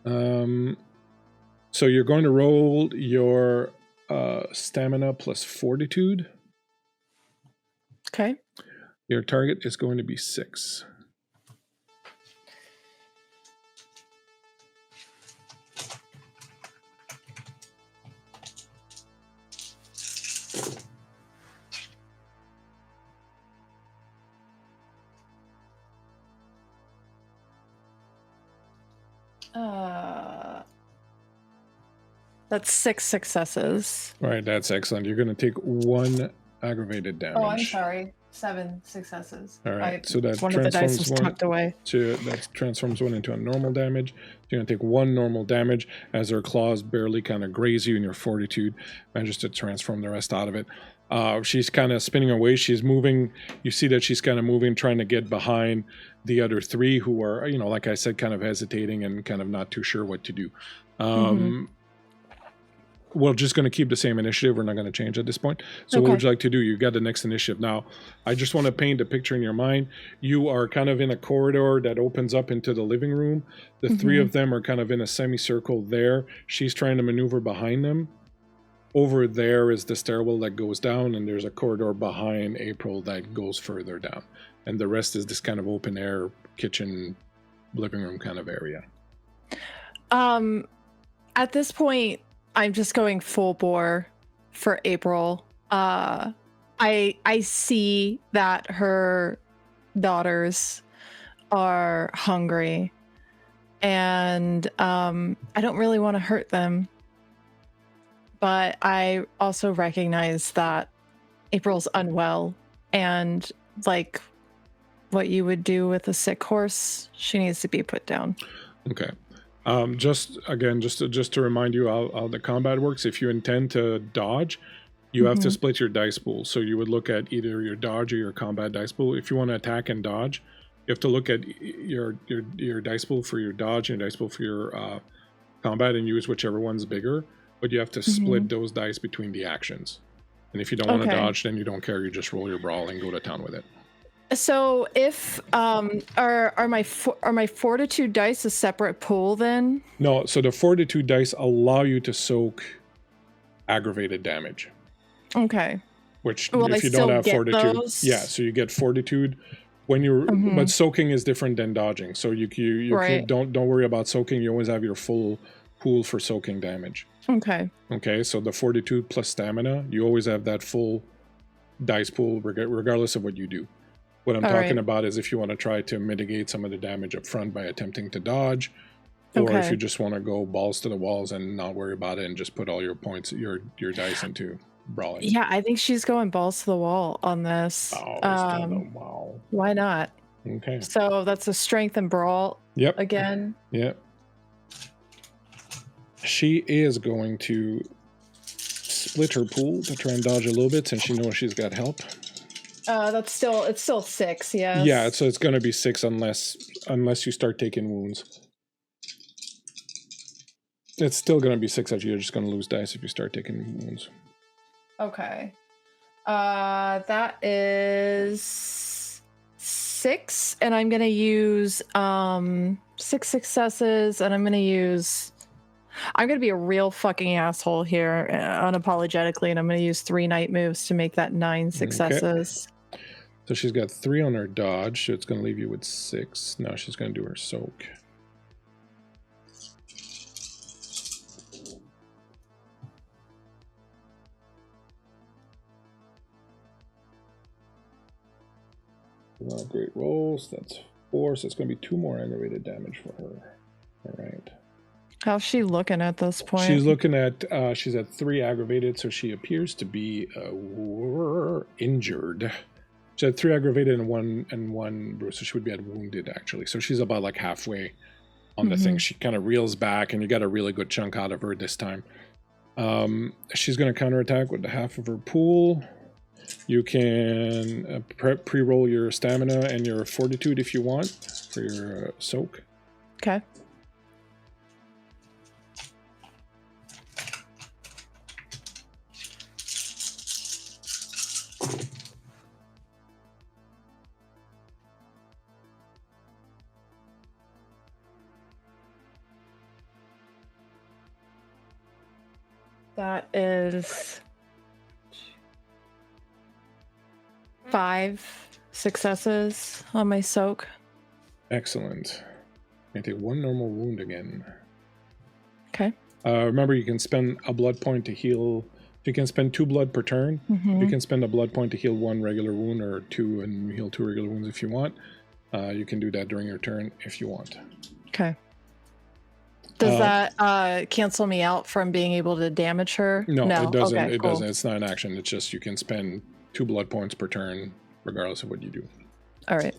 [SPEAKER 2] So you're going to roll your stamina plus fortitude.
[SPEAKER 4] Okay.
[SPEAKER 2] Your target is going to be 6.
[SPEAKER 4] That's 6 successes.
[SPEAKER 2] All right, that's excellent. You're going to take 1 aggravated damage.
[SPEAKER 4] Oh, I'm sorry. 7 successes.
[SPEAKER 2] All right, so that
[SPEAKER 4] one of the dice
[SPEAKER 2] transforms
[SPEAKER 4] was
[SPEAKER 2] one.
[SPEAKER 4] tucked away.
[SPEAKER 2] So that transforms one into a normal damage. You're gonna take 1 normal damage as her claws barely kind of graze you, and your fortitude manages to transform the rest out of it. She's kind of spinning away. She's moving. You see that she's kind of moving, trying to get behind the other 3 who are, like I said, kind of hesitating and kind of not too sure what to do. We're just going to keep the same initiative. We're not going to change at this point. So what would you like to do? You got the next initiative. Now, I just want to paint a picture in your mind. You are kind of in a corridor that opens up into the living room. The 3 of them are kind of in a semicircle there. She's trying to maneuver behind them. Over there is the stairwell that goes down, and there's a corridor behind April that goes further down. And the rest is this kind of open air kitchen, living room kind of area.
[SPEAKER 4] At this point, I'm just going full bore for April. I see that her daughters are hungry, and I don't really want to hurt them. But I also recognize that April's unwell, and like what you would do with a sick horse, she needs to be put down.
[SPEAKER 2] Okay. Just to remind you how the combat works, if you intend to dodge, you have to split your dice pool. So you would look at either your dodge or your combat dice pool. If you want to attack and dodge, you have to look at your dice pool for your dodge and your dice pool for your combat and use whichever one's bigger. But you have to split those dice between the actions. And if you don't want to dodge, then you don't care. You just roll your brawl and go to town with it.
[SPEAKER 4] So if are my fortitude dice a separate pool then?
[SPEAKER 2] No, so the fortitude dice allow you to soak aggravated damage.
[SPEAKER 4] Okay.
[SPEAKER 2] Which if you don't have fortitude, so you get fortitude when you're but soaking is different than dodging. So you don't worry about soaking. You always have your full pool for soaking damage. Okay, so the fortitude plus stamina, you always have that full dice pool regardless of what you do. What I'm talking about is if you want to try to mitigate some of the damage up front by attempting to dodge, or if you just want to go balls to the walls and not worry about it and just put all your points, your dice into brawling.
[SPEAKER 4] Yeah, I think she's going balls to the wall on this.
[SPEAKER 2] Wow.
[SPEAKER 4] Why not?
[SPEAKER 2] Okay.
[SPEAKER 4] So that's a strength and brawl again.
[SPEAKER 2] Yep. She is going to split her pool to try and dodge a little bit since she knows she's got help.
[SPEAKER 4] It's still 6, yes.
[SPEAKER 2] Yeah, so it's going to be 6 unless you start taking wounds. It's still going to be 6 you're just going to lose dice if you start taking wounds.
[SPEAKER 4] Okay. That is 6, and I'm going to use 6 successes, and I'm going to be a real fucking asshole here, unapologetically, and I'm going to use 3 night moves to make that 9 successes.
[SPEAKER 2] Okay. So she's got 3 on her dodge, so it's going to leave you with 6. Now she's going to do her soak. Not great rolls. That's 4, so it's going to be 2 more aggravated damage for her. All right.
[SPEAKER 4] How's she looking at this point?
[SPEAKER 2] She's looking at, she's at 3 aggravated, so she appears to be injured. She had 3 aggravated and one bruise, so she would be at wounded, actually. So she's about like halfway on the thing. She kind of reels back, and you got a really good chunk out of her this time. She's going to counterattack with the half of her pool. You can pre-roll your stamina and your fortitude if you want for your soak.
[SPEAKER 4] Okay. That is 5 successes on my soak.
[SPEAKER 2] Excellent. I take 1 normal wound again.
[SPEAKER 4] Okay.
[SPEAKER 2] Remember, you can spend a blood point to heal. You can spend 2 blood per turn. You can spend a blood point to heal 1 regular wound, or 2 and heal 2 regular wounds if you want. You can do that during your turn if you want.
[SPEAKER 4] Okay. Does that cancel me out from being able to damage her?
[SPEAKER 2] No, it doesn't.
[SPEAKER 4] Okay,
[SPEAKER 2] it
[SPEAKER 4] cool.
[SPEAKER 2] doesn't. It's not an action. It's just you can spend 2 blood points per turn regardless of what you do.
[SPEAKER 4] All right.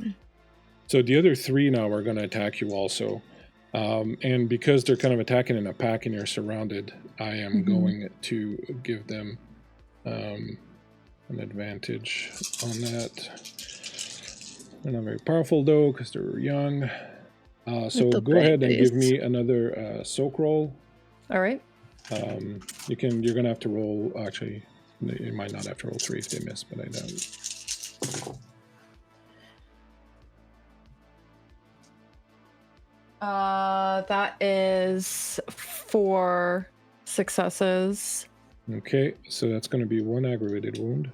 [SPEAKER 2] So the other 3 now are going to attack you also. And because they're kind of attacking in a pack and you're surrounded, I am going to give them an advantage on that. They're not very powerful though because they're young. So go ahead and give me another soak roll.
[SPEAKER 4] All right.
[SPEAKER 2] You're gonna have to roll. Actually, you might not have to roll 3 if they miss, but I doubt.
[SPEAKER 4] That is 4 successes.
[SPEAKER 2] Okay, so that's going to be 1 aggravated wound.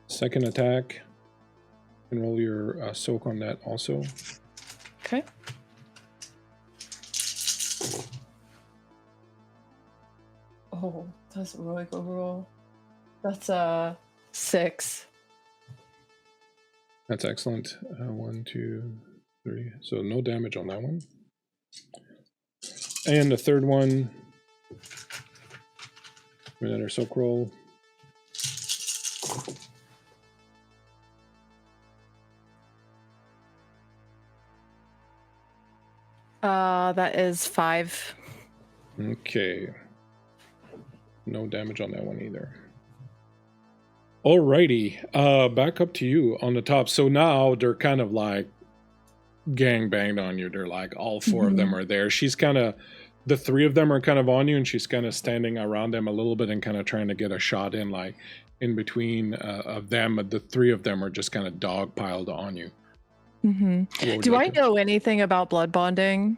[SPEAKER 2] Second attack, and roll your soak on that also.
[SPEAKER 4] Okay. Oh, that's a really good roll. That's a 6.
[SPEAKER 2] That's excellent. 1, 2, 3. So no damage on that one. And the third one, another soak roll.
[SPEAKER 4] That is 5.
[SPEAKER 2] Okay. No damage on that one either. Alrighty, back up to you on the top. So now they're kind of like gang banged on you. They're like all 4 of them are there. She's kind of, the 3 of them are kind of on you, and she's kind of standing around them a little bit and kind of trying to get a shot in, like in between of them. The 3 of them are just kind of dog piled on you.
[SPEAKER 4] Do I know anything about blood bonding?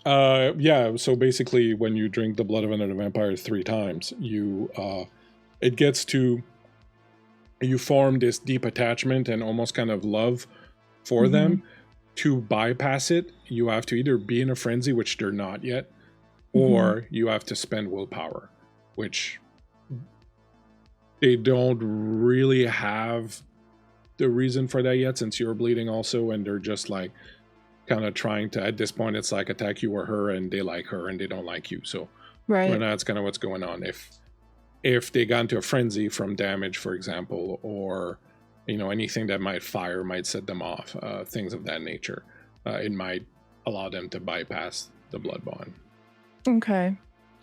[SPEAKER 2] Yeah. So basically, when you drink the blood of another vampire 3 times, you it gets to, you form this deep attachment and almost kind of love for them. To bypass it, you have to either be in a frenzy, which they're not yet, or you have to spend willpower, which they don't really have the reason for that yet, since you're bleeding also, and they're just like kind of trying to, at this point, it's like attack you or her, and they like her and they don't like you. So right now, that's kind of what's going on. If they got into a frenzy from damage, for example, or anything that might fire, might set them off, things of that nature, it might allow them to bypass the blood bond.
[SPEAKER 4] Okay.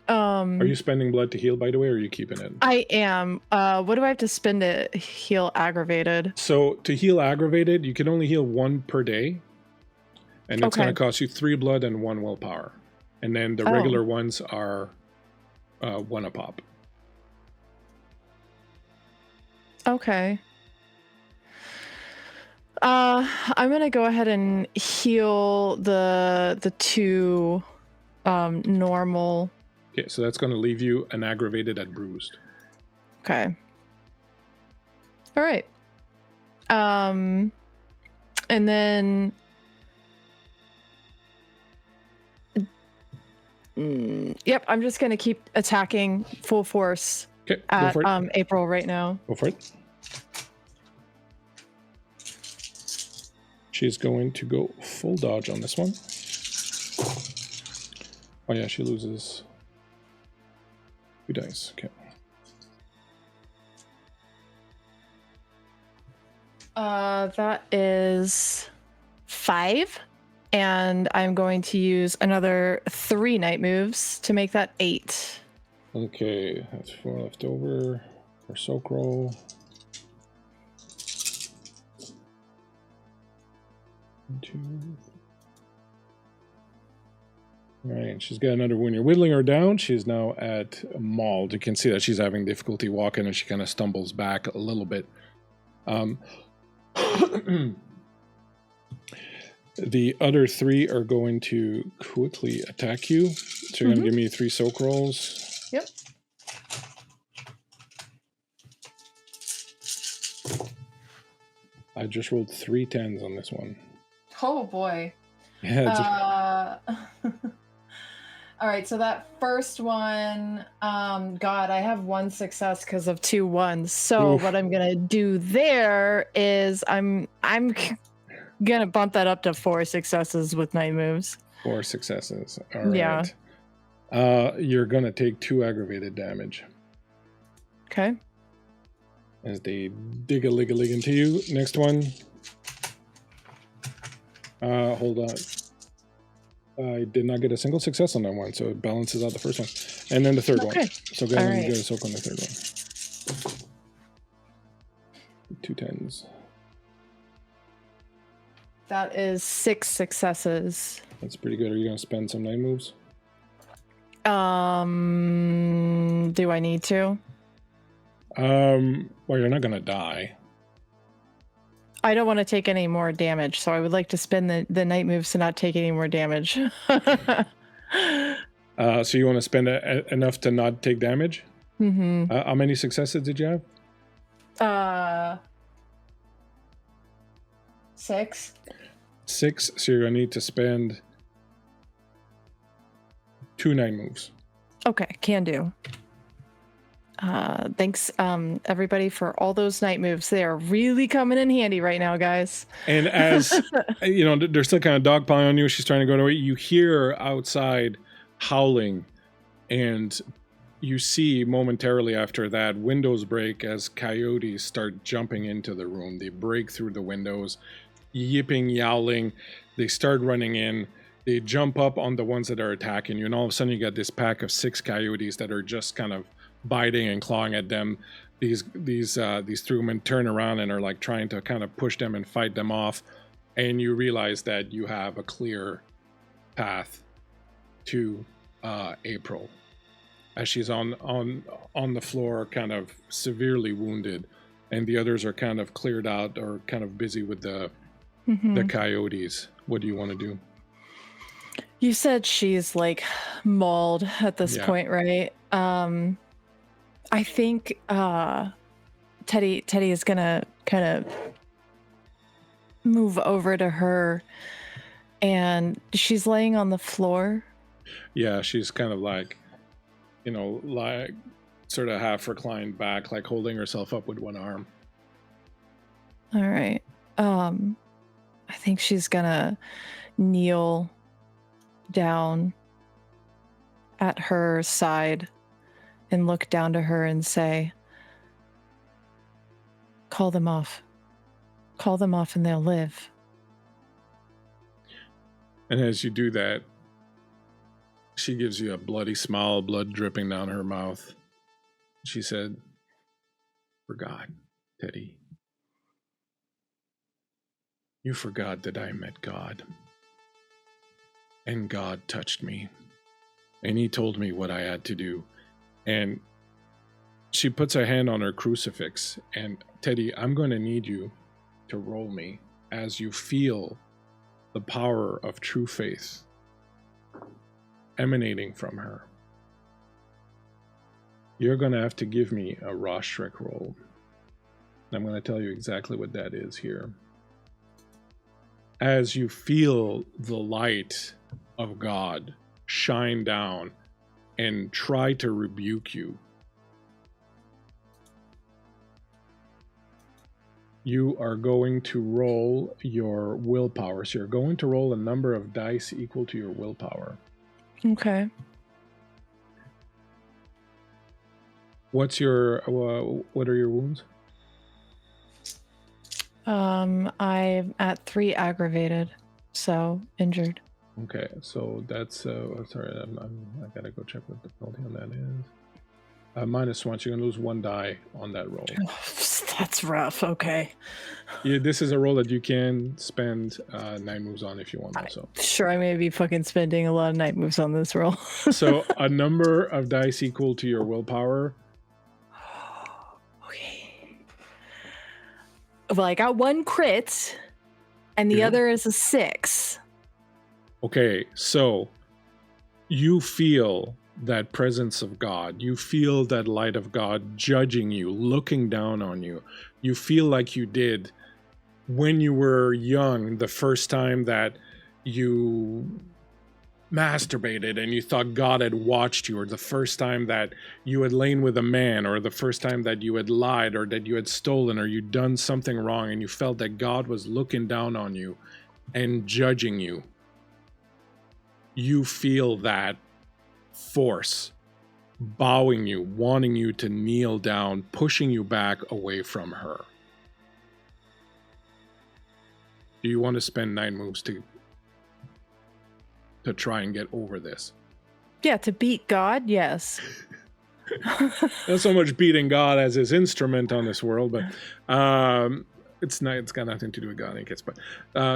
[SPEAKER 2] Are you spending blood to heal, by the way, or are you keeping it?
[SPEAKER 4] I am. What do I have to spend to heal aggravated?
[SPEAKER 2] So to heal aggravated, you can only heal 1 per day, and it's going to cost you 3 blood and 1 willpower. And then the regular ones are 1 a pop.
[SPEAKER 4] Okay. I'm gonna go ahead and heal the 2 normal.
[SPEAKER 2] Okay, so that's going to leave you an aggravated at bruised.
[SPEAKER 4] Okay. All right. And then yep, I'm just gonna keep attacking full force at April right now.
[SPEAKER 2] Go for it. She's going to go full dodge on this one. Oh yeah, she loses 2 dice. Okay.
[SPEAKER 4] That is 5, and I'm going to use another 3 night moves to make that 8.
[SPEAKER 2] Okay, that's 4 left over for soak roll. 1, 2. All right, she's got another wound. You're whittling her down. She's now at mauled. You can see that she's having difficulty walking, and she kind of stumbles back a little bit. The other 3 are going to quickly attack you. So you're going to give me 3 soak rolls.
[SPEAKER 4] Yep.
[SPEAKER 2] I just rolled 3 10s on this one.
[SPEAKER 4] Oh boy.
[SPEAKER 2] Yeah.
[SPEAKER 4] All right, so that first one, God, I have 1 success because of 2 1s. So what I'm gonna do there is I'm gonna bump that up to 4 successes with night moves.
[SPEAKER 2] 4 successes. All right. Yeah. You're gonna take 2 aggravated damage.
[SPEAKER 4] Okay.
[SPEAKER 2] As they dig-a-lig-a-lig into you. Next one. Hold on. I did not get a single success on that one, so it balances out the first one. And then the third one. So go ahead and get a soak on the third one. 2 10s.
[SPEAKER 4] That is 6 successes.
[SPEAKER 2] That's pretty good. Are you going to spend some night moves?
[SPEAKER 4] Do I need to?
[SPEAKER 2] Well, you're not going to die.
[SPEAKER 4] I don't want to take any more damage, so I would like to spend the night moves to not take any more damage.
[SPEAKER 2] So you want to spend enough to not take damage?
[SPEAKER 4] Mm-hmm.
[SPEAKER 2] How many successes did you have?
[SPEAKER 4] 6.
[SPEAKER 2] 6, so you're going to need to spend 2 night moves.
[SPEAKER 4] Okay, can do. Thanks, everybody, for all those night moves. They are really coming in handy right now, guys.
[SPEAKER 2] And as, you know, they're still kind of dogpiling on you. She's trying to go away. You hear outside howling, and you see momentarily after that windows break as coyotes start jumping into the room. They break through the windows, yipping, yowling. They start running in. They jump up on the ones that are attacking you, and all of a sudden you got this pack of 6 coyotes that are just kind of biting and clawing at them. These three women turn around and are like trying to kind of push them and fight them off, and you realize that you have a clear path to April, as she's on the floor, kind of severely wounded, and the others are kind of cleared out or kind of busy with the coyotes. What do you want to do?
[SPEAKER 4] You said she's like mauled at this point, right? I think Teddy is gonna kind of move over to her, and she's laying on the floor.
[SPEAKER 2] Yeah, she's kind of like, you know, like sort of half reclined back, like holding herself up with one arm.
[SPEAKER 4] All right. I think she's gonna kneel down at her side and look down to her and say, call them off. Call them off and they'll live.
[SPEAKER 2] And as you do that, she gives you a bloody smile, blood dripping down her mouth. She said, forgot, Teddy. You forgot that I met God. And God touched me. And he told me what I had to do. And she puts her hand on her crucifix. And Teddy, I'm going to need you to roll me as you feel the power of true faith emanating from her. You're going to have to give me a raw Shrek roll. I'm going to tell you exactly what that is here. As you feel the light of God shine down and try to rebuke you, you are going to roll your willpower. So you're going to roll a number of dice equal to your willpower.
[SPEAKER 4] Okay.
[SPEAKER 2] What are your wounds?
[SPEAKER 4] I'm at 3 aggravated, so injured.
[SPEAKER 2] Okay, so that's sorry, I gotta go check what the penalty on that is. -1, so you're gonna lose 1 die on that roll.
[SPEAKER 4] That's rough. Okay.
[SPEAKER 2] Yeah, this is a roll that you can spend 9 moves on if you want to. So
[SPEAKER 4] Sure, I may be fucking spending a lot of night moves on this roll.
[SPEAKER 2] so a number of dice equal to your willpower.
[SPEAKER 4] Okay. Well, I got 1 crit, and the other is a 6.
[SPEAKER 2] Okay, so you feel that presence of God. You feel that light of God judging you, looking down on you. You feel like you did when you were young, the first time that you masturbated and you thought God had watched you, or the first time that you had lain with a man, or the first time that you had lied, or that you had stolen, or you'd done something wrong, and you felt that God was looking down on you and judging you. You feel that force bowing you, wanting you to kneel down, pushing you back away from her. Do you want to spend 9 moves to try and get over this?
[SPEAKER 4] Yeah, to beat God, yes.
[SPEAKER 2] Not so much beating God as his instrument on this world, but it's got nothing to do with God, I guess. But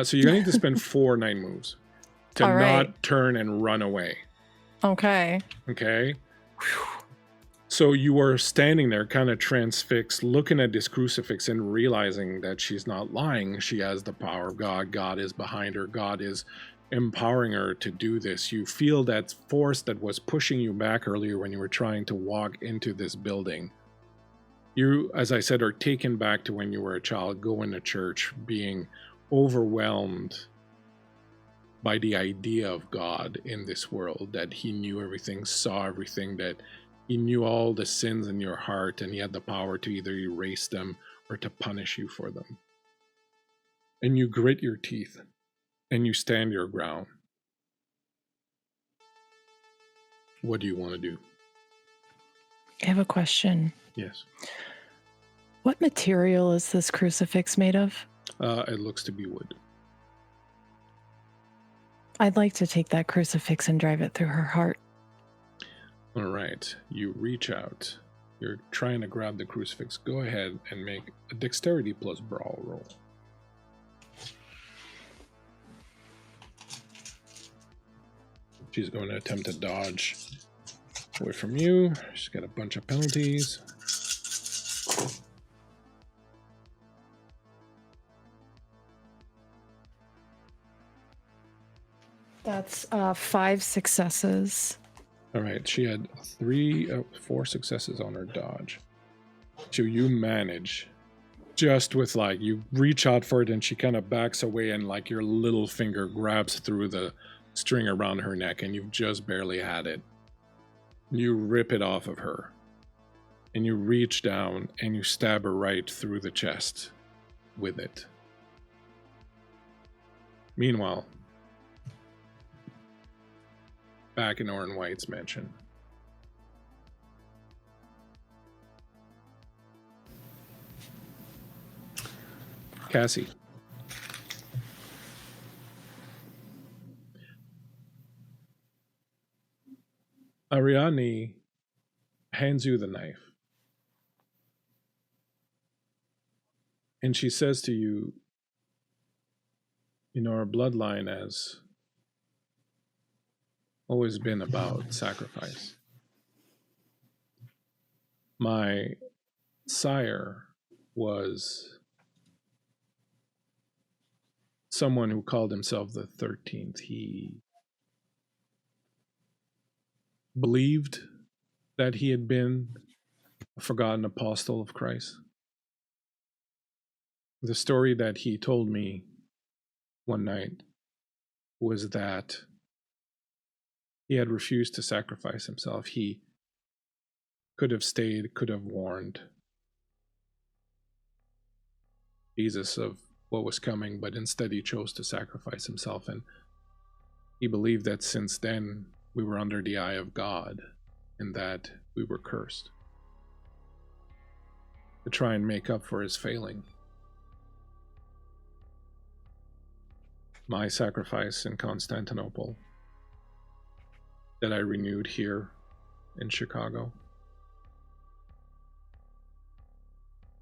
[SPEAKER 2] so you're gonna need to spend 4 9 moves to
[SPEAKER 4] All right.
[SPEAKER 2] not turn and run away.
[SPEAKER 4] Okay.
[SPEAKER 2] Okay. So you are standing there, kind of transfixed, looking at this crucifix and realizing that she's not lying. She has the power of God. God is behind her. God is empowering her to do this. You feel that force that was pushing you back earlier when you were trying to walk into this building. You, as I said, are taken back to when you were a child, going to church, being overwhelmed by the idea of God in this world, that he knew everything, saw everything, that he knew all the sins in your heart, and he had the power to either erase them or to punish you for them. And you grit your teeth and you stand your ground. What do you want to do?
[SPEAKER 4] I have a question.
[SPEAKER 2] Yes.
[SPEAKER 4] What material is this crucifix made of?
[SPEAKER 2] It looks to be wood.
[SPEAKER 4] I'd like to take that crucifix and drive it through her heart.
[SPEAKER 2] All right. You reach out. You're trying to grab the crucifix. Go ahead and make a dexterity plus brawl roll. She's going to attempt to dodge away from you. She's got a bunch of penalties.
[SPEAKER 4] That's 5 successes.
[SPEAKER 2] All right. She had 4 successes on her dodge. So you manage just with you reach out for it and she kind of backs away and your little finger grabs through the string around her neck and you've just barely had it. You rip it off of her and you reach down and you stab her right through the chest with it. Meanwhile, back in Orin White's mansion. Cassie. Ariadne hands you the knife. And she says to you, our bloodline has always been about sacrifice. My sire was someone who called himself the 13th. He believed that he had been a forgotten apostle of Christ. The story that he told me one night was that he had refused to sacrifice himself. He could have stayed, could have warned Jesus of what was coming, but instead he chose to sacrifice himself. And he believed that since then we were under the eye of God and that we were cursed. To try and make up for his failing. My sacrifice in Constantinople that I renewed here in Chicago.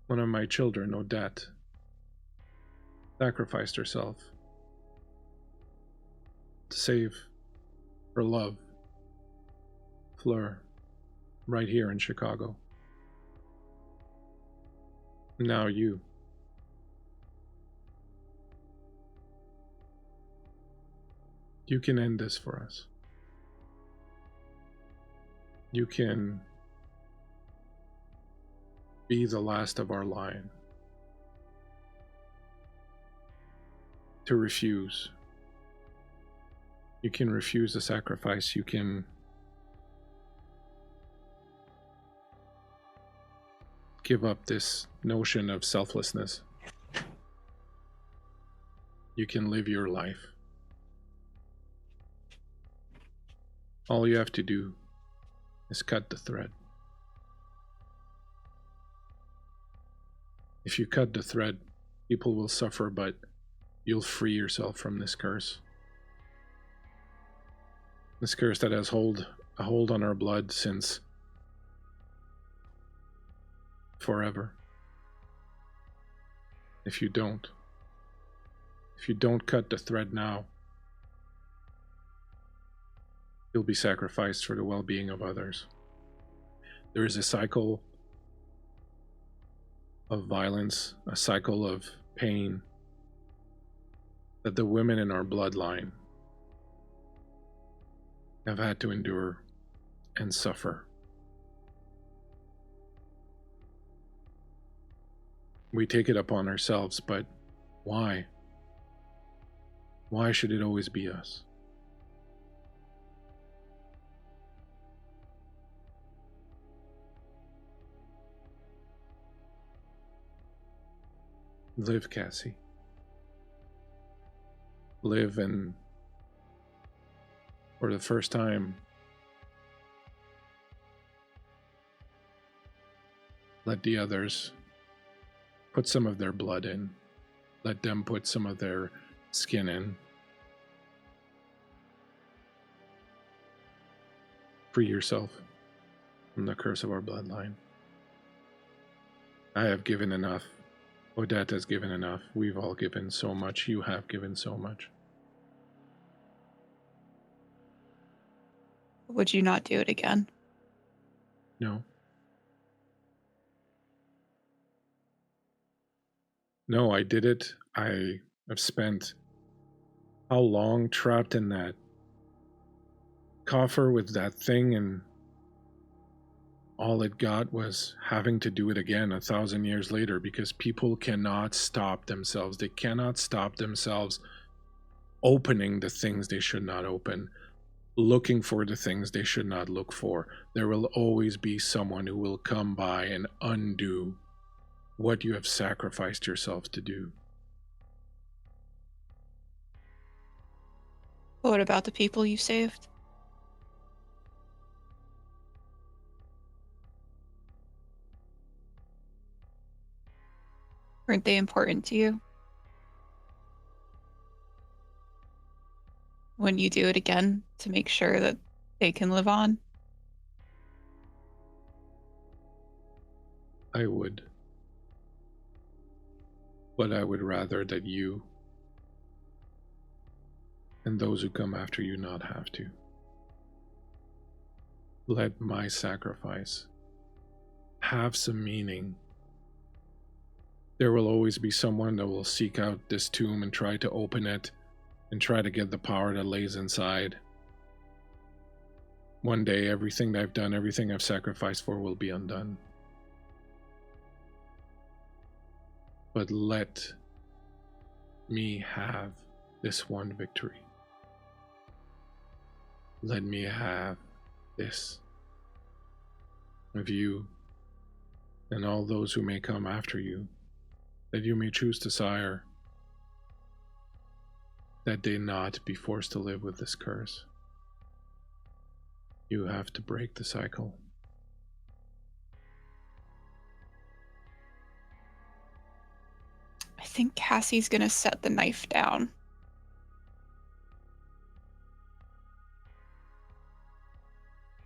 [SPEAKER 2] One of my children, Odette, sacrificed herself to save her love, Fleur, right here in Chicago. Now you. You can end this for us. You can be the last of our line. To refuse. You can refuse the sacrifice. You can give up this notion of selflessness. You can live your life. All you have to do is cut the thread. If you cut the thread, people will suffer, but you'll free yourself from this curse. This curse that has a hold on our blood since forever. If you don't cut the thread now, you'll be sacrificed for the well-being of others. There is a cycle of violence, a cycle of pain that the women in our bloodline have had to endure and suffer. We take it upon ourselves, but why? Why should it always be us? Live, Cassie. Live, and for the first time, let the others put some of their blood in. Let them put some of their skin in. Free yourself from the curse of our bloodline. I have given enough. Odette has given enough. We've all given so much. You have given so much.
[SPEAKER 3] Would you not do it again?
[SPEAKER 2] No. No, I did it. I have spent how long trapped in that coffer with that thing, and all it got was having to do it again 1,000 years later, because people cannot stop themselves. They cannot stop themselves opening the things they should not open, looking for the things they should not look for. There will always be someone who will come by and undo what you have sacrificed yourself to do.
[SPEAKER 3] What about the people you saved? Weren't they important to you? When you do it again to make sure that they can live on?
[SPEAKER 2] I would. But I would rather that you and those who come after you not have to. Let my sacrifice have some meaning. There will always be someone that will seek out this tomb and try to open it and try to get the power that lays inside. One day, everything that I've done, everything I've sacrificed for will be undone. But let me have this one victory. Let me have this of you and all those who may come after you, that you may choose to sire, that they not be forced to live with this curse. You have to break the cycle.
[SPEAKER 3] I think Cassie's gonna set the knife down.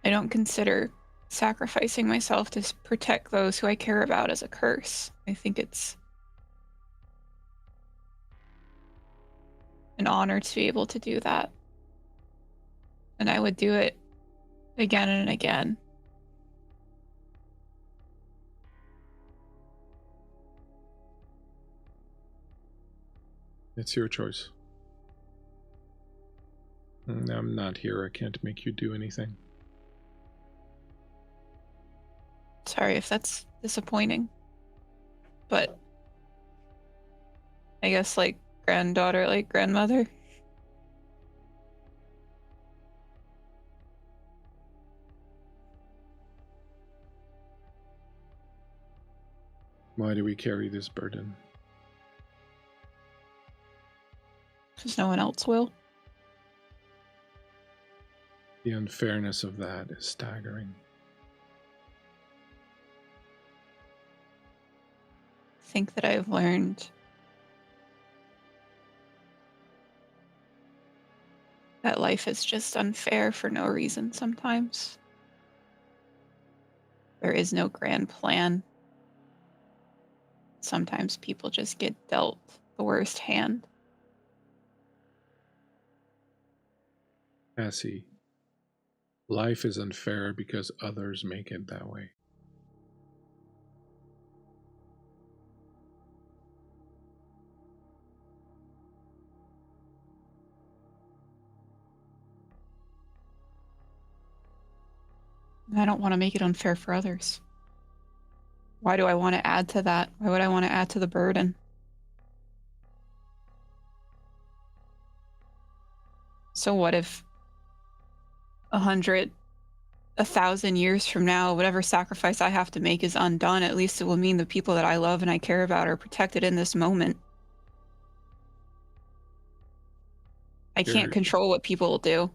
[SPEAKER 3] I don't consider sacrificing myself to protect those who I care about as a curse. I think it's an honor to be able to do that. And I would do it again and again.
[SPEAKER 2] It's your choice. I'm not here. I can't make you do anything.
[SPEAKER 3] Sorry if that's disappointing. But I guess like granddaughter, like grandmother.
[SPEAKER 2] Why do we carry this burden?
[SPEAKER 3] Because no one else will.
[SPEAKER 2] The unfairness of that is staggering.
[SPEAKER 3] think that I've learned that life is just unfair for no reason sometimes. There is no grand plan. Sometimes people just get dealt the worst hand.
[SPEAKER 2] Cassie, life is unfair because others make it that way.
[SPEAKER 3] I don't want to make it unfair for others. Why do I want to add to that? Why would I want to add to the burden? So what if 100, 1,000 years from now, whatever sacrifice I have to make is undone? At least it will mean the people that I love and I care about are protected in this moment. I can't control what people will do.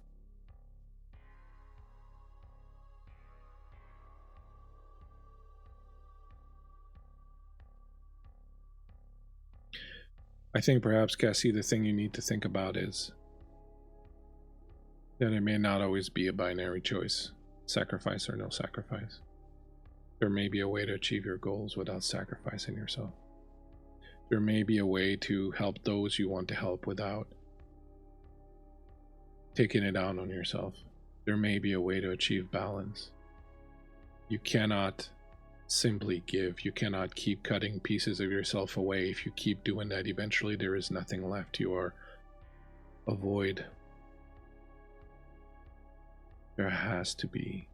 [SPEAKER 2] I think perhaps, Cassie, the thing you need to think about is that it may not always be a binary choice, sacrifice or no sacrifice. There may be a way to achieve your goals without sacrificing yourself. There may be a way to help those you want to help without taking it out on yourself. There may be a way to achieve balance. You cannot simply give. You cannot keep cutting pieces of yourself away. If you keep doing that, eventually there is nothing left. You are a void. There has to be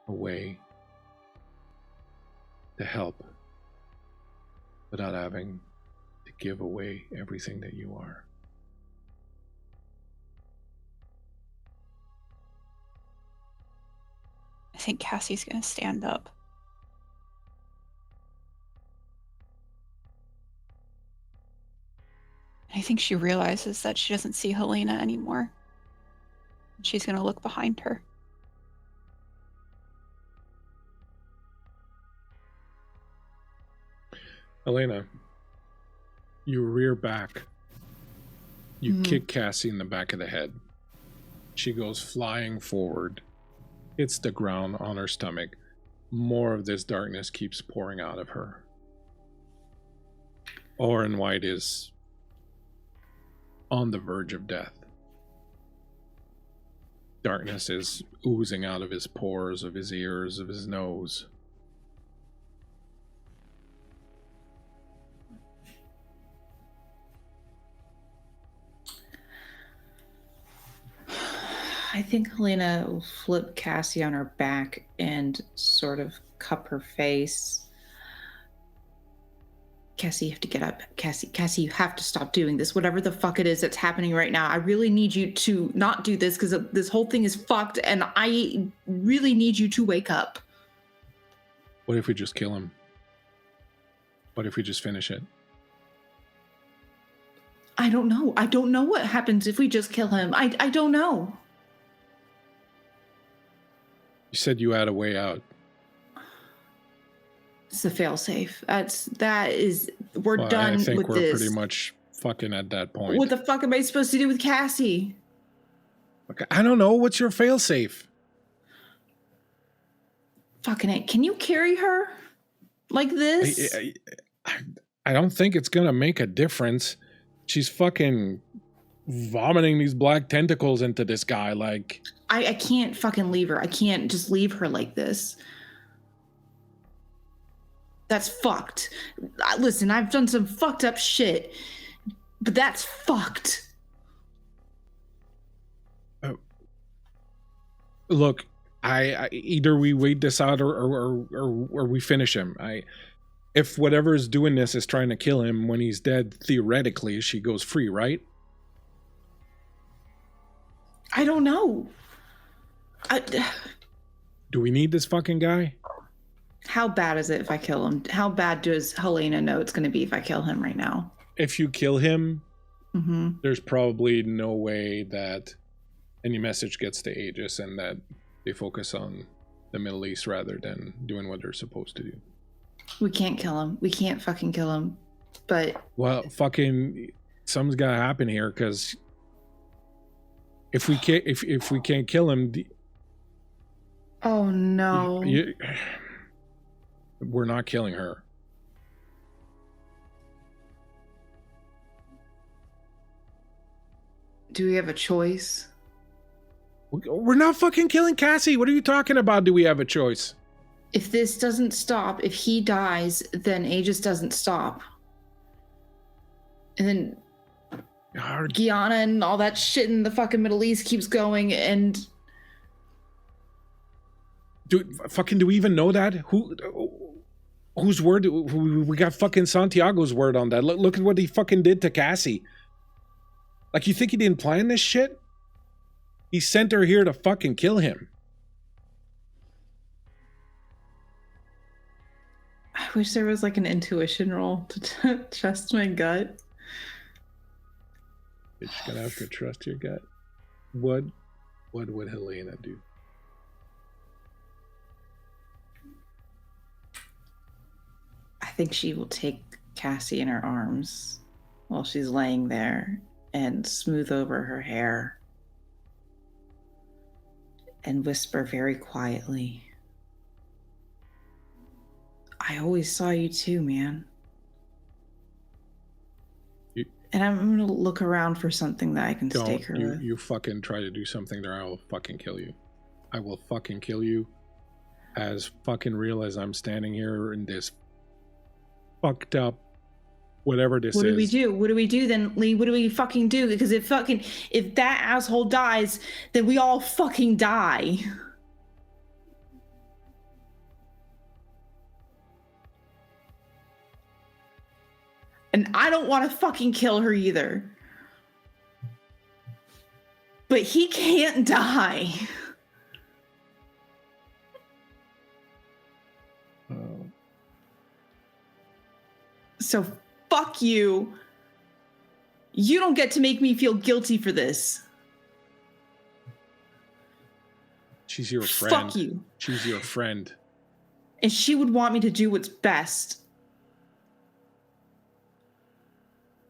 [SPEAKER 2] a way to help without having to give away everything that you are.
[SPEAKER 3] I think Cassie's going to stand up. I think she realizes that she doesn't see Helena anymore. She's going to look behind her.
[SPEAKER 2] Helena, you rear back. You kick Cassie in the back of the head. She goes flying forward, hits the ground on her stomach. More of this darkness keeps pouring out of her. Oren White is on the verge of death. Darkness is oozing out of his pores, of his ears, of his nose.
[SPEAKER 1] I think Helena will flip Cassie on her back and sort of cup her face. Cassie, you have to get up. Cassie, you have to stop doing this. Whatever the fuck it is that's happening right now, I really need you to not do this because this whole thing is fucked and I really need you to wake up.
[SPEAKER 2] What if we just kill him? What if we just finish it?
[SPEAKER 1] I don't know. I don't know what happens if we just kill him. I don't know.
[SPEAKER 2] You said you had a way out.
[SPEAKER 1] It's the failsafe. We're done with this.
[SPEAKER 2] I think we're pretty much fucking at that point.
[SPEAKER 1] What the fuck am I supposed to do with Cassie?
[SPEAKER 2] Okay, I don't know. What's your failsafe?
[SPEAKER 1] Fucking it. Can you carry her like this?
[SPEAKER 2] I don't think it's gonna make a difference. She's fucking vomiting these black tentacles into this guy. Like,
[SPEAKER 1] I can't fucking leave her. I can't just leave her like this. That's fucked. Listen, I've done some fucked up shit, but that's fucked.
[SPEAKER 2] Look, I either we wait this out or we finish him. If whatever is doing this is trying to kill him when he's dead, theoretically, she goes free, right?
[SPEAKER 1] I don't know.
[SPEAKER 2] Do we need this fucking guy?
[SPEAKER 1] How bad is it if I kill him? How bad does Helena know it's going to be if I kill him right now?
[SPEAKER 2] If you kill him, there's probably no way that any message gets to Aegis and that they focus on the Middle East rather than doing what they're supposed to do.
[SPEAKER 6] We can't kill him. We can't fucking kill him. But
[SPEAKER 2] well, fucking something's gotta happen here, because if we can't kill him,
[SPEAKER 6] oh no,
[SPEAKER 2] we're not killing her.
[SPEAKER 6] Do we have a choice?
[SPEAKER 2] We're not fucking killing Cassie. What are you talking about? Do we have a choice?
[SPEAKER 6] If this doesn't stop, if he dies, then Aegis doesn't stop. And then Guyana and all that shit in the fucking Middle East keeps going, and
[SPEAKER 2] do we even know that? Whose word? We got fucking Santiago's word on that. Look at what he fucking did to Cassie. Like, you think he didn't plan this shit? He sent her here to fucking kill him.
[SPEAKER 6] I wish there was like an intuition roll to trust my gut.
[SPEAKER 2] You're just gonna have to trust your gut. What would Helena do?
[SPEAKER 6] I think she will take Cassie in her arms while she's laying there and smooth over her hair and whisper very quietly, I always saw you too, man. And I'm gonna look around for something that I can stake her with.
[SPEAKER 2] You fucking try to do something there, I will fucking kill you. I will fucking kill you. As fucking real as I'm standing here in this fucked up whatever this is.
[SPEAKER 6] What do we do? What do we do then, Lee? What do we fucking do? Because if that asshole dies, then we all fucking die. And I don't want to fucking kill her either. But he can't die. So fuck you. You don't get to make me feel guilty for this.
[SPEAKER 2] She's your friend.
[SPEAKER 6] Fuck you.
[SPEAKER 2] She's your friend.
[SPEAKER 6] And she would want me to do what's best.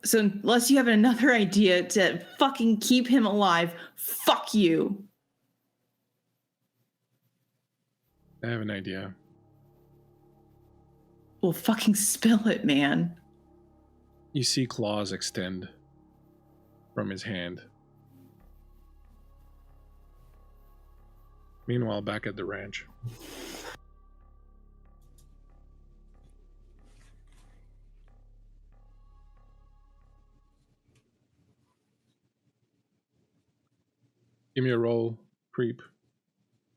[SPEAKER 6] So unless you have another idea to fucking keep him alive, fuck you.
[SPEAKER 2] I have an idea.
[SPEAKER 6] Well, fucking spill it, man.
[SPEAKER 2] You see claws extend from his hand. Meanwhile, back at the ranch. Give me a roll, creep.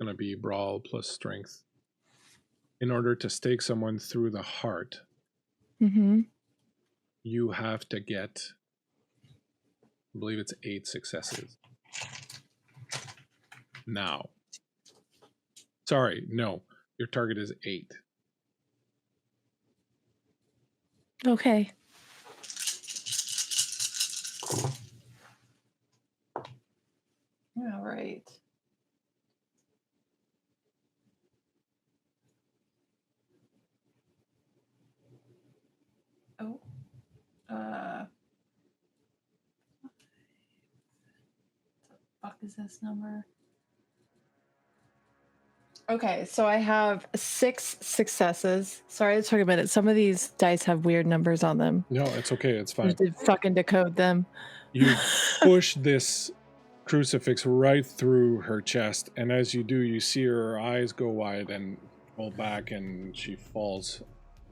[SPEAKER 2] Gonna be brawl plus strength. In order to stake someone through the heart, you have to get, I believe it's 8 successes. Now. Sorry, no. Your target is 8.
[SPEAKER 4] Okay.
[SPEAKER 6] All right. Oh. What the fuck is this number?
[SPEAKER 4] Okay, so I have 6 successes. Sorry, it took a minute. Some of these dice have weird numbers on them.
[SPEAKER 2] No, it's okay. It's
[SPEAKER 4] I
[SPEAKER 2] fine.
[SPEAKER 4] did fucking decode them.
[SPEAKER 2] You push this crucifix right through her chest, and as you do, you see her eyes go wide and roll back, and she falls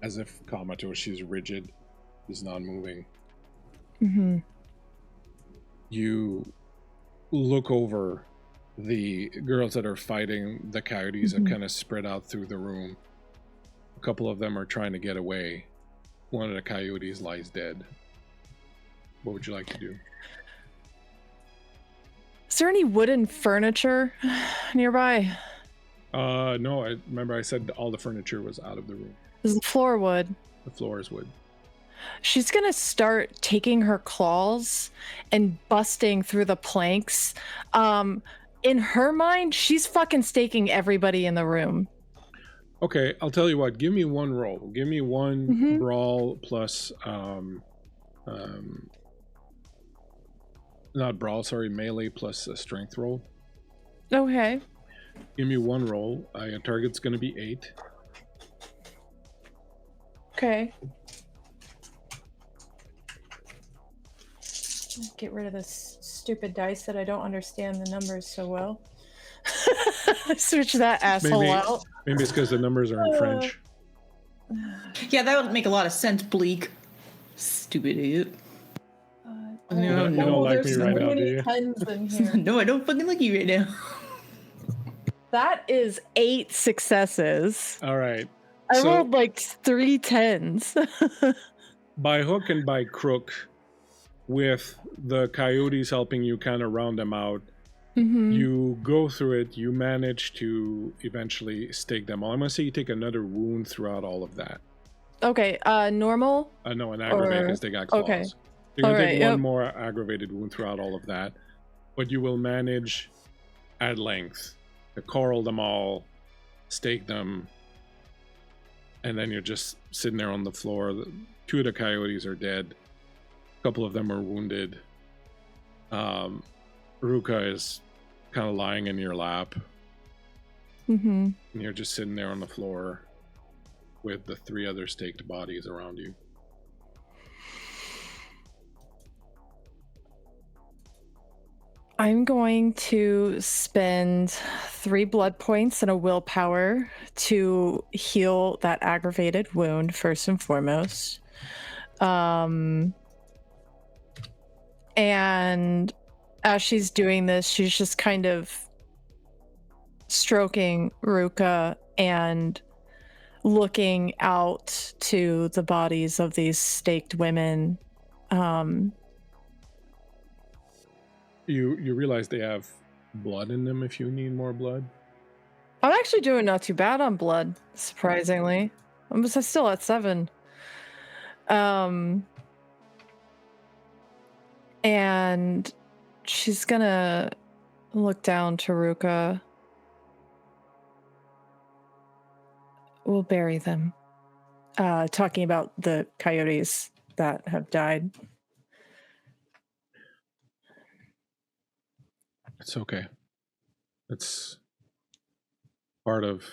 [SPEAKER 2] as if comatose. She's rigid. She's not moving. You look over. The girls that are fighting the coyotes have kind of spread out through the room. A couple of them are trying to get away. One of the coyotes lies dead. What would you like to do?
[SPEAKER 4] Is there any wooden furniture nearby?
[SPEAKER 2] No, I remember I said all the furniture was out of the room.
[SPEAKER 4] Is the floor wood?
[SPEAKER 2] The floor is wood.
[SPEAKER 4] She's gonna start taking her claws and busting through the planks. in her mind, she's fucking staking everybody in the room.
[SPEAKER 2] Okay, I'll tell you what. Give me one roll. Give me one brawl plus not brawl, sorry, melee plus a strength roll.
[SPEAKER 4] Okay.
[SPEAKER 2] Give me one roll. Your target's going to be 8.
[SPEAKER 4] Okay. Get rid of this stupid dice that I don't understand the numbers so well. Switch that asshole out.
[SPEAKER 2] Maybe it's because the numbers are in French.
[SPEAKER 6] Yeah, that would make a lot of sense, Bleak. Stupid idiot.
[SPEAKER 2] You don't like me right now, do you?
[SPEAKER 4] In here.
[SPEAKER 6] No, I don't fucking like you right now.
[SPEAKER 4] That is 8 successes.
[SPEAKER 2] All right.
[SPEAKER 4] I rolled like 3 10s.
[SPEAKER 2] By hook and by crook, with the coyotes helping you kind of round them out, you go through it, you manage to eventually stake them all. I'm going to say you take another wound throughout all of that.
[SPEAKER 4] Okay, normal?
[SPEAKER 2] No, an aggravated because they got claws.
[SPEAKER 4] Okay.
[SPEAKER 2] You're going to take one more aggravated wound throughout all of that, but you will manage at length to coral them all, stake them, and then you're just sitting there on the floor. 2 of the coyotes are dead. A couple of them are wounded. Ruka is kind of lying in your lap. And you're just sitting there on the floor with the 3 other staked bodies around you.
[SPEAKER 4] I'm going to spend 3 blood points and a willpower to heal that aggravated wound first and foremost. And as she's doing this, she's just kind of stroking Ruka and looking out to the bodies of these staked women.
[SPEAKER 2] You realize they have blood in them if you need more blood?
[SPEAKER 4] I'm actually doing not too bad on blood, surprisingly. I'm still at 7. And she's gonna look down to Ruka. We'll bury them. Talking about the coyotes that have died.
[SPEAKER 2] It's okay. It's part of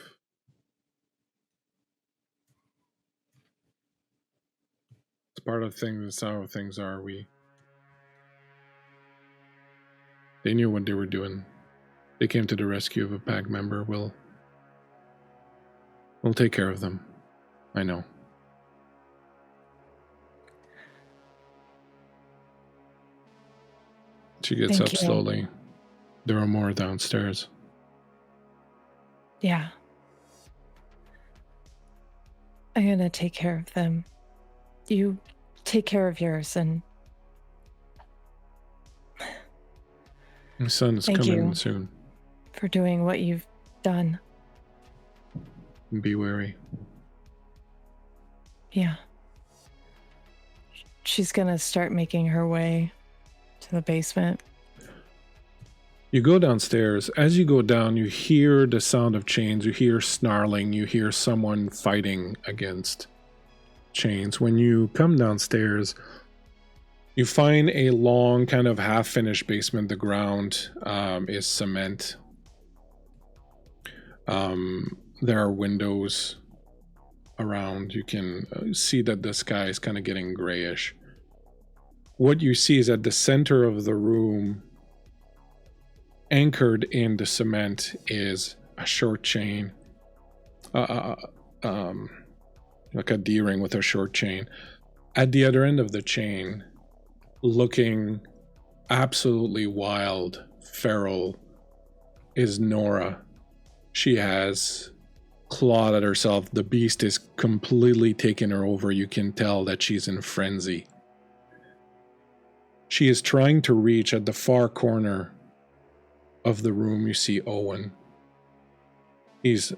[SPEAKER 2] things. It's how things are. They knew what they were doing. They came to the rescue of a pack member. We'll take care of them. I know. She gets
[SPEAKER 4] Thank
[SPEAKER 2] up
[SPEAKER 4] you.
[SPEAKER 2] slowly. There are more downstairs.
[SPEAKER 4] Yeah. I'm gonna take care of them. You take care of yours, and
[SPEAKER 2] My son is
[SPEAKER 4] Thank
[SPEAKER 2] coming
[SPEAKER 4] you.
[SPEAKER 2] soon.
[SPEAKER 4] for doing what you've done.
[SPEAKER 2] Be wary.
[SPEAKER 4] Yeah. She's gonna start making her way to the basement.
[SPEAKER 2] You go downstairs. As you go down, you hear the sound of chains. You hear snarling. You hear someone fighting against chains. When you come downstairs, you find a long, kind of half-finished basement. The ground is cement. There are windows around. You can see that the sky is kind of getting grayish. What you see is at the center of the room, anchored in the cement, is a short chain, like a D-ring with a short chain. At the other end of the chain, looking absolutely wild, feral, is Nora. She has clawed at herself. The beast is completely taken her over. You can tell that she's in frenzy. She is trying to reach at the far corner of the room. You see Owen. He's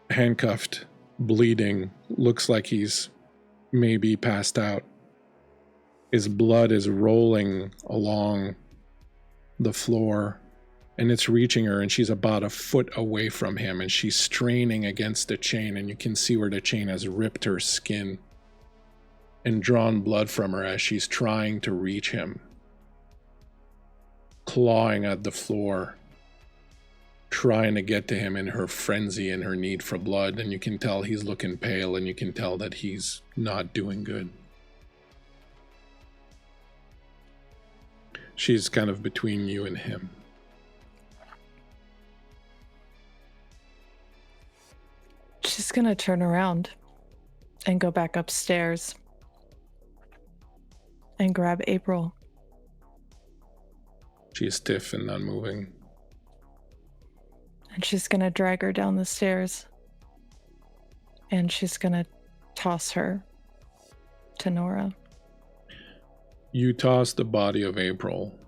[SPEAKER 2] handcuffed, bleeding, looks like he's maybe passed out. His blood is rolling along the floor. and it's reaching her, and she's about a foot away from him, and she's straining against the chain, and you can see where the chain has ripped her skin and drawn blood from her as she's trying to reach him, clawing at the floor, trying to get to him in her frenzy and her need for blood. And you can tell he's looking pale, and you can tell that he's not doing good. She's kind of between you and him.
[SPEAKER 4] She's gonna turn around and go back upstairs and grab April.
[SPEAKER 2] She is stiff and not moving.
[SPEAKER 4] And she's gonna drag her down the stairs. And she's gonna toss her to Nora.
[SPEAKER 2] You toss the body of April.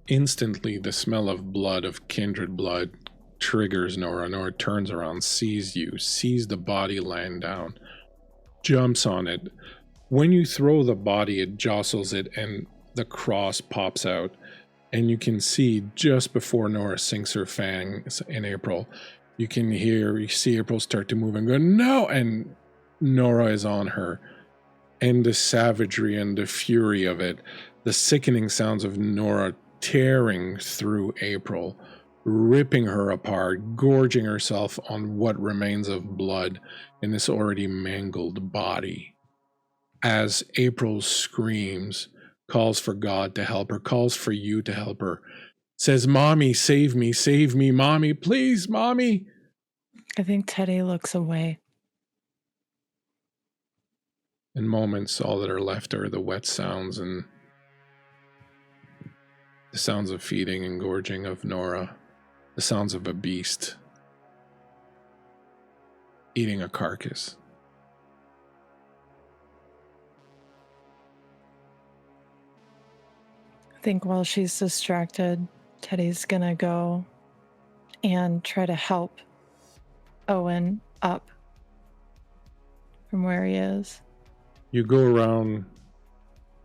[SPEAKER 2] Instantly, the smell of blood, of kindred blood, triggers Nora. Nora turns around, sees you, sees the body laying down, jumps on it. When you throw the body, it jostles it, and the cross pops out. And you can see just before Nora sinks her fangs in April, you see April start to move and go, no! And Nora is on her. And the savagery and the fury of it, the sickening sounds of Nora tearing through April, ripping her apart, gorging herself on what remains of blood in this already mangled body. As April screams, calls for God to help her, calls for you to help her, says, "Mommy, save me, Mommy, please, Mommy."
[SPEAKER 4] I think Teddy looks away.
[SPEAKER 2] In moments, all that are left are the wet sounds and the sounds of feeding and gorging of Nora, the sounds of a beast eating a carcass.
[SPEAKER 4] I think while she's distracted, Teddy's gonna go and try to help Owen up from where he is.
[SPEAKER 2] You go around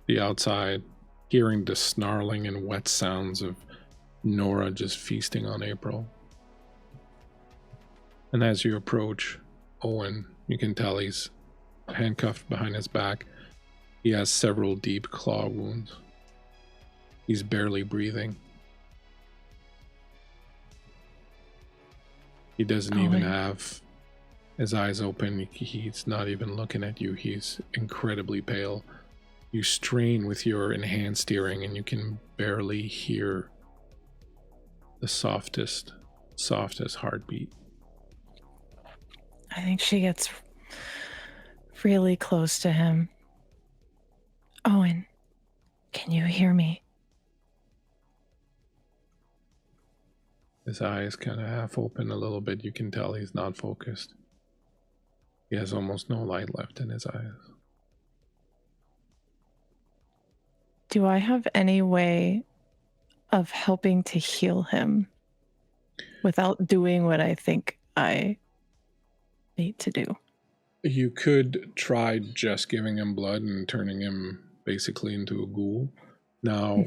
[SPEAKER 2] the outside, hearing the snarling and wet sounds of Nora just feasting on April. And as you approach Owen, you can tell he's handcuffed behind his back. He has several deep claw wounds. He's barely breathing. He doesn't even have his eyes open. He's not even looking at you. He's incredibly pale. You strain with your enhanced hearing, and you can barely hear the softest heartbeat.
[SPEAKER 4] I think she gets really close to him. Owen, can you hear me?
[SPEAKER 2] His eyes kind of half open a little bit. You can tell he's not focused. He has almost no light left in his eyes.
[SPEAKER 4] Do I have any way of helping to heal him without doing what I think I need to do?
[SPEAKER 2] You could try just giving him blood and turning him basically into a ghoul. Now,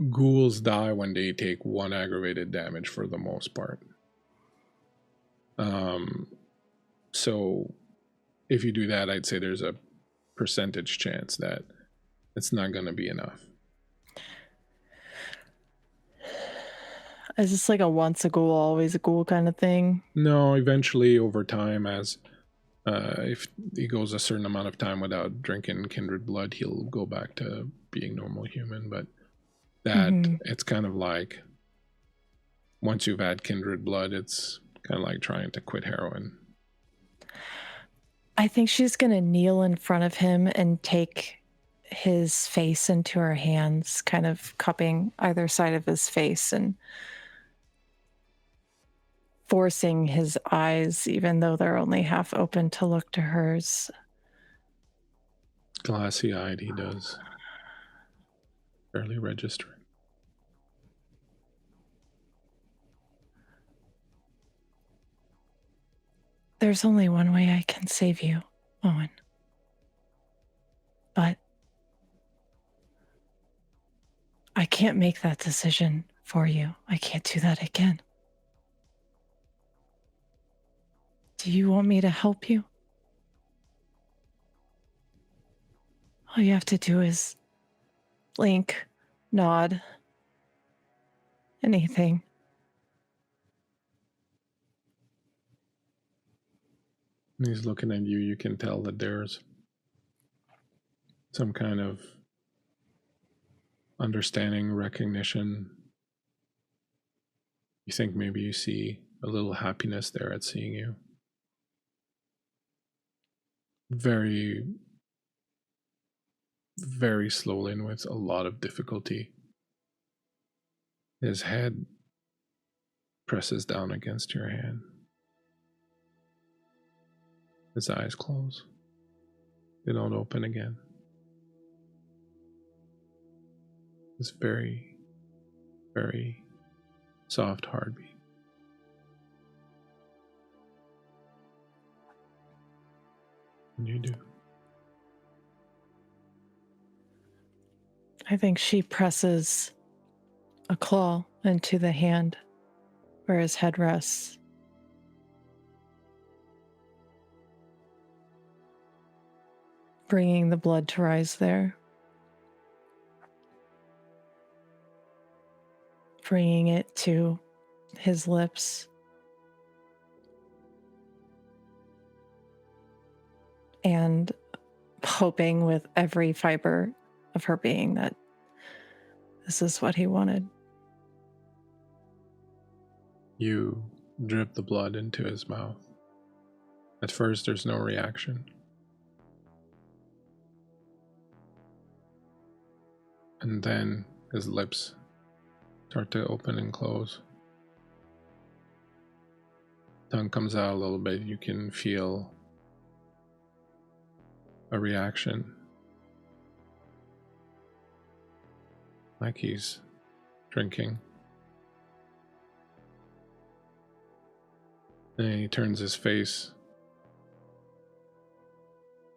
[SPEAKER 2] ghouls die when they take 1 aggravated damage for the most part. So if you do that, I'd say there's a percentage chance that it's not going to be enough.
[SPEAKER 4] Is this like a once a ghoul, always a ghoul kind of thing?
[SPEAKER 2] No, eventually over time, as if he goes a certain amount of time without drinking kindred blood, he'll go back to being normal human. But that it's kind of like once you've had kindred blood, it's kind of like trying to quit heroin.
[SPEAKER 4] I think she's going to kneel in front of him and take his face into her hands, kind of cupping either side of his face and forcing his eyes, even though they're only half open, to look to hers.
[SPEAKER 2] Glassy-eyed he does, barely registering.
[SPEAKER 4] There's only one way I can save you, Owen. But I can't make that decision for you. I can't do that again. Do you want me to help you? All you have to do is blink, nod, anything.
[SPEAKER 2] And he's looking at you. You can tell that there's some kind of understanding, recognition. You think maybe you see a little happiness there at seeing you. Very, very slowly and with a lot of difficulty, his head presses down against your hand. His eyes close. They don't open again. This very, very soft heartbeat. And you do.
[SPEAKER 4] I think she presses a claw into the hand where his head rests. Bringing the blood to rise there. Bringing it to his lips. And hoping with every fiber of her being that this is what he wanted.
[SPEAKER 2] You drip the blood into his mouth. At first, there's no reaction. And then his lips start to open and close. Tongue comes out a little bit. You can feel a reaction. Like he's drinking. And he turns his face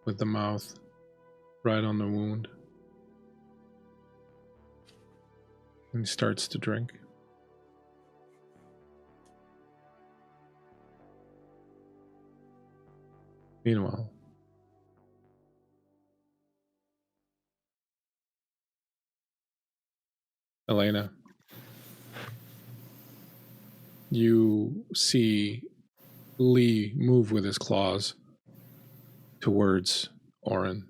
[SPEAKER 2] with the mouth right on the wound. And he starts to drink. Meanwhile, Helena, you see Lee move with his claws towards Oren.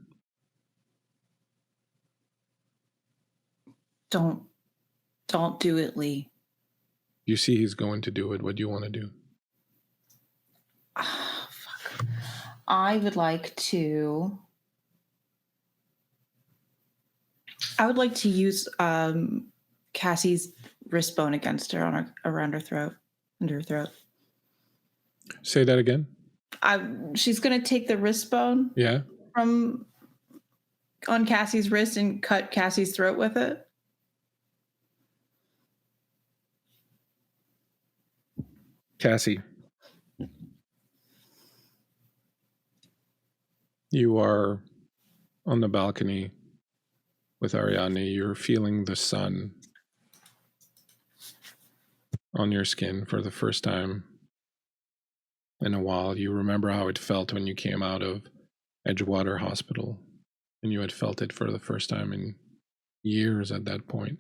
[SPEAKER 6] Don't do it, Lee.
[SPEAKER 2] You see he's going to do it. What do you want to do?
[SPEAKER 6] Fuck. I would like to use Cassie's wrist bone against her around her throat, under her throat.
[SPEAKER 2] Say that again.
[SPEAKER 6] She's gonna take the wrist bone,
[SPEAKER 2] Yeah,
[SPEAKER 6] on Cassie's wrist and cut Cassie's throat with it.
[SPEAKER 2] Cassie, you are on the balcony with Ariadne. You're feeling the sun on your skin for the first time in a while. You remember how it felt when you came out of Edgewater Hospital, and you had felt it for the first time in years at that point.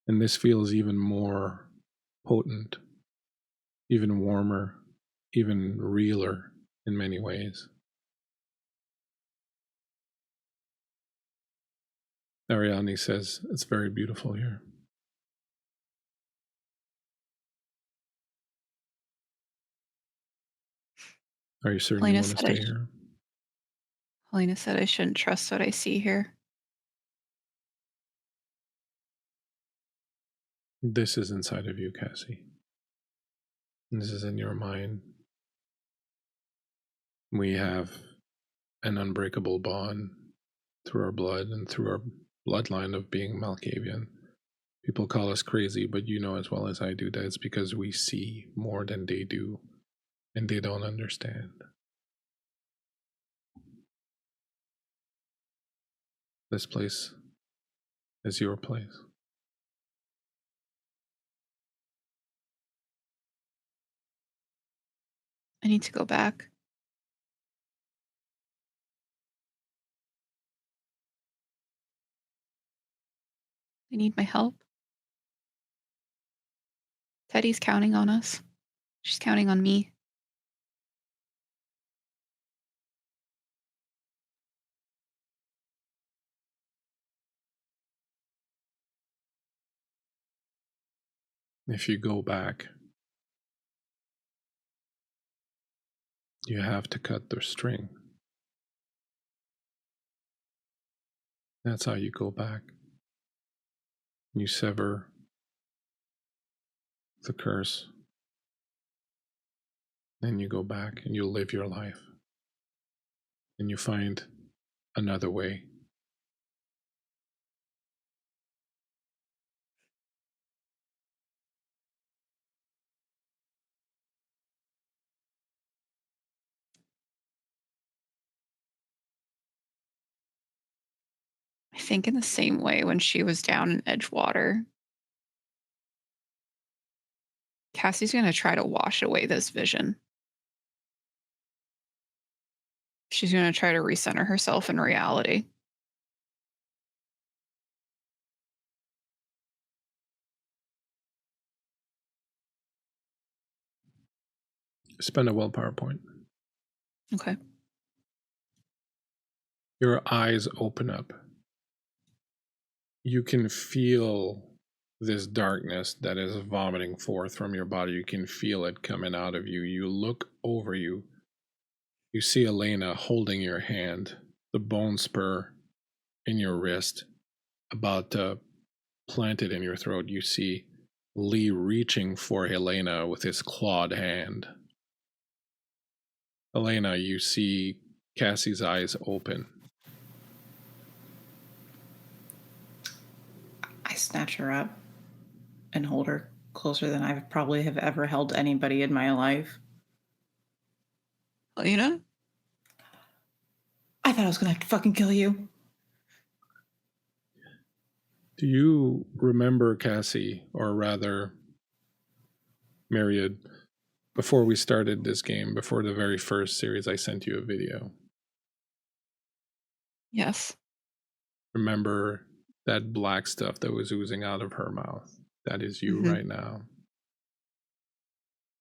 [SPEAKER 2] And this feels even more potent, even warmer, even realer in many ways. Ariadne says, "It's very beautiful here." Are you certain you
[SPEAKER 3] Helena
[SPEAKER 2] want to
[SPEAKER 3] said
[SPEAKER 2] stay here?
[SPEAKER 3] Helena said I shouldn't trust what I see here.
[SPEAKER 2] This is inside of you, Cassie. This is in your mind. We have an unbreakable bond through our blood and through our bloodline of being Malkavian. People call us crazy, but you know as well as I do that it's because we see more than they do, and they don't understand. This place is your place.
[SPEAKER 3] I need to go back. They need my help. Teddy's counting on us. She's counting on me.
[SPEAKER 2] If you go back, you have to cut the string. That's how you go back. You sever the curse. Then you go back and you live your life. And you find another way.
[SPEAKER 3] I think in the same way when she was down in Edgewater, Cassie's going to try to wash away this vision. She's going to try to recenter herself in reality.
[SPEAKER 2] Spend a willpower point.
[SPEAKER 3] Okay.
[SPEAKER 2] Your eyes open up. You can feel this darkness that is vomiting forth from your body. You can feel it coming out of you. You look over you. You see Helena holding your hand, the bone spur in your wrist, about to plant it in your throat. You see Lee reaching for Helena with his clawed hand. Helena, you see Cassie's eyes open.
[SPEAKER 6] I snatch her up and hold her closer than I probably have ever held anybody in my life.
[SPEAKER 3] Helena?
[SPEAKER 6] I thought I was going to have to fucking kill you.
[SPEAKER 2] Do you remember, Cassie, or rather, Myriad, before we started this game, before the very first series, I sent you a video.
[SPEAKER 3] Yes.
[SPEAKER 2] Remember that black stuff that was oozing out of her mouth? That is you right now.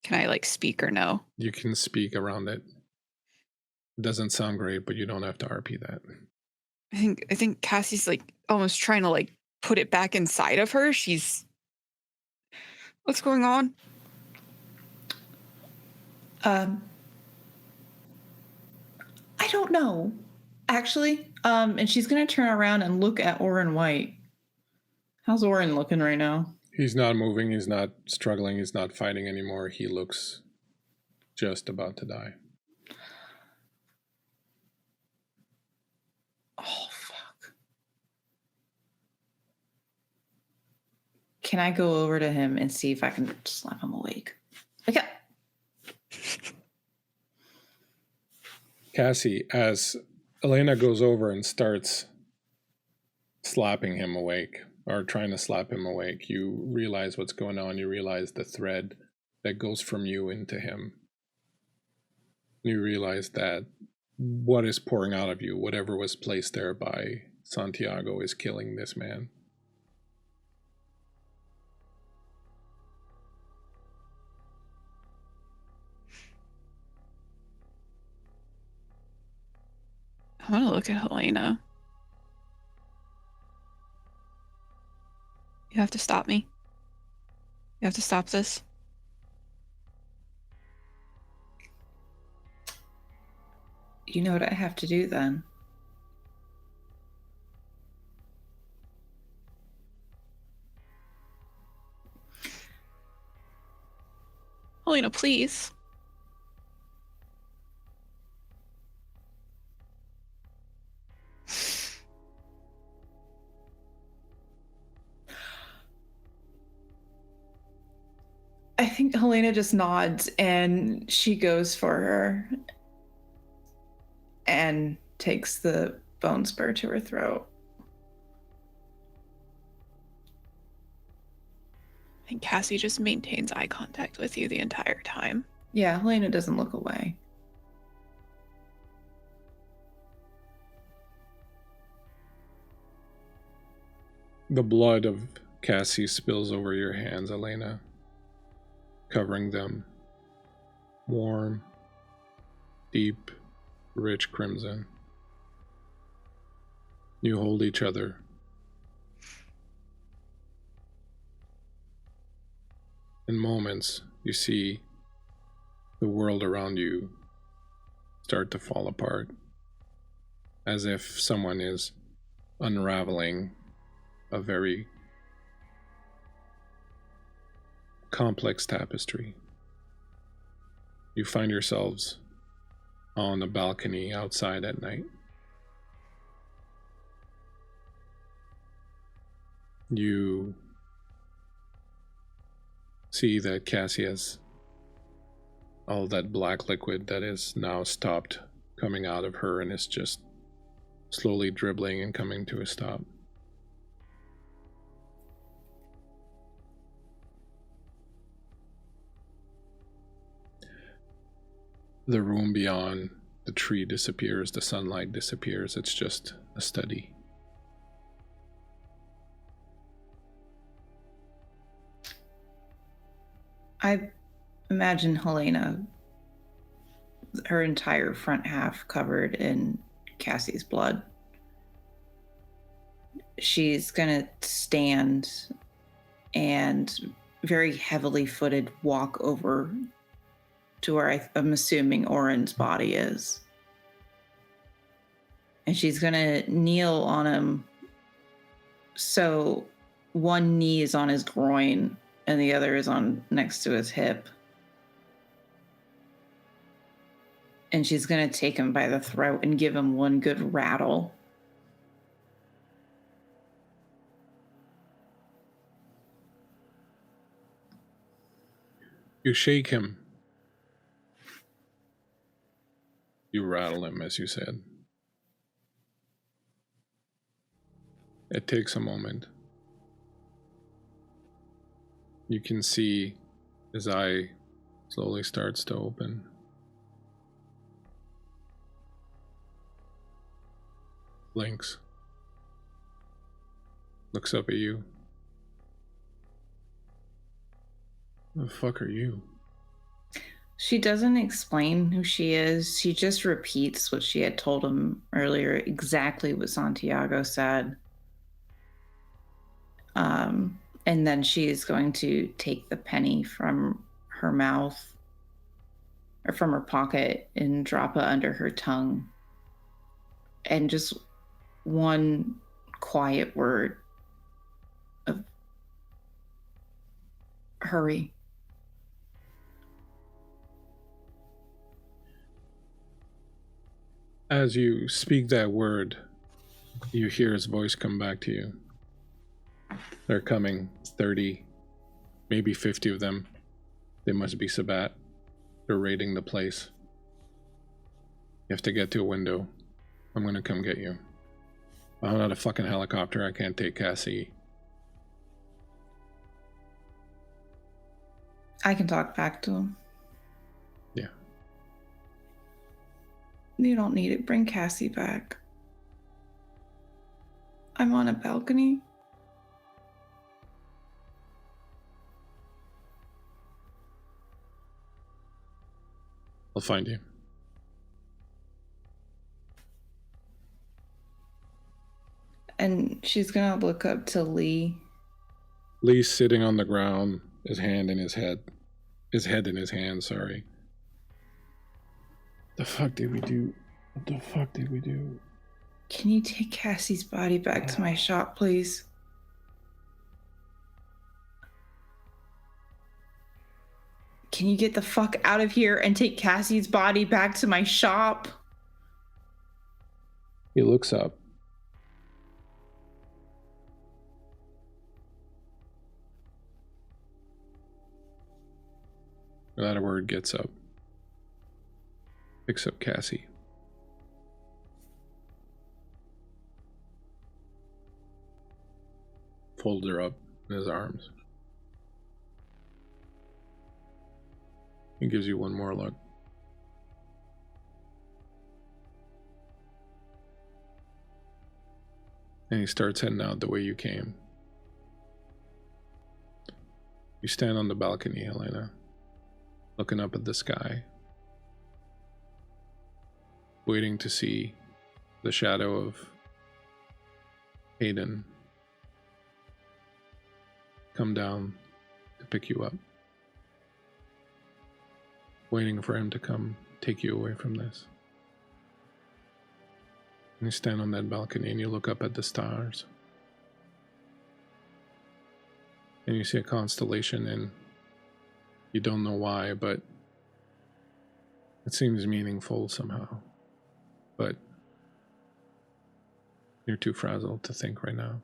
[SPEAKER 3] Can I speak or no?
[SPEAKER 2] You can speak around it. It doesn't sound great, but you don't have to RP that.
[SPEAKER 3] I think Cassie's almost trying to put it back inside of her. What's going on?
[SPEAKER 6] I don't know, actually. And she's gonna turn around and look at Orin White. How's Orin looking right now?
[SPEAKER 2] He's not moving. He's not struggling. He's not fighting anymore. He looks just about to die.
[SPEAKER 6] Oh, fuck. Can I go over to him and see if I can slap him awake? Okay.
[SPEAKER 2] Cassie, as Helena goes over and starts slapping him awake, or trying to slap him awake, you realize what's going on. You realize the thread that goes from you into him. You realize that what is pouring out of you, whatever was placed there by Santiago, is killing this man.
[SPEAKER 3] I want to look at Helena. You have to stop me. You have to stop this.
[SPEAKER 6] You know what I have to do then?
[SPEAKER 3] Helena, please.
[SPEAKER 6] I think Helena just nods and she goes for her and takes the bone spur to her throat.
[SPEAKER 3] I think Cassie just maintains eye contact with you the entire time.
[SPEAKER 6] Yeah, Helena doesn't look away.
[SPEAKER 2] The blood of Cassie spills over your hands, Elena, covering them. Warm, deep, rich crimson. You hold each other. In moments, you see the world around you start to fall apart, as if someone is unraveling a very complex tapestry. You find yourselves on a balcony outside at night. You see that Cassie has all that black liquid that is now stopped coming out of her and is just slowly dribbling and coming to a stop. The room beyond the tree disappears, the sunlight disappears, it's just a study.
[SPEAKER 6] I imagine Helena, her entire front half covered in Cassie's blood. She's gonna stand and very heavily footed walk over to where I'm assuming Oren's body is. And she's gonna kneel on him. So one knee is on his groin and the other is on next to his hip. And she's gonna take him by the throat and give him one good rattle.
[SPEAKER 2] You shake him. You rattle him, as you said. It takes a moment. You can see his eye slowly starts to open. Blinks. Looks up at you. Who the fuck are you?
[SPEAKER 6] She doesn't explain who she is. She just repeats what she had told him earlier, exactly what Santiago said. And then she's going to take the penny from her mouth or from her pocket and drop it under her tongue. And just one quiet word of hurry.
[SPEAKER 2] As you speak that word, you hear his voice come back to you. They're coming, 30, maybe 50 of them. They must be Sabat. They're raiding the place. You have to get to a window. I'm gonna come get you. I'm not a fucking helicopter, I can't take Cassie.
[SPEAKER 6] I can talk back to him.
[SPEAKER 2] Yeah.
[SPEAKER 6] You don't need it. Bring Cassie back. I'm on a balcony.
[SPEAKER 2] I'll find you.
[SPEAKER 6] And she's gonna look up to Lee.
[SPEAKER 2] Lee's sitting on the ground, his hand in his head. His head in his hand, sorry. The fuck did we do? What the fuck did we do?
[SPEAKER 6] Can you take Cassie's body back to my shop, please? Can you get the fuck out of here and take Cassie's body back to my shop?
[SPEAKER 2] He looks up. Without a word, gets up. Picks up Cassie. Folds her up in his arms. He gives you one more look. And he starts heading out the way you came. You stand on the balcony, Helena, looking up at the sky, waiting to see the shadow of Hayden come down to pick you up. Waiting for him to come take you away from this. And you stand on that balcony and you look up at the stars. And you see a constellation, and you don't know why, but it seems meaningful somehow. But you're too frazzled to think right now.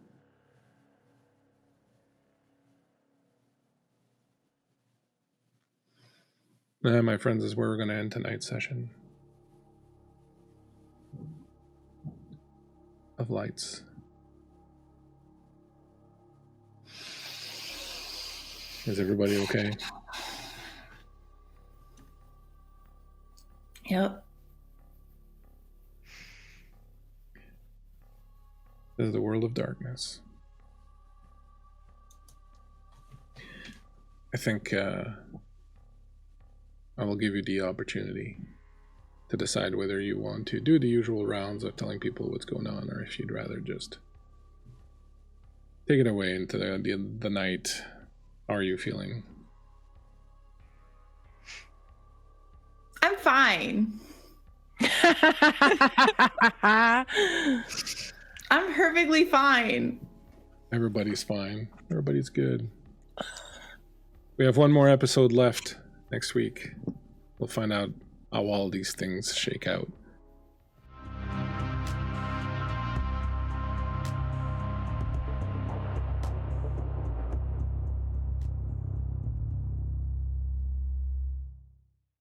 [SPEAKER 2] That, my friends, is where we're going to end tonight's session of lights. Is everybody okay?
[SPEAKER 6] Yep.
[SPEAKER 2] This is the world of darkness. I think I will give you the opportunity to decide whether you want to do the usual rounds of telling people what's going on, or if you'd rather just take it away into the night. How are you feeling?
[SPEAKER 6] I'm fine. I'm perfectly fine.
[SPEAKER 2] Everybody's fine. Everybody's good. We have one more episode left next week. We'll find out how all these things shake out.